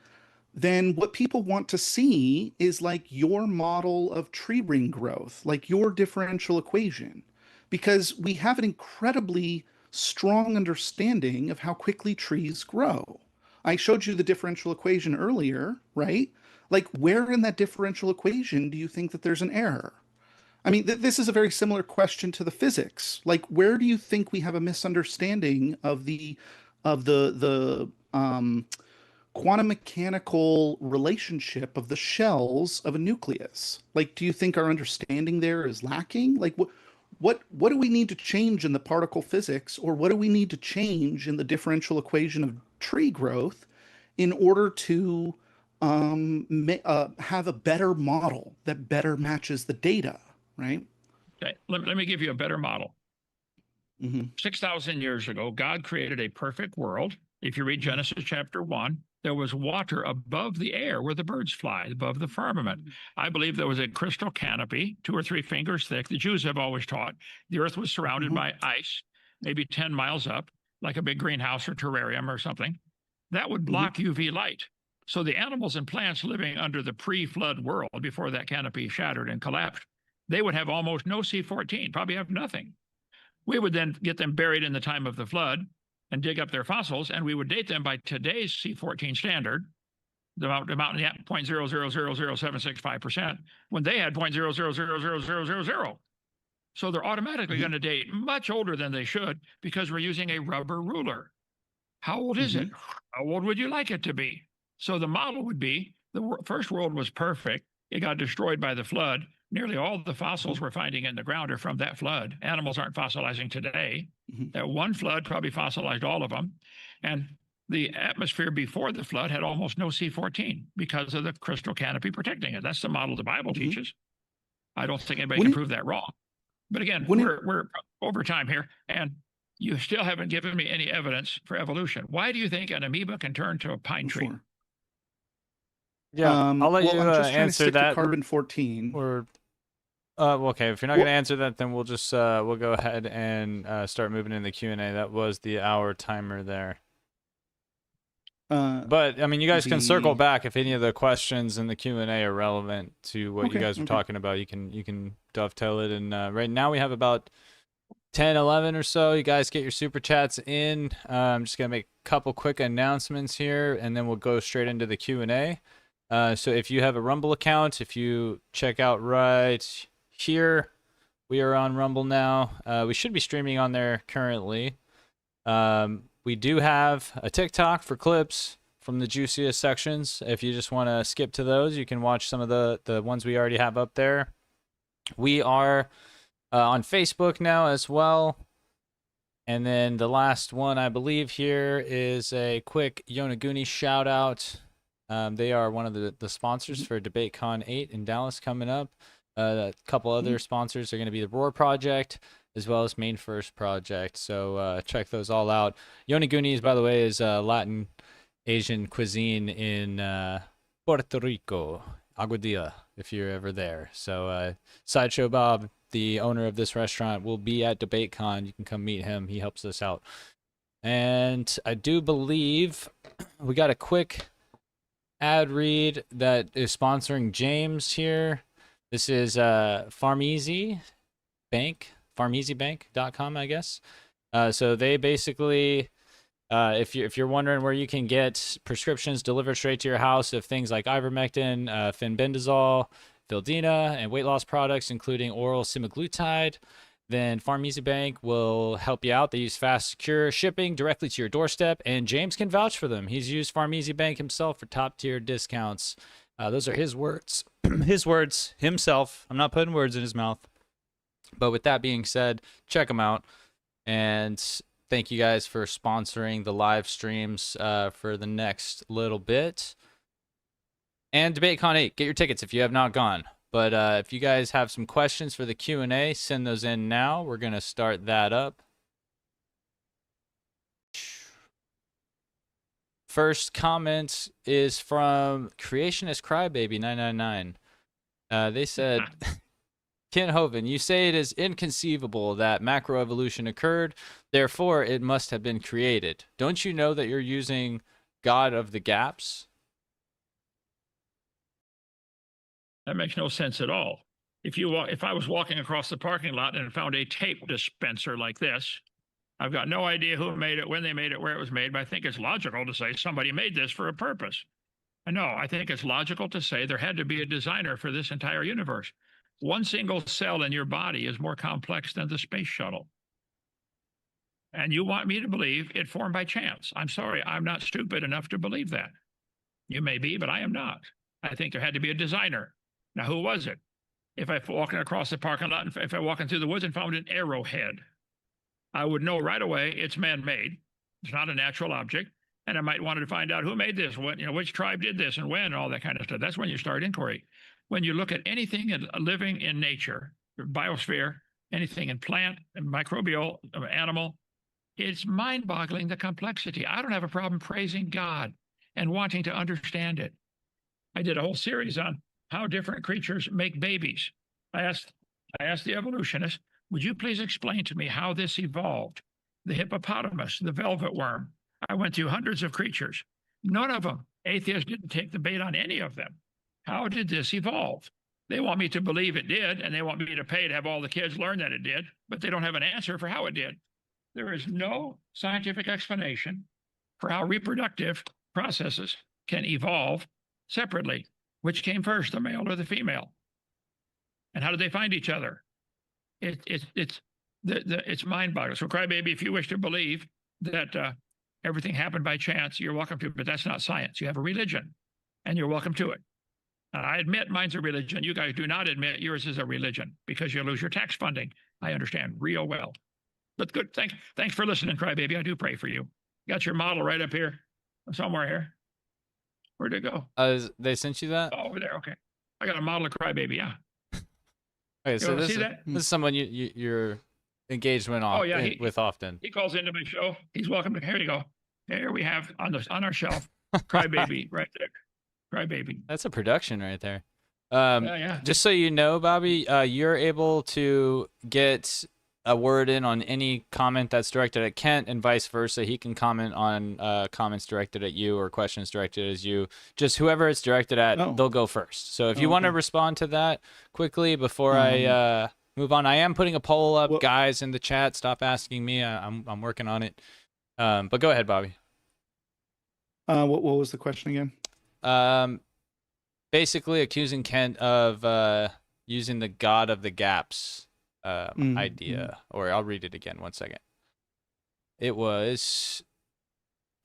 then what people want to see is like your model of tree ring growth, like your differential equation, because we have an incredibly strong understanding of how quickly trees grow. I showed you the differential equation earlier, right? Like where in that differential equation do you think that there's an error? I mean, this is a very similar question to the physics. Like, where do you think we have a misunderstanding of the quantum mechanical relationship of the shells of a nucleus? Like, do you think our understanding there is lacking? Like, what do we need to change in the particle physics, or what do we need to change in the differential equation of tree growth in order to have a better model that better matches the data, right? Okay, let me give you a better model. Mm-hmm. 6,000 years ago, God created a perfect world. If you read Genesis chapter 1, there was water above the air where the birds fly, above the firmament. I believe there was a crystal canopy, 2 or 3 fingers thick. The Jews have always taught the earth was surrounded by ice, maybe 10 miles up, like a big greenhouse or terrarium or something. That would block UV light. So the animals and plants living under the pre-flood world, before that canopy shattered and collapsed, they would have almost no C14, probably have nothing. We would then get them buried in the time of the flood and dig up their fossils, and we would date them by today's C14 standard, the amount 0.0000765%, when they had 0.0000000. So they're automatically going to date much older than they should, because we're using a rubber ruler. How old is it? How old would you like it to be? So the model would be the first world was perfect. It got destroyed by the flood. Nearly all the fossils we're finding in the ground are from that flood. Animals aren't fossilizing today. That one flood probably fossilized all of them. And the atmosphere before the flood had almost no C14 because of the crystal canopy protecting it. That's the model the Bible teaches. I don't think anybody can prove that wrong. But again, we're over time here, and you still haven't given me any evidence for evolution. Why do you think an amoeba can turn to a pine tree? Sure. Yeah, I'll let you I'm just trying to answer stick to that. carbon-14. Or okay, if you're not going to answer that, then we'll just we'll go ahead and start moving in the Q&A. That was the hour timer there. But I mean, you guys can circle back if any of the questions in the Q&A are relevant to what you guys were talking about. You can dovetail it. And right now we have about 10, 11 or so. You guys get your super chats in. I'm just gonna make a couple quick announcements here, and then we'll go straight into the Q&A. So if you have a Rumble account, if you check out right here, we are on Rumble now. We should be streaming on there currently. We do have a TikTok for clips from the juiciest sections. If you just want to skip to those, you can watch some of the ones we already have up there. We are on Facebook now as well. And then the last one, I believe, here is a quick Yonaguni shout out. They are one of the sponsors for DebateCon 8 in Dallas coming up. A couple other sponsors are going to be the Roar Project, as well as Main First Project. So check those all out. Yonagunis, by the way, is Latin Asian cuisine in Puerto Rico, Aguadilla, if you're ever there. So Sideshow Bob, the owner of this restaurant, will be at DebateCon. You can come meet him. He helps us out. And I do believe we got a quick ad read that is sponsoring James here. This is Farmeasy Bank, farmeasybank.com, I guess. So they basically, if you're wondering where you can get prescriptions delivered straight to your house of things like ivermectin, fenbendazole, Dino, and weight loss products, including oral semaglutide, then Farmeasy Bank will help you out. They use fast, secure shipping directly to your doorstep, and James can vouch for them. He's used Farmeasy Bank himself for top-tier discounts. Those are his words. His words, himself. I'm not putting words in his mouth. But with that being said, check them out. And thank you guys for sponsoring the live streams for the next little bit. And DebateCon 8, get your tickets if you have not gone. But if you guys have some questions for the Q&A, send those in now. We're going to start that up. First comment is from Creationist Crybaby 999. They said, Ken Hovind, you say it is inconceivable that macroevolution occurred, therefore it must have been created. Don't you know that you're using God of the gaps? That makes no sense at all. If I was walking across the parking lot and found a tape dispenser like this, I've got no idea who made it, when they made it, where it was made, but I think it's logical to say somebody made this for a purpose. And no, I think it's logical to say there had to be a designer for this entire universe. one single cell in your body is more complex than the space shuttle. And you want me to believe it formed by chance. I'm sorry, I'm not stupid enough to believe that. You may be, but I am not. I think there had to be a designer. Now, who was it? If I walking across the parking lot, and if I walking through the woods and found an arrowhead, I would know right away it's man-made. It's not a natural object. And I might want to find out who made this, what, which tribe did this and when, and all that kind of stuff. That's when you start inquiry. When you look at anything living in nature, biosphere, anything in plant, microbial, animal, it's mind-boggling, the complexity. I don't have a problem praising God and wanting to understand it. I did a whole series on how different creatures make babies. I asked the evolutionist, would you please explain to me how this evolved? The hippopotamus, the velvet worm. I went through hundreds of creatures. None of them. Atheists didn't take the bait on any of them. How did this evolve? They want me to believe it did, and they want me to pay to have all the kids learn that it did, but they don't have an answer for how it did. There is no scientific explanation for how reproductive processes can evolve separately. Which came first, the male or the female? And how did they find each other? It's mind-boggling. So, crybaby, if you wish to believe that everything happened by chance, you're welcome to it, but that's not science. You have a religion, and you're welcome to it. And I admit mine's a religion. You guys do not admit yours is a religion because you lose your tax funding. I understand real well. But good, thanks for listening, crybaby. I do pray for you. Got your model right up here, somewhere here. Where'd it go? They sent you that? Oh, over there. Okay. I got a model of crybaby. Yeah. Okay, so this is someone you're engaged with often. He calls into my show. He's welcome to. Here you go. Here we have on our shelf, crybaby right there. Crybaby. That's a production right there. Yeah. Just so you know, Bobby, you're able to get a word in on any comment that's directed at Kent and vice versa. He can comment on comments directed at you or questions directed at you. Just whoever it's directed at, they'll go first. So if you want to respond to that quickly before I move on, I am putting a poll up, guys, in the chat. Stop asking me. I'm working on it. But go ahead, Bobby. What was the question again? Basically accusing Kent of using the God of the gaps idea, or I'll read it again. 1 second. It was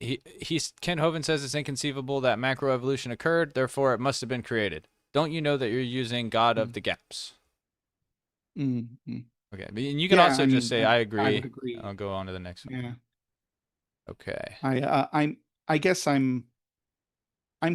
Kent Hovind says it's inconceivable that macroevolution occurred, therefore it must have been created. Don't you know that you're using God of the gaps? Okay, and you can also just say I agree. I would agree. I'll go on to the next one. Yeah. Okay. I guess I'm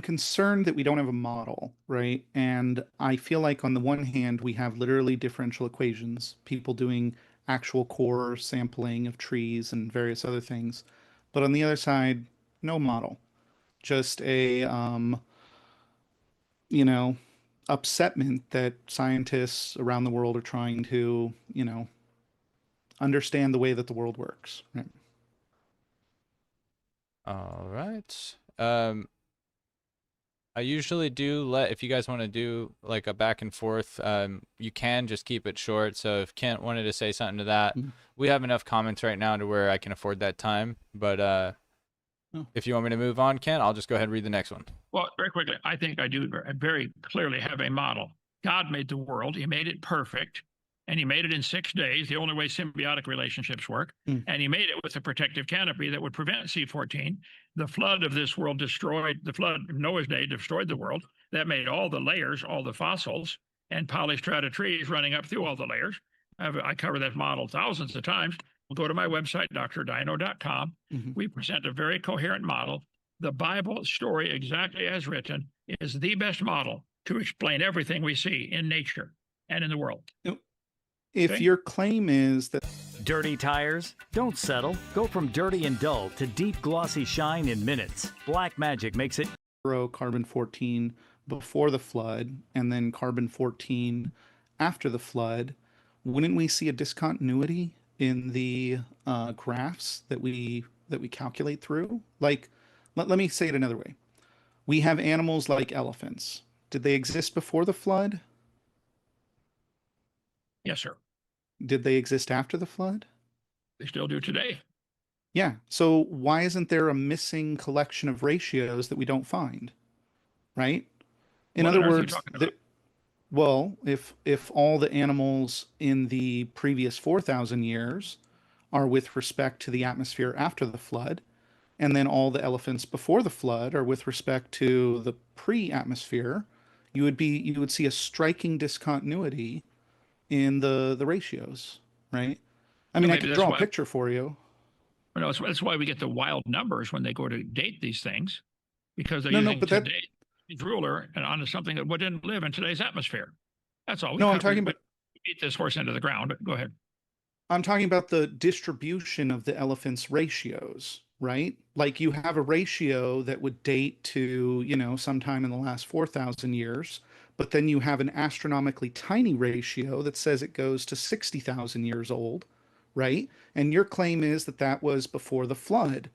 concerned that we don't have a model, right? And I feel like on the one hand, we have literally differential equations, people doing actual core sampling of trees and various other things. But on the other side, no model. Just a, upsetment that scientists around the world are trying to, understand the way that the world works, right? All right. I usually do if you guys want to do like a back and forth, you can just keep it short. So if Kent wanted to say something to that, we have enough comments right now to where I can afford that time. But if you want me to move on, Kent, I'll just go ahead and read the next one. Well, very quickly, I think I do very clearly have a model. God made the world. He made it perfect. And he made it in 6 days, the only way symbiotic relationships work. And he made it with a protective canopy that would prevent C14. The flood of this world the flood of Noah's day destroyed the world. That made all the layers, all the fossils, and polystrata trees running up through all the layers. I cover that model thousands of times. We'll go to my website, drdino.com. We present a very coherent model. The Bible story, exactly as written, is the best model to explain everything we see in nature and in the world. If your claim is that dirty tires, don't settle. Go from dirty and dull to deep glossy shine in minutes. Black Magic makes it carbon 14 before the flood and then carbon 14 after the flood, wouldn't we see a discontinuity in the graphs that we calculate through? Like, let me say it another way. We have animals like elephants. Did they exist before the flood? Yes, sir. Did they exist after the flood? They still do today. Yeah. So why isn't there a missing collection of ratios that we don't find? Right? In other words, Well, if all the animals in the previous 4,000 years are with respect to the atmosphere after the flood, and then all the elephants before the flood are with respect to the pre-atmosphere, you would see a striking discontinuity in the ratios, right? I So mean, I maybe could that's draw a why, picture for you. that's why we get the wild numbers when they go to date these things, because they're No, using but that today's ruler and on something that wouldn't live in today's atmosphere. That's all. no, We beat this horse into the ground. But go ahead. I'm talking about the distribution of the elephants' ratios, right? Like you have a ratio that would date to, sometime in the last 4,000 years, but then you have an astronomically tiny ratio that says it goes to 60,000 years old, right? And your claim is that that was before the flood.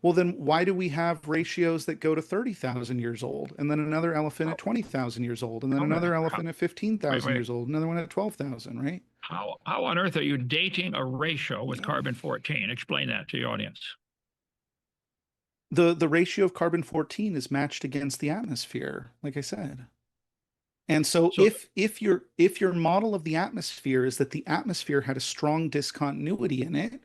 Well, then why do we have ratios that go to 30,000 years old, and then another elephant at 20,000 years old, and then another elephant at Wait, 15,000 wait. years old, another one at 12,000, right? How on earth are you dating a ratio with carbon 14? Explain that to the audience. The ratio of carbon 14 is matched against the atmosphere, like I said. And so, So if your model of the atmosphere is that the atmosphere had a strong discontinuity in it,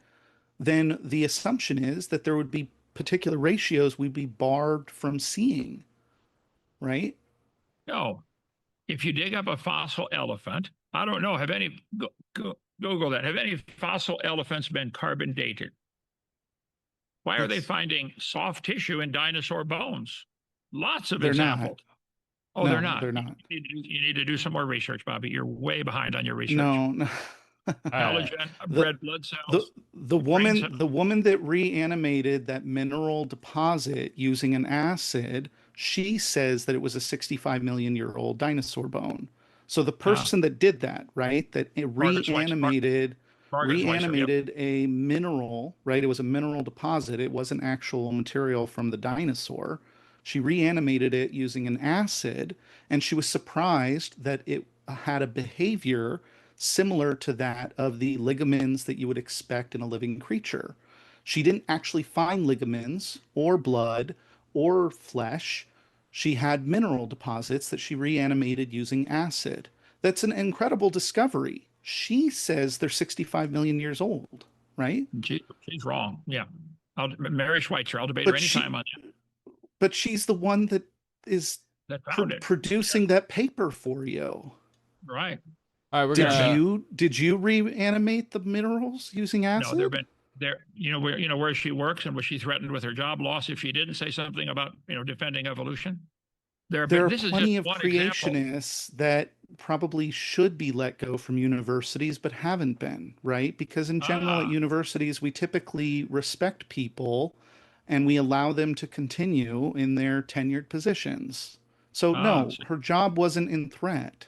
then the assumption is that there would be particular ratios we'd be barred from seeing, right? no, if you dig up a fossil elephant, I don't know, have any Google that? Have any fossil elephants been carbon dated? Why are they That's finding soft tissue in dinosaur bones? Lots of they're examples. not. Oh, they're No, not. they're not. You need to do some more research, Bobby. You're way behind on your research. No, no. Allergen, The red blood the cells, the brain cells. woman that reanimated that mineral deposit using an acid, she says that it was a 65 million year old dinosaur bone. So the Ah, person that did that, right, that it Margaret Schweitzer. Yep. reanimated a mineral, right? It was a mineral deposit. It wasn't actual material from the dinosaur. She reanimated it using an acid, and she was surprised that it had a behavior similar to that of the ligaments that you would expect in a living creature. She didn't actually find ligaments or blood or flesh. She had mineral deposits that she reanimated using acid. That's an incredible discovery. She says they're 65 million years old, right? She's wrong. Yeah. Mary Schweitzer. I'll debate her But anytime on that. but she's the one that is That found it. producing that paper for you. Right. All right, we're Did gonna. you reanimate the minerals using No, acid? where she works and was she threatened with her job loss if she didn't say something about defending evolution? There are This is plenty just of one example. creationists that probably should be let go from universities but haven't been, right? Because in general, at Ah, universities, we typically respect people and we allow them to continue in their tenured positions. So, no, see. her job wasn't in threat.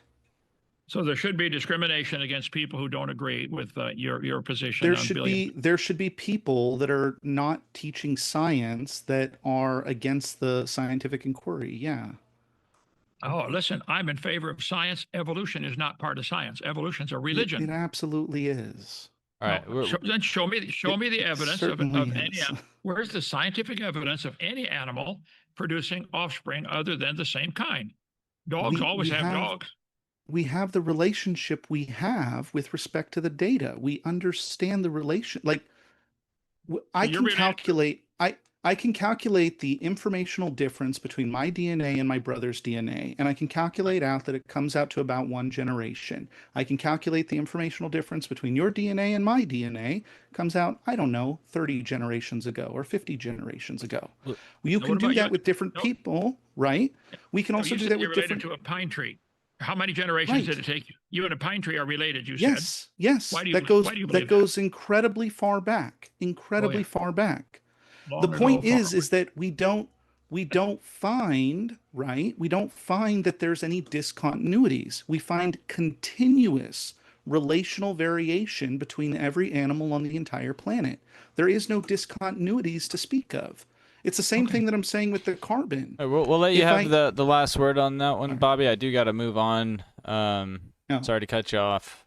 So there should be discrimination against people who don't agree with your position on billion. There should be people that are not teaching science that are against the scientific inquiry. Yeah. Oh, listen, I'm in favor of science. Evolution is not part of science. Evolution's a religion. It absolutely is. All right, Then show me the It evidence certainly of any. is. Where's the scientific evidence of any animal producing offspring other than the same kind? Dogs always we have have dogs. we have the relationship we have with respect to the data. We understand the relation. Like I You're can related to calculate I can calculate the informational difference between my DNA and my brother's DNA, and I can calculate out that it comes out to about one generation. I can calculate the informational difference between your DNA and my DNA, comes out, I don't know, 30 generations ago or 50 generations ago. You Now, can what do about you? that with different No, people, right? We can no, also you do said that you're with related different. to a pine tree. How many generations did Right. it take you? You and a pine tree are related, you said. Yes, Why do you that why do you believe that? goes incredibly far back, Oh yeah, far back. The long ago, point far is away. that we don't find, right? We don't find that there's any discontinuities. We find continuous relational variation between every animal on the entire planet. There is no discontinuities to speak of. It's the same Okay. thing that I'm saying with the carbon. we'll let you If have I the last word on that one, Bobby. I do got to move on. no, Sorry to cut you off.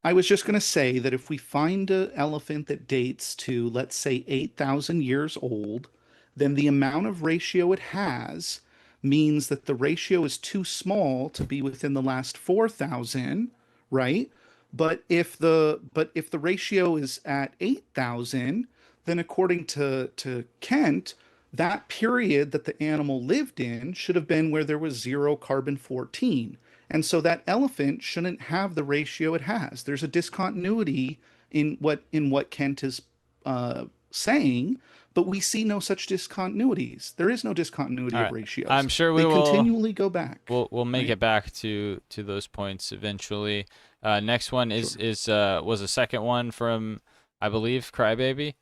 I was just going to say that if we find an elephant that dates to, let's say, 8,000 years old, then the amount of ratio it has means that the ratio is too small to be within the last 4,000, right? But if the ratio is at 8,000, then according to Kent, that period that the animal lived in should have been where there was 0 carbon 14. And so that elephant shouldn't have the ratio it has. There's a discontinuity in what Kent is saying, but we see no such discontinuities. There is no discontinuity All of right. ratios. I'm sure we They will continually go back. we'll make right? it back to those points eventually. Next one was a second one from, I believe, Crybaby.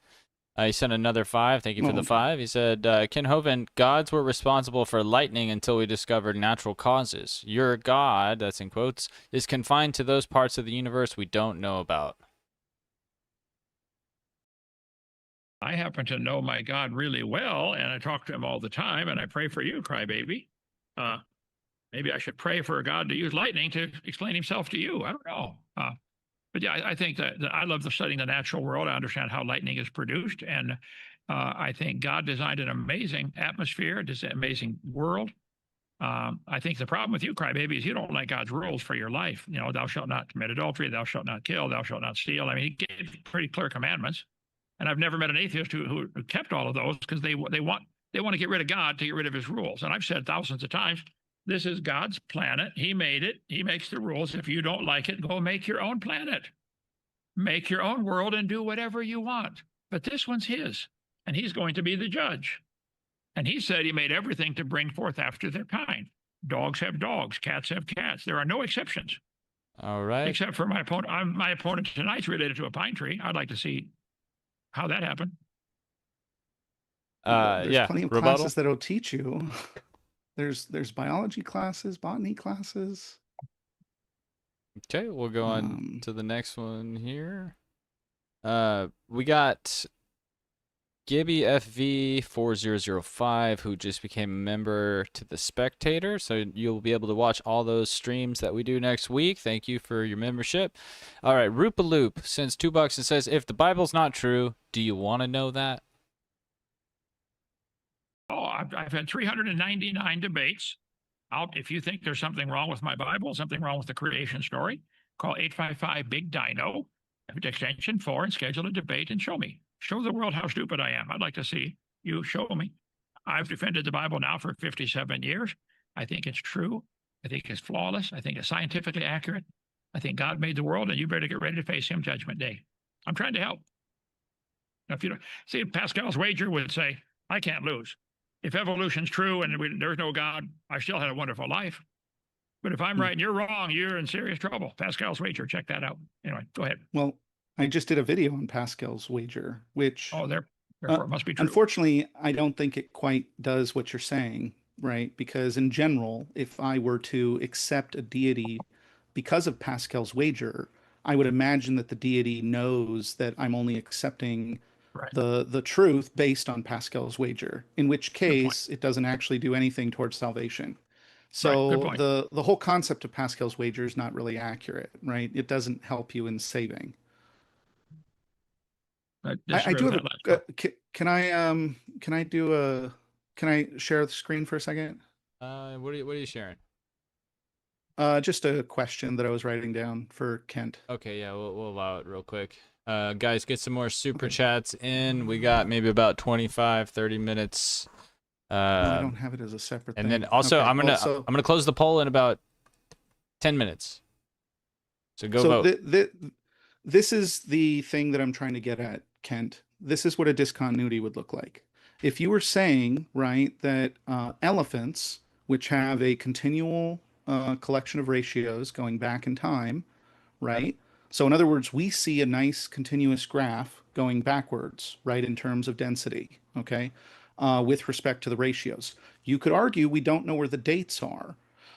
He sent another 5. Thank you for the 5. He said, Ken Hovind, gods were responsible for lightning until we discovered natural causes. Your God, that's in quotes, is confined to those parts of the universe we don't know about. I happen to know my God really well, and I talk to him all the time, and I pray for you, Crybaby. Maybe I should pray for God to use lightning to explain himself to you. I don't know. But yeah, I think that I love studying the natural world. I understand how lightning is produced. And I think God designed an amazing atmosphere, an amazing world. I think the problem with you, Crybaby, is you don't like God's rules for your life. You know, thou shalt not commit adultery, thou shalt not kill, thou shalt not steal. I mean, he gave pretty clear commandments. And I've never met an atheist who kept all of those because they want to get rid of God to get rid of his rules. And I've said thousands of times, this is God's planet. He made it. He makes the rules. If you don't like it, go make your own planet. Make your own world and do whatever you want. But this one's his, and he's going to be the judge. And he said he made everything to bring forth after their kind. Dogs have dogs. Cats have cats. There are no exceptions. All right. Except for my opponent. My opponent tonight's related to a pine tree. I'd like to see how that happened. There's plenty of rebuttal? classes that'll teach you. There's biology classes, botany classes. Okay, we'll go on to the next one here. We got Gibby FV4005, who just became a member to the Spectator, so you'll be able to watch all those streams that we do next week. Thank you for your membership. All right, Roopaloop sends $2 and says, if the Bible's not true, do you want to know that? Oh, I've had 399 debates. If you think there's something wrong with my Bible, something wrong with the creation story, call 855-BIG-DINO, extension 4, and schedule a debate and show me. Show the world how stupid I am. I'd like to see you show me. I've defended the Bible now for 57 years. I think it's true. I think it's flawless. I think it's scientifically accurate. I think God made the world, and you better get ready to face him Judgment Day. I'm trying to help. Now, if you don't see, Pascal's wager would say, I can't lose. If evolution's true and there's no God, I still had a wonderful life. But if I'm right and you're wrong, you're in serious trouble. Pascal's wager, check that out. Anyway, go ahead. Well, I just did a video on Pascal's wager, which therefore it must be true. Unfortunately, I don't think it quite does what you're saying, right? Because in general, if I were to accept a deity because of Pascal's wager, I would imagine that the deity knows that I'm only accepting the truth based on Pascal's wager, in which case it doesn't actually do anything towards salvation. So the whole concept of Pascal's wager is not really accurate, right? It doesn't help you in saving. I do have can I share the screen for a second? What are you sharing? Just a question that I was writing down for Kent. Okay, yeah, we'll allow it real quick. Guys, get some more super chats in. We got maybe about 25-30 minutes. I don't have it as a separate and thing. then also I'm gonna close the poll in about 10 minutes. So go vote. This is the thing that I'm trying to get at, Kent. This is what a discontinuity would look like. If you were saying, right, that elephants, which have a continual collection of ratios going back in time, right? So in other words, we see a nice continuous graph going backwards, right, in terms of density, okay, with respect to the ratios. You could argue we don't know where the dates are,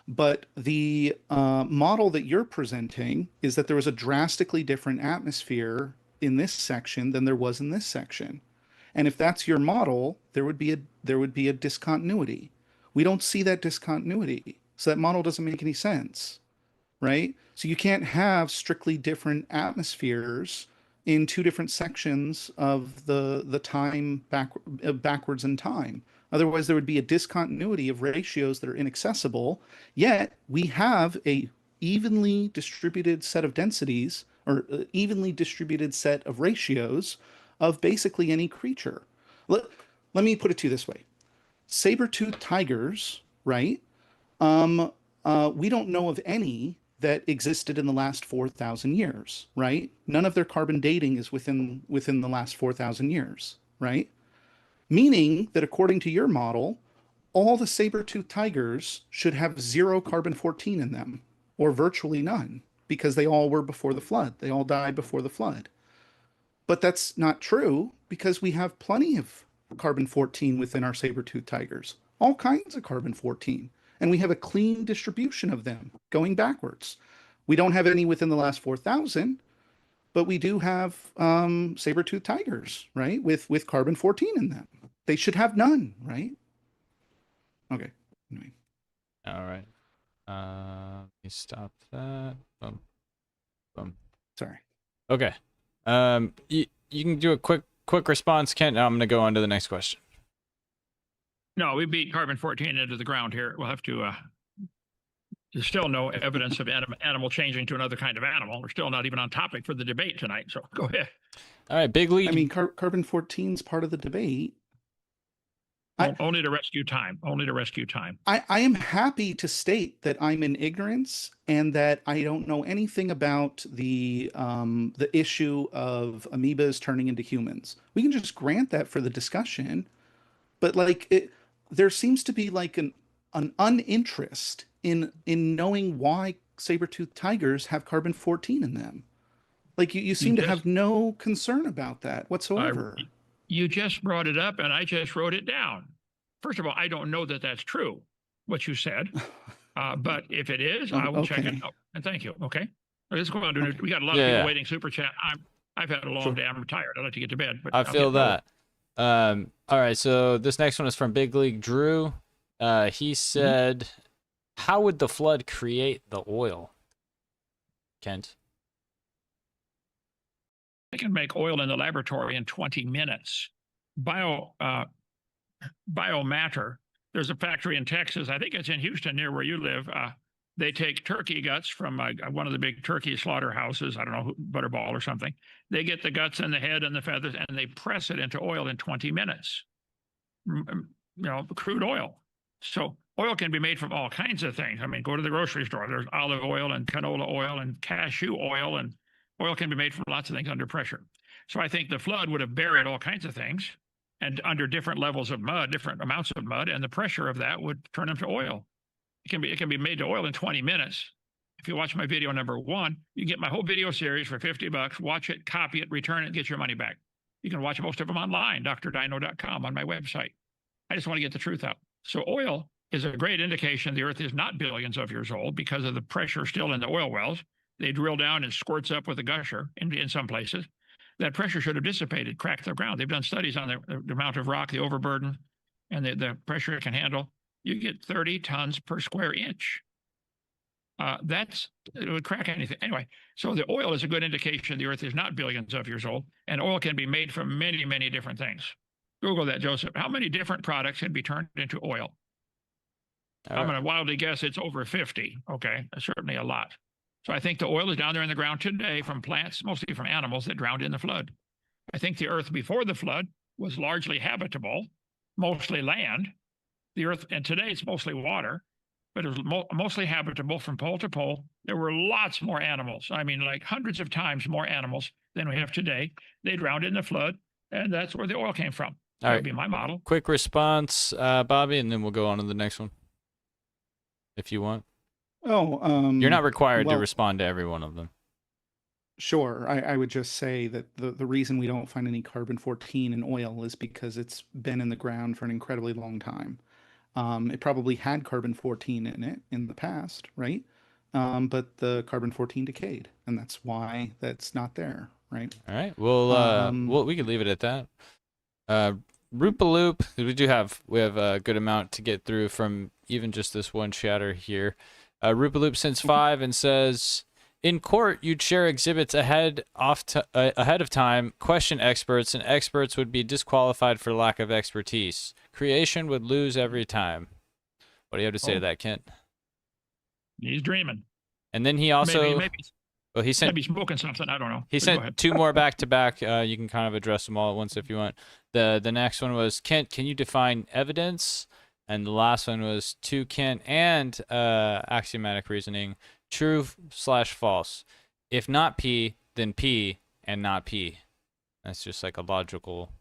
but the model that you're presenting is that there was a drastically different atmosphere in this section than there was in this section. And if that's your model, there would be a discontinuity. We don't see that discontinuity. So that model doesn't make any sense, right? So you can't have strictly different atmospheres in two different sections of the time backwards in time. Otherwise, there would be a discontinuity of ratios that are inaccessible. Yet we have a evenly distributed set of densities, or evenly distributed set of ratios of basically any creature. Let me put it to you this way. Saber-toothed tigers, right? We don't know of any that existed in the last 4,000 years, right? None of their carbon dating is within the last 4,000 years, right? Meaning that according to your model, all the saber-toothed tigers should have 0 carbon-14 in them, or virtually none, because they all were before the flood. They all died before the flood. But that's not true, because we have plenty of carbon-14 within our saber-toothed tigers, all kinds of carbon-14, and we have a clean distribution of them going backwards. We don't have any within the last 4,000, but we do have saber-toothed tigers, right, with carbon-14 in them. They should have none, right? Okay. Anyway. All right. Let me stop that. Boom. Boom. Sorry. Okay. You can do a quick response, Kent. I'm going to go on to the next question. No, we beat carbon-14 into the ground here. We'll have to. There's still no evidence of animal changing to another kind of animal. We're still not even on topic for the debate tonight. So go ahead. All right, Big League. I mean, carbon-14 is part of the debate. Only to rescue time. Only to rescue time. I am happy to state that I'm in ignorance and that I don't know anything about the issue of amoebas turning into humans. We can just grant that for the discussion, but there seems to be like an uninterest in knowing why saber-toothed tigers have carbon-14 in them. Like you seem to have no concern about that whatsoever. You just brought it up, and I just wrote it down. First of all, I don't know that that's true, what you said. But if it is, I will check it out. And thank you. Okay. Let's go on to it. We got a lot of people waiting super chat. I've had a long day. I'm retired. I'd like to get to bed. But I feel that. All right. So this next one is from Big League Drew. He said, how would the flood create the oil? Kent? They can make oil in the laboratory in 20 minutes. Biomatter. There's a factory in Texas. I think it's in Houston, near where you live. They take turkey guts from one of the big turkey slaughterhouses. I don't know, Butterball or something. They get the guts and the head and the feathers, and they press it into oil in 20 minutes. Crude oil. So oil can be made from all kinds of things. I mean, go to the grocery store. There's olive oil and canola oil and cashew oil, and oil can be made from lots of things under pressure. So I think the flood would have buried all kinds of things and under different levels of mud, different amounts of mud, and the pressure of that would turn them to oil. It can be made to oil in 20 minutes. If you watch my video number 1, you get my whole video series for $50. Watch it, copy it, return it, get your money back. You can watch most of them online, drdino.com on my website. I just want to get the truth out. So oil is a great indication the Earth is not billions of years old because of the pressure still in the oil wells. They drill down and squirts up with a gusher in some places. That pressure should have dissipated, cracked the ground. They've done studies on the amount of rock, the overburden, and the pressure it can handle. You get 30 tons per square inch. It would crack anything. Anyway, so the oil is a good indication the Earth is not billions of years old, and oil can be made from many, many different things. Google that, Joseph. How many different products can be turned into oil? I'm going to wildly guess it's over 50. Okay, that's certainly a lot. So I think the oil is down there in the ground today from plants, mostly from animals that drowned in the flood. I think the Earth before the flood was largely habitable, mostly land. The Earth, and today it's mostly water, but it was mostly habitable from pole to pole. There were lots more animals. I mean, like hundreds of times more animals than we have today. They drowned in the flood, and that's where the oil came from. That would be my model. Quick response, Bobby, and then we'll go on to the next one, if you want. You're not required to respond to every one of them. Sure. I would just say that the reason we don't find any carbon-14 in oil is because it's been in the ground for an incredibly long time. It probably had carbon-14 in it in the past, right? But the carbon-14 decayed, and that's why that's not there, right? All right. Well, we could leave it at that. Roopaloop, we have a good amount to get through from even just this one chatter here. Roopaloop sends 5 and says, In court, you'd share exhibits ahead of time, question experts, and experts would be disqualified for lack of expertise. Creation would lose every time. What do you have to say to that, Kent? He's dreaming. And then he also well, he sent maybe smoking something. I don't know. He sent 2 more back to back. You can kind of address them all at once if you want. The next one was, Kent, can you define evidence? And the last one was to Kent and axiomatic reasoning, true/false. If not P, then P and not P. That's just like a logical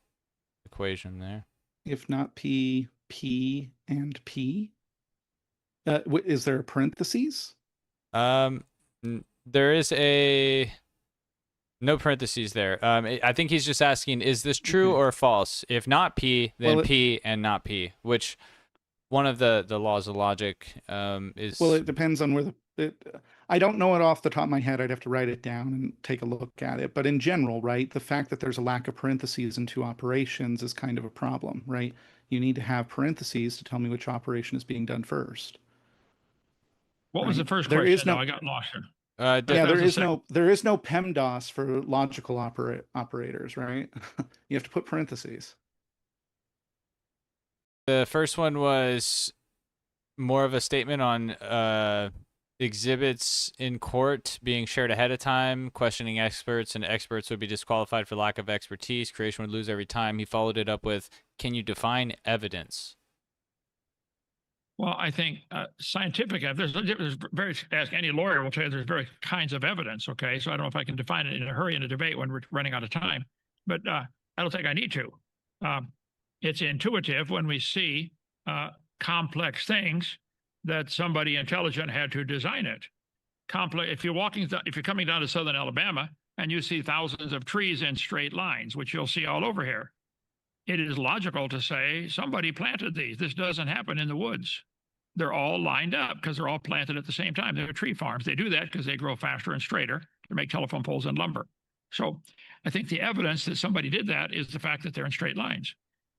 equation there. If not P, P and P. Is there a parentheses? There is no parentheses there. I think he's just asking, is this true or false? If not P, then P and not P, which one of the laws of logic is... Well, it depends on where I don't know it off the top of my head. I'd have to write it down and take a look at it. But in general, right, the fact that there's a lack of parentheses in 2 operations is kind of a problem, right? You need to have parentheses to tell me which operation is being done first. What was the first question? I got lost here. Yeah, there is no PEMDAS for logical operators, right? You have to put parentheses. The first one was more of a statement on exhibits in court being shared ahead of time, questioning experts, and experts would be disqualified for lack of expertise. Creation would lose every time. He followed it up with, can you define evidence? Well, I think scientific, there's ask any lawyer will tell you there's various kinds of evidence, okay? So I don't know if I can define it in a hurry in a debate when we're running out of time, but I don't think I need to. It's intuitive when we see complex things that somebody intelligent had to design it. If you're coming down to southern Alabama and you see thousands of trees in straight lines, which you'll see all over here, it is logical to say somebody planted these. This doesn't happen in the woods. They're all lined up because they're all planted at the same time. They're tree farms. They do that because they grow faster and straighter to make telephone poles and lumber. So I think the evidence that somebody did that is the fact that they're in straight lines.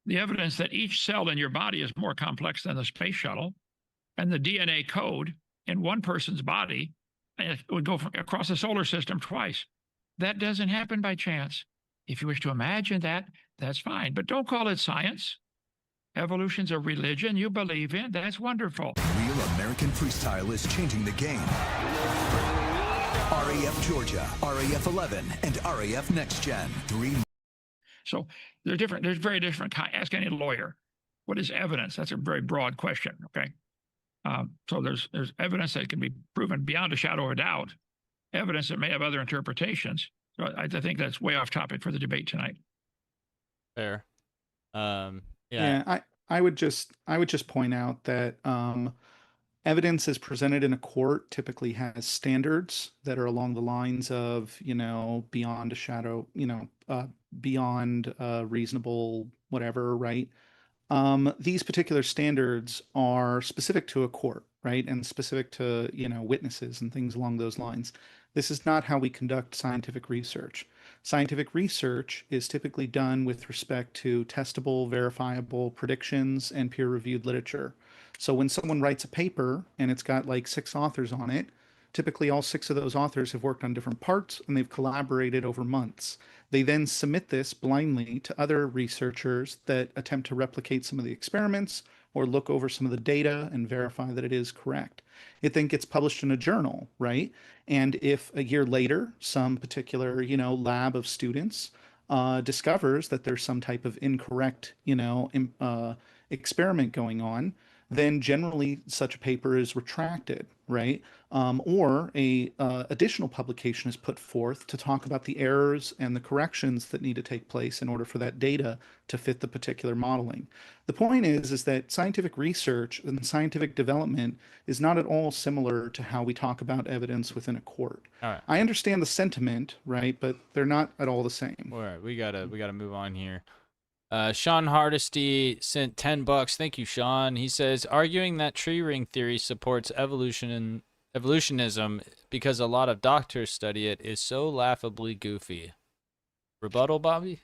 The evidence that each cell in your body is more complex than the space shuttle, and the DNA code in one person's body would go across the solar system twice. That doesn't happen by chance. If you wish to imagine that, that's fine. But don't call it science. Evolution's a religion you believe in. That's wonderful. Real American Freestyle is changing the game. RAF Georgia, RAF 11, and RAF Next Gen. So there's very different kinds. Ask any lawyer, what is evidence? That's a very broad question, okay? So there's evidence that can be proven beyond a shadow of a doubt, evidence that may have other interpretations. So I think that's way off topic for the debate tonight. Fair. Yeah, I would just point out that evidence as presented in a court typically has standards that are along the lines of, beyond a shadow, beyond reasonable whatever, right? These particular standards are specific to a court, right? And specific to, witnesses and things along those lines. This is not how we conduct scientific research. Scientific research is typically done with respect to testable, verifiable predictions and peer-reviewed literature. So when someone writes a paper and it's got like 6 authors on it, typically all 6 of those authors have worked on different parts and they've collaborated over months. They then submit this blindly to other researchers that attempt to replicate some of the experiments or look over some of the data and verify that it is correct. It then gets published in a journal, right? And if a year later, some particular, lab of students discovers that there's some type of incorrect, experiment going on, then generally such a paper is retracted, right? Or a additional publication is put forth to talk about the errors and the corrections that need to take place in order for that data to fit the particular modeling. The point is that scientific research and scientific development is not at all similar to how we talk about evidence within a court. All right. I understand the sentiment, right? But they're not at all the same. All right, we gotta move on here. Sean Hardesty sent $10. Thank you, Sean. He says, arguing that tree ring theory supports evolutionism because a lot of doctors study it is so laughably goofy. Rebuttal, Bobby?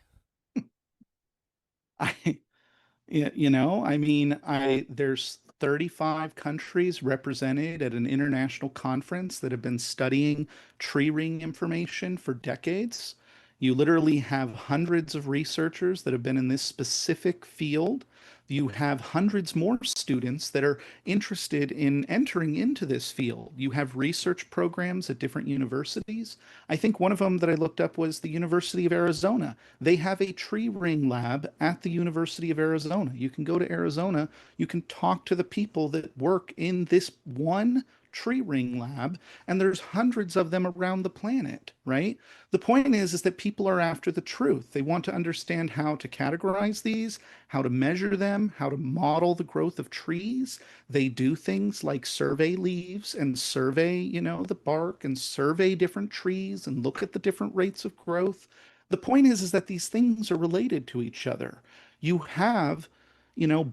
There's 35 countries represented at an international conference that have been studying tree ring information for decades. You literally have hundreds of researchers that have been in this specific field. You have hundreds more students that are interested in entering into this field. You have research programs at different universities. I think one of them that I looked up was the University of Arizona. They have a tree ring lab at the University of Arizona. You can go to Arizona, you can talk to the people that work in this one tree ring lab, and there's hundreds of them around the planet, right? The point is that people are after the truth. They want to understand how to categorize these, how to measure them, how to model the growth of trees. They do things like survey leaves and survey, the bark and survey different trees and look at the different rates of growth. The point is that these things are related to each other. You have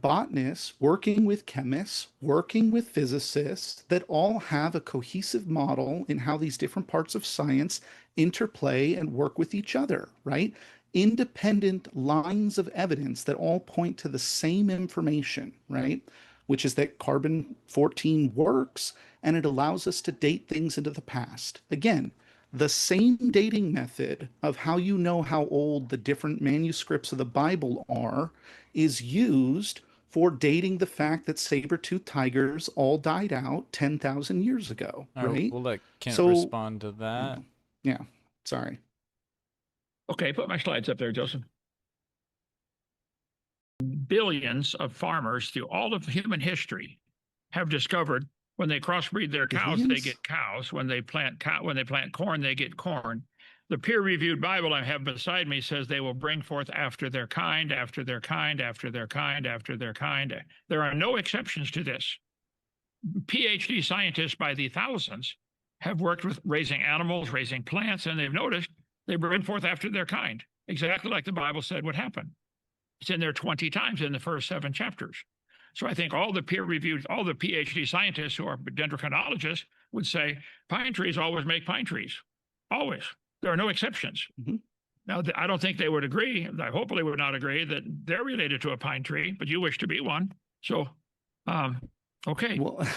botanists working with chemists, working with physicists that all have a cohesive model in how these different parts of science interplay and work with each other, right? Independent lines of evidence that all point to the same information, right? Which is that carbon-14 works and it allows us to date things into the past. Again, the same dating method of how you know how old the different manuscripts of the Bible are is used for dating the fact that saber-toothed tigers all died out 10,000 years ago, right? We'll let Kent So- respond to that. Yeah, sorry. Okay, put my slides up there, Joseph. Billions of farmers through all of human history have discovered when they crossbreed their cows, they Billions? get cows. When they plant corn, they get corn. The peer-reviewed Bible I have beside me says they will bring forth after their kind, after their kind, after their kind, after their kind. There are no exceptions to this. PhD scientists by the thousands have worked with raising animals, raising plants, and they've noticed they bring forth after their kind, exactly like the Bible said would happen. It's in there 20 times in the first 7 chapters. So I think all the peer-reviewed, all the PhD scientists who are dendrochronologists would say pine trees always make pine trees. Always. There are no exceptions. Mhm. Now, I don't think they would agree. I hopefully would not agree that they're related to a pine tree, but you wish to be one. So, okay. Well,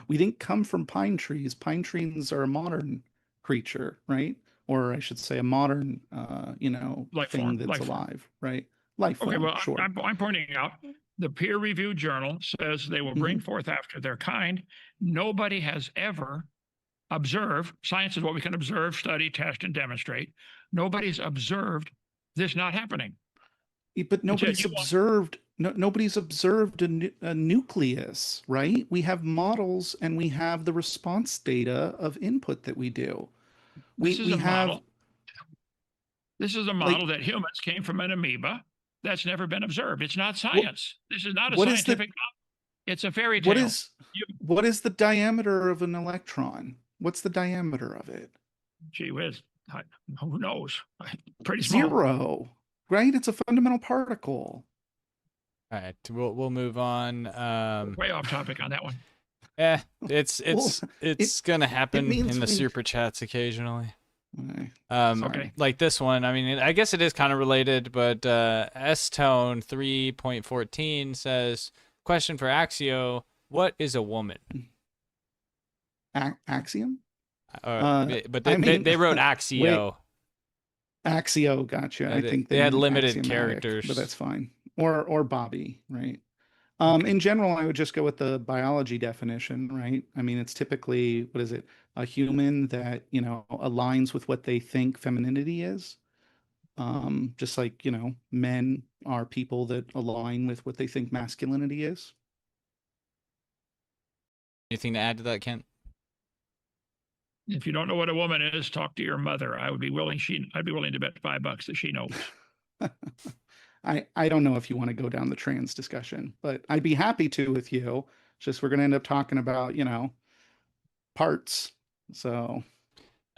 we didn't come from pine trees. Pine trees are a modern creature, right? Or I should say a modern, Life thing form, that's life form. alive, right? Life Okay, form, well, sure. I'm pointing out the peer-reviewed journal says they will bring forth after their kind. Nobody has ever observed, science is what we can observe, study, test, and demonstrate. Nobody's observed this not happening. But nobody's you want- observed. Nobody's observed a nucleus, right? We have models and we have the response data of input that we do. This is We a have model. This is a model that humans came from an amoeba. That's never been observed. It's not science. This is not a what is the- scientific model. It's a fairy tale. what is the diameter of an electron? What's the diameter of it? Gee whiz, who knows? Pretty small. 0, right? It's a fundamental particle. All right, we'll move on. Way off topic on that one. It's Well, gonna happen means in the we- super chats occasionally. Okay. Okay. Like this one. I mean, I guess it is kind of related, but S-Tone 3.14 says, question for Axio, what is a woman? Axiom? But I mean, they wrote Axio. Axio, gotcha. I think they had meant limited axiomatic, characters. but that's fine. Or Bobby, right? In general, I would just go with the biology definition, right? I mean, it's typically, what is it? A human that, aligns with what they think femininity is. Just like, men are people that align with what they think masculinity is. Anything to add to that, Kent? If you don't know what a woman is, talk to your mother. I'd be willing to bet $5 that she knows. I don't know if you want to go down the trans discussion, but I'd be happy to with you. It's just we're going to end up talking about, parts. So,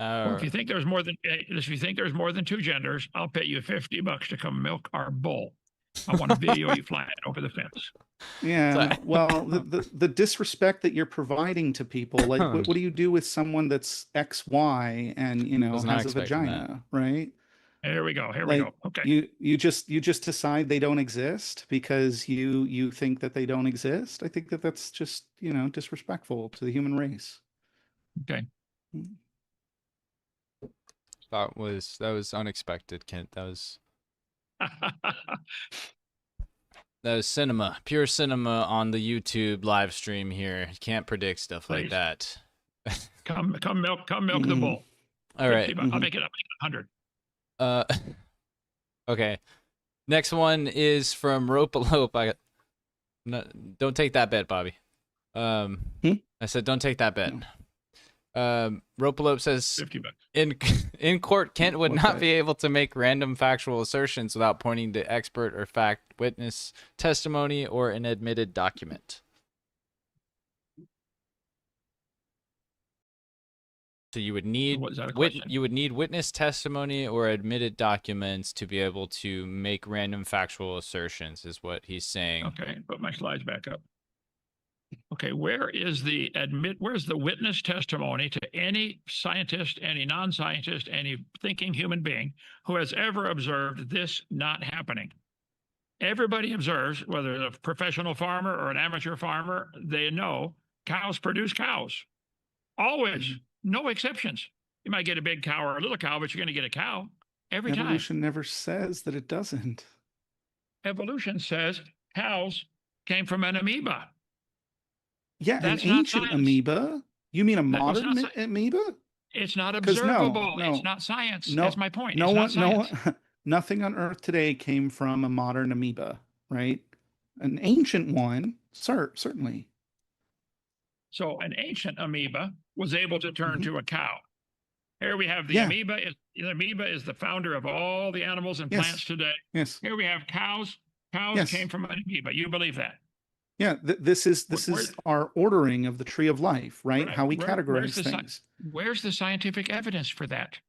Well, if you think there's more than 2 genders, I'll pay you $50 to come milk our bull. I want to video you flying over the fence. yeah, well, the disrespect that you're providing to people, like what do you do with someone that's XY and, Was not has a expecting vagina, right? Here we go. Here we Like go. Okay. you just decide they don't exist because you think that they don't exist. I think that that's just, disrespectful to the human race. Okay. That was unexpected, Kent. That was cinema, pure cinema on the YouTube live stream here. You can't predict stuff like Please. that. Come milk the bull. All right. 50 bucks. I'll make it 100. Okay. Next one is from Rope-a-Lope. Don't take that bet, Bobby. I said don't take that bet. No. Rope-a-Lope says 50 bucks. in court, Kent would What's not that? be able to make random factual assertions without pointing to expert or fact witness testimony or an admitted document. So you would need What is that a question? you would need witness testimony or admitted documents to be able to make random factual assertions, is what he's saying. Okay, put my slides back up. Okay, where's the witness testimony to any scientist, any non-scientist, any thinking human being who has ever observed this not happening? Everybody observes, whether a professional farmer or an amateur farmer, they know cows produce cows. Always, no exceptions. You might get a big cow or a little cow, but you're going to get a cow every time. Evolution never says that it doesn't. Evolution says cows came from an amoeba. Yeah, That's an not ancient science. amoeba. You mean a That was modern not amoeba? It's not 'Cause observable. no, It's not science. no, That's my point. No It's one, not no science. one, nothing on Earth today came from a modern amoeba, right? An ancient one, certainly. So an ancient amoeba was able to turn Mhm. to a cow. Here we have the Yeah. amoeba. The amoeba is the founder of all the animals and Yes. plants today. Yes, Here we have cows. Cows Yes. came from an amoeba. You believe that? yeah. This is Where- our ordering of the tree of life, right? Right. How we Where's categorize the things. Where's the scientific evidence for that?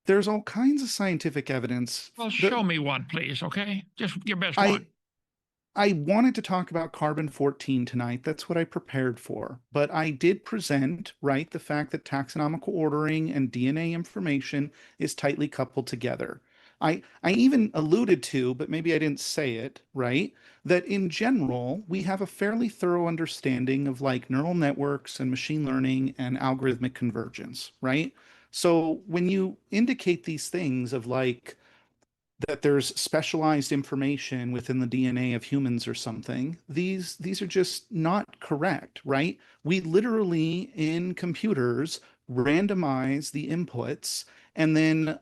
There's all kinds of scientific evidence. Well, The- show me one, please. Okay, just your best I one. I wanted to talk about carbon-14 tonight. That's what I prepared for. But I did present, right, the fact that taxonomical ordering and DNA information is tightly coupled together. I even alluded to, but maybe I didn't say it, right, that in general, we have a fairly thorough understanding of like neural networks and machine learning and algorithmic convergence, right? So when you indicate these things of like, that there's specialized information within the DNA of humans or something, these are just not correct, right? We literally in computers randomize the inputs and then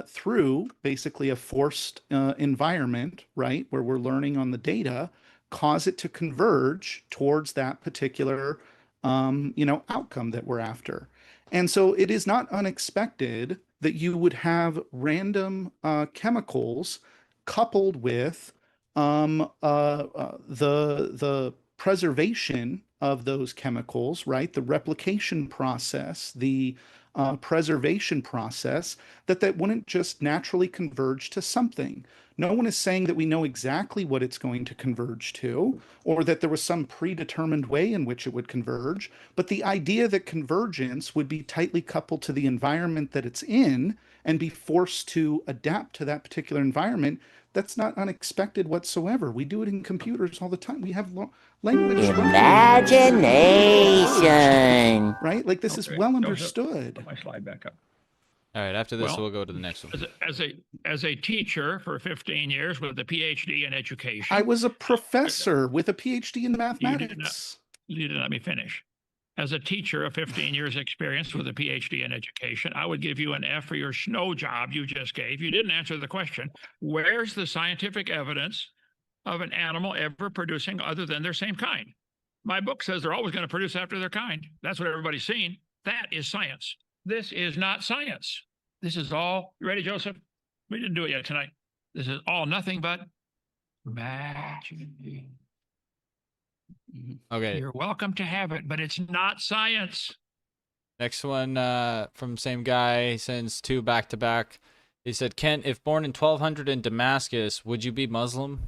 through basically a forced environment, right, where we're learning on the data, cause it to converge towards that particular outcome that we're after. And so it is not unexpected that you would have random chemicals coupled with the preservation of those chemicals, right? The replication process, the preservation process, that wouldn't just naturally converge to something. No one is saying that we know exactly what it's going to converge to, or that there was some predetermined way in which it would converge, but the idea that convergence would be tightly coupled to the environment that it's in and be forced to adapt to that particular environment, that's not unexpected whatsoever. We do it in computers all the time. We have language. Imagination. Right? Like this is Okay. well Put understood. my slide back up. All right, after this, Well, we'll go to the next one. As a teacher for 15 years with a PhD in education, I was a professor with a PhD in mathematics. you didn't let me finish. As a teacher of 15 years experience with a PhD in education, I would give you an F for your snow job you just gave. You didn't answer the question. Where's the scientific evidence of an animal ever producing other than their same kind? My book says they're always going to produce after their kind. That's what everybody's seen. That is science. This is not science. This is all, you ready, Joseph? We didn't do it yet tonight. This is all nothing but magic. Okay, You're welcome to have it, but it's not science. next one from same guy. He sends two back to back. He said, Kent, if born in 1200 in Damascus, would you be Muslim?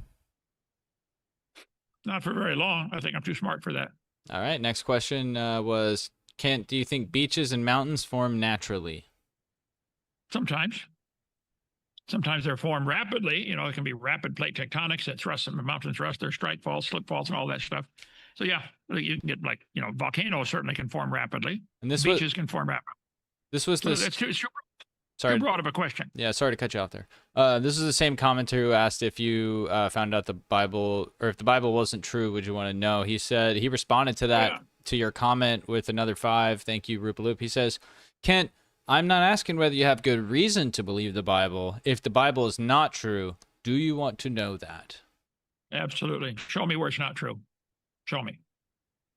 Not for very long. I think I'm too smart for that. All right, next question was, Kent, do you think beaches and mountains form naturally? Sometimes. Sometimes they're formed rapidly. You know, it can be rapid plate tectonics that thrust them, mountains thrust, their strike falls, slip falls, and all that stuff. So yeah, you can get like, you know, volcanoes certainly can form rapidly. And this beaches can form rapidly. This was So this. that's too Sorry. broad of a question. Yeah, sorry to cut you off there. This is the same commenter who asked if you found out the Bible, or if the Bible wasn't true, would you want to know? He said he responded to that, to your comment with another 5. Thank you, Rupaloop. He says, Kent, I'm not asking whether you have good reason to believe the Bible. If the Bible is not true, do you want to know that? Absolutely. Show me where it's not true. Show me.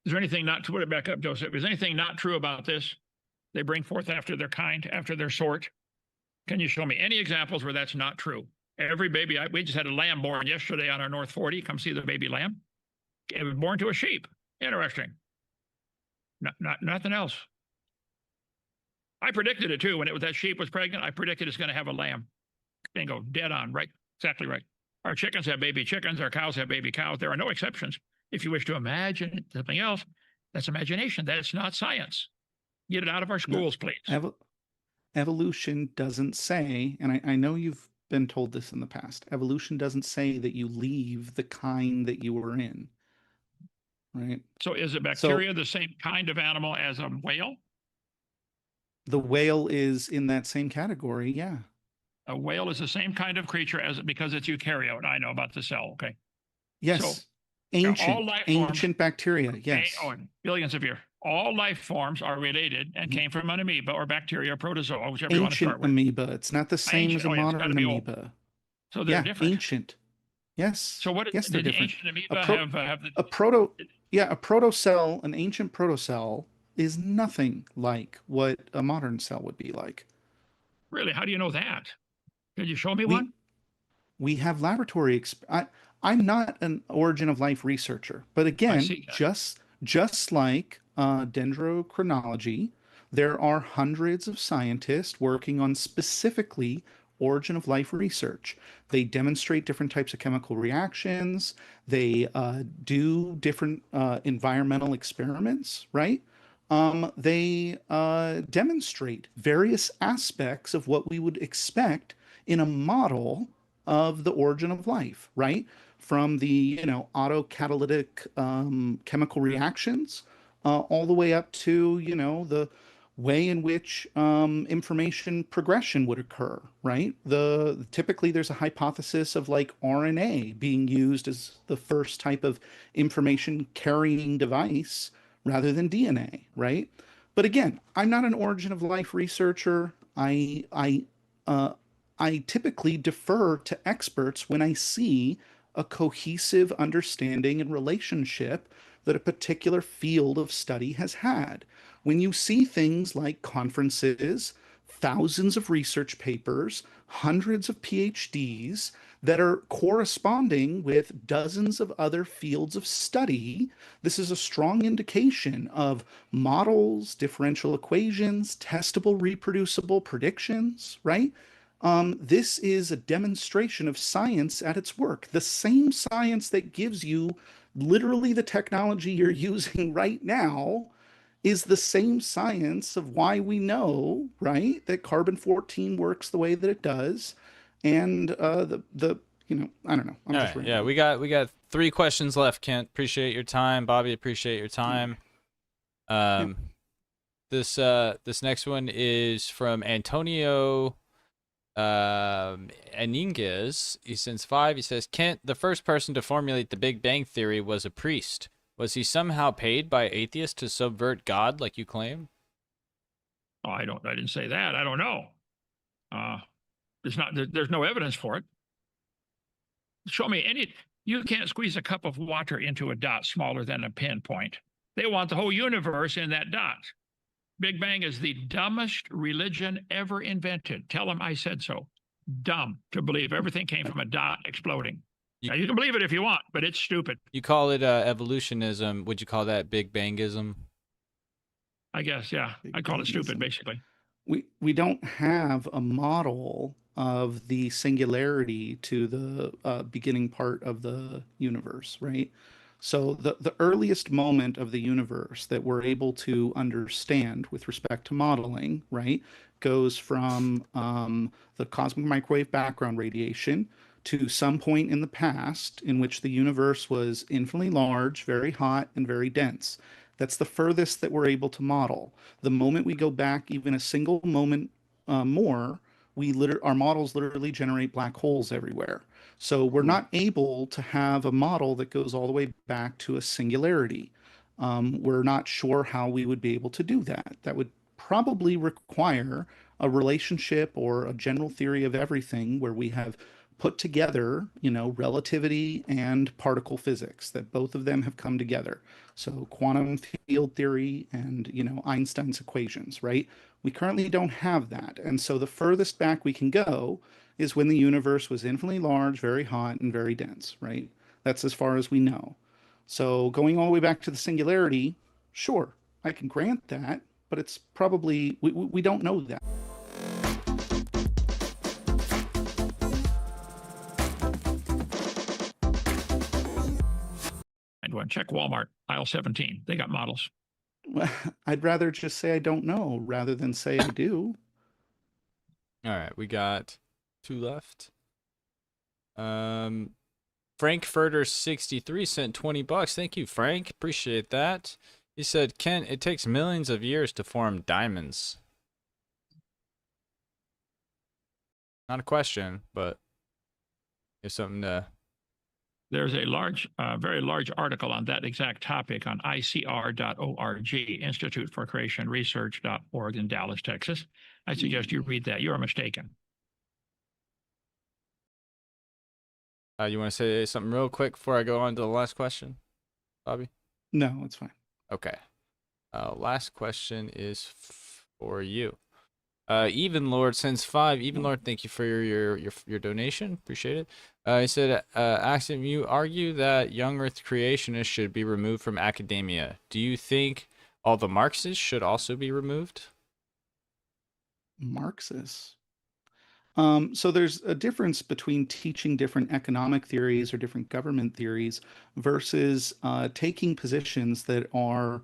Is there anything not to put it back up, Joseph? Is anything not true about this? They bring forth after their kind, after their sort. Can you show me any examples where that's not true? Every baby, we just had a lamb born yesterday on our North 40. Come see the baby lamb. It was born to a sheep. Interesting. Nothing else. I predicted it too. When that sheep was pregnant, I predicted it's going to have a lamb. Bingo, dead on, right? Exactly right. Our chickens have baby chickens. Our cows have baby cows. There are no exceptions. If you wish to imagine something else, that's imagination. That's not science. Get it out of our schools, please. Evolution doesn't say, and I know you've been told this in the past, evolution doesn't say that you leave the kind that you were in, right? So is a bacteria the same kind of animal as a whale? The whale is in that same category, yeah. A whale is the same kind of creature because it's eukaryote. I know about the cell, okay? Yes, So, ancient bacteria, yes. Billions of years. All life forms are related and came from an amoeba or bacteria or protozoa, whichever you want to start with. Ancient amoeba. It's not the same as a modern amoeba. So they're different. Ancient. Yes. So what yes, they're did different. ancient amoeba have the, a protocell, an ancient protocell is nothing like what a modern cell would be like. Really? How do you know that? Can you show me one? We have laboratory I'm not an origin of life researcher, but again, just like dendrochronology, there are hundreds of scientists working on specifically origin of life research. They demonstrate different types of chemical reactions. They do different environmental experiments, right? They demonstrate various aspects of what we would expect in a model of the origin of life, right? From the autocatalytic chemical reactions all the way up to the way in which information progression would occur, right? Typically there's a hypothesis of like RNA being used as the first type of information carrying device rather than DNA, right? But again, I'm not an origin of life researcher. I typically defer to experts when I see a cohesive understanding and relationship that a particular field of study has had. When you see things like conferences, thousands of research papers, hundreds of PhDs that are corresponding with dozens of other fields of study, this is a strong indication of models, differential equations, testable, reproducible predictions, right? This is a demonstration of science at its work. The same science that gives you literally the technology you're using right now is the same science of why we know, right, that carbon-14 works the way that it does. And I don't know. All right, yeah, we got 3 questions left, Kent. Appreciate your time. Bobby, appreciate your time. This next one is from Antonio Aninguez. He sends 5. He says, Kent, the first person to formulate the Big Bang Theory was a priest. Was he somehow paid by atheists to subvert God like you claim? Oh, I didn't say that. I don't know. There's no evidence for it. Show me you can't squeeze a cup of water into a dot smaller than a pinpoint. They want the whole universe in that dot. Big Bang is the dumbest religion ever invented. Tell them I said so. Dumb to believe everything came from a dot exploding. Now, you can believe it if you want, but it's stupid. You call it evolutionism. Would you call that Big Bangism? I guess, yeah. I call it stupid, basically. We don't have a model of the singularity to the beginning part of the universe, right? So the earliest moment of the universe that we're able to understand with respect to modeling, right, goes from the cosmic microwave background radiation to some point in the past in which the universe was infinitely large, very hot, and very dense. That's the furthest that we're able to model. The moment we go back even a single moment more, our models literally generate black holes everywhere. So we're not able to have a model that goes all the way back to a singularity. We're not sure how we would be able to do that. That would probably require a relationship or a general theory of everything where we have put together, relativity and particle physics, that both of them have come together. So quantum field theory and, Einstein's equations, right? We currently don't have that. And so the furthest back we can go is when the universe was infinitely large, very hot, and very dense, right? That's as far as we know. So going all the way back to the singularity, sure, I can grant that, but it's probably, we don't know that. And one, check Walmart, aisle 17. They got models. Well, I'd rather just say I don't know rather than say I do. All right, we got 2 left. Frankfurter 63 sent $20. Thank you, Frank. Appreciate that. He said, Ken, it takes millions of years to form diamonds. Not a question, but it's something to... There's a very large article on that exact topic on ICR.org, Institute for Creation Research.org in Dallas, Texas. I suggest you read that. You're mistaken. You want to say something real quick before I go on to the last question, Bobby? No, it's fine. Okay. Last question is for you. Even Lord sends 5. Even Lord, thank you for your donation. Appreciate it. He said, Axiom, you argue that young Earth creationists should be removed from academia. Do you think all the Marxists should also be removed? Marxists? So there's a difference between teaching different economic theories or different government theories versus taking positions that are,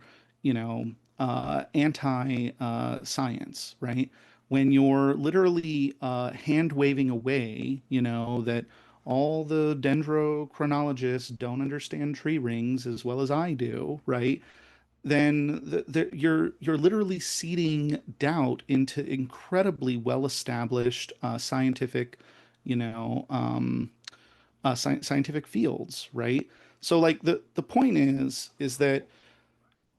anti-science, right? When you're literally hand waving away, that all the dendrochronologists don't understand tree rings as well as I do, right? Then you're literally seeding doubt into incredibly well-established scientific, scientific fields, right? So like the point is that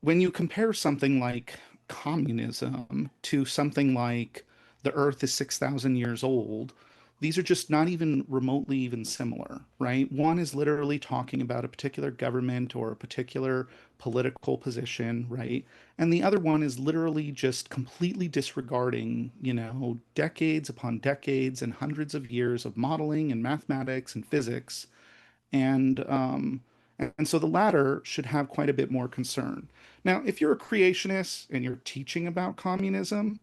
when you compare something like communism to something like the Earth is 6,000 years old, these are just not even remotely even similar, right? One is literally talking about a particular government or a particular political position, right? And the other one is literally just completely disregarding, decades upon decades and hundreds of years of modeling and mathematics and physics. And so the latter should have quite a bit more concern. Now, if you're a creationist and you're teaching about communism,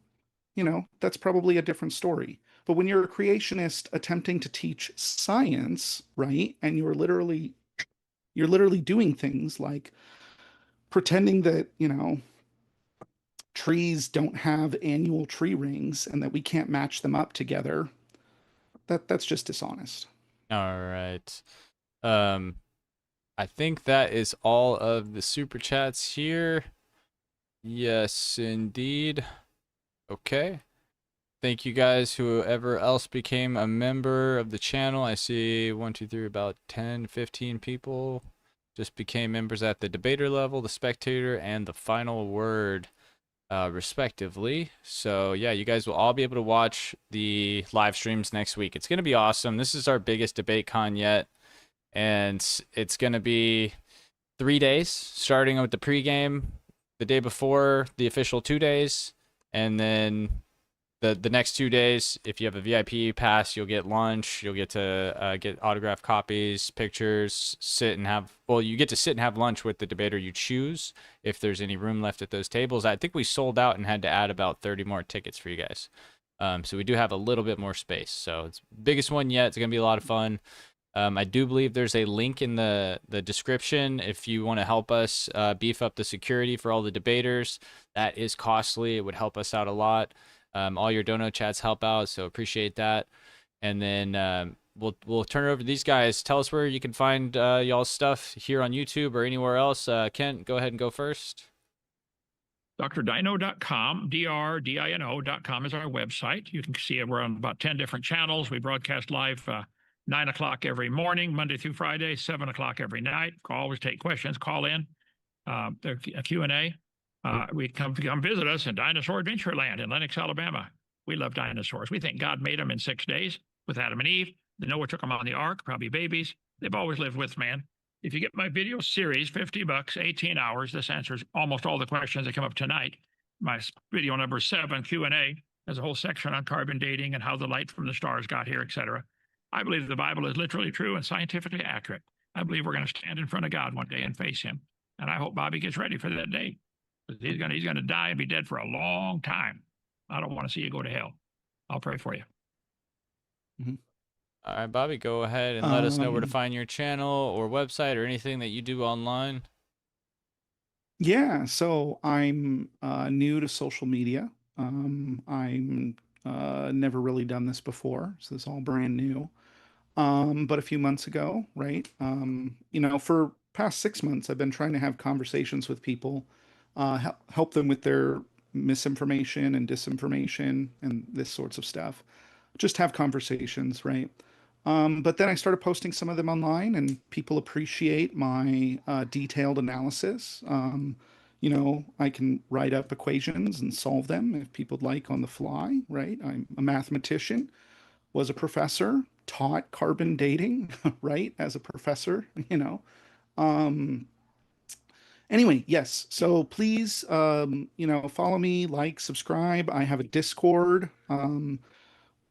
that's probably a different story. But when you're a creationist attempting to teach science, right, and you're literally doing things like pretending that, trees don't have annual tree rings and that we can't match them up together, that's just dishonest. All right. I think that is all of the super chats here. Yes, indeed. Okay. Thank you guys, whoever else became a member of the channel. I see 1, 2, 3, about 10, 15 people just became members at the debater level, the spectator, and the final word, respectively. So yeah, you guys will all be able to watch the live streams next week. It's going to be awesome. This is our biggest debate con yet. And it's going to be 3 days, starting with the pregame the day before the official 2 days. And then the next 2 days, if you have a VIP pass, you'll get lunch. You'll get to get autographed copies, pictures, you get to sit and have lunch with the debater you choose if there's any room left at those tables. I think we sold out and had to add about 30 more tickets for you guys. So we do have a little bit more space. So it's the biggest one yet. It's going to be a lot of fun. I do believe there's a link in the description if you want to help us beef up the security for all the debaters. That is costly. It would help us out a lot. All your dono chats help out, so appreciate that. And then we'll turn it over to these guys. Tell us where you can find y'all's stuff here on YouTube or anywhere else. Kent, go ahead and go first. drdino.com, drdino.com is our website. You can see we're on about 10 different channels. We broadcast live 9 o'clock every morning, Monday through Friday, 7 o'clock every night. Always take questions. Call in. A Q&A. We come visit us in Dinosaur Adventureland in Lenox, Alabama. We love dinosaurs. We think God made them in 6 days with Adam and Eve. The Noah took them on the ark, probably babies. They've always lived with man. If you get my video series, $50, 18 hours, this answers almost all the questions that come up tonight. My video number 7, Q&A, has a whole section on carbon dating and how the light from the stars got here, etc. I believe the Bible is literally true and scientifically accurate. I believe we're going to stand in front of God one day and face him. And I hope Bobby gets ready for that day. He's going to die and be dead for a long time. I don't want to see you go to hell. I'll pray for you. Mm-hmm. All right, Bobby, go ahead and let us know where to find your channel or website or anything that you do online. Yeah, so I'm new to social media. I'm never really done this before, so it's all brand new. But a few months ago, right? For past 6 months, I've been trying to have conversations with people, help them with their misinformation and disinformation and this sorts of stuff. Just have conversations, right? But then I started posting some of them online, and people appreciate my detailed analysis. I can write up equations and solve them if people would like on the fly, right? I'm a mathematician, was a professor, taught carbon dating, right, as a professor, Anyway, yes. So please, follow me, like, subscribe. I have a Discord.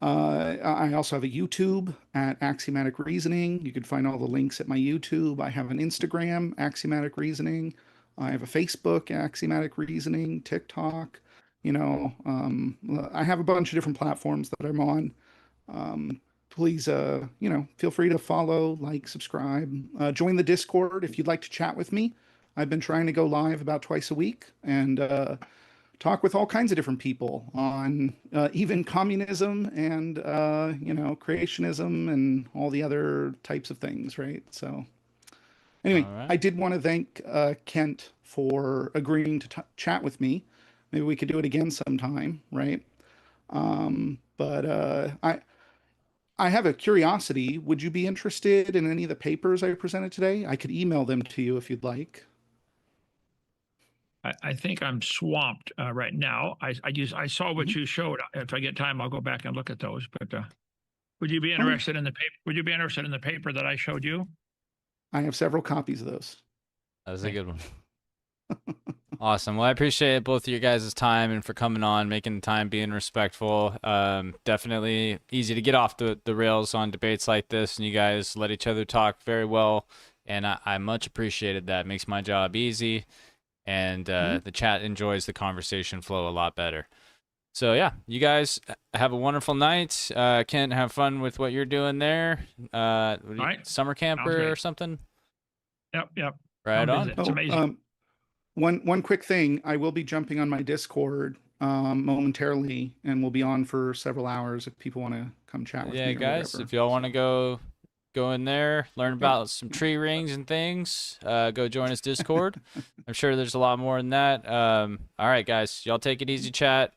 I also have a YouTube at Axiomatic Reasoning. You can find all the links at my YouTube. I have an Instagram, Axiomatic Reasoning. I have a Facebook, Axiomatic Reasoning, TikTok. I have a bunch of different platforms that I'm on. Please, feel free to follow, like, subscribe, join the Discord if you'd like to chat with me. I've been trying to go live about twice a week and talk with all kinds of different people on even communism and, creationism and all the other types of things, right? So anyway, All right. I did want to thank Kent for agreeing to chat with me. Maybe we could do it again sometime, right? But I have a curiosity. Would you be interested in any of the papers I presented today? I could email them to you if you'd like. I think I'm swamped right now. I saw what you showed. If I get time, I'll go back and look at those. But would you be interested in the paper? Would you be interested in the paper that I showed you? I have several copies of those. That was a good one. Awesome. Well, I appreciate both of your guys' time and for coming on, making the time, being respectful. Definitely easy to get off the rails on debates like this, and you guys let each other talk very well, and I much appreciated that. It makes my job easy, and the chat enjoys the conversation flow a lot better. So yeah, you guys have a wonderful night. Kent, have fun with what you're doing there. Right. Summer camper or something? Yep. Right on. It's amazing. One quick thing, I will be jumping on my Discord momentarily, and we'll be on for several hours if people want to come chat with me. Yeah, guys, if y'all want to go in there, learn about some tree rings and things, go join us Discord. I'm sure there's a lot more than that. All right, guys, y'all take it easy, chat.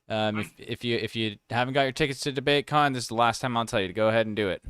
If you haven't got your tickets to DebateCon, this is the last time I'll tell you to go ahead and do it.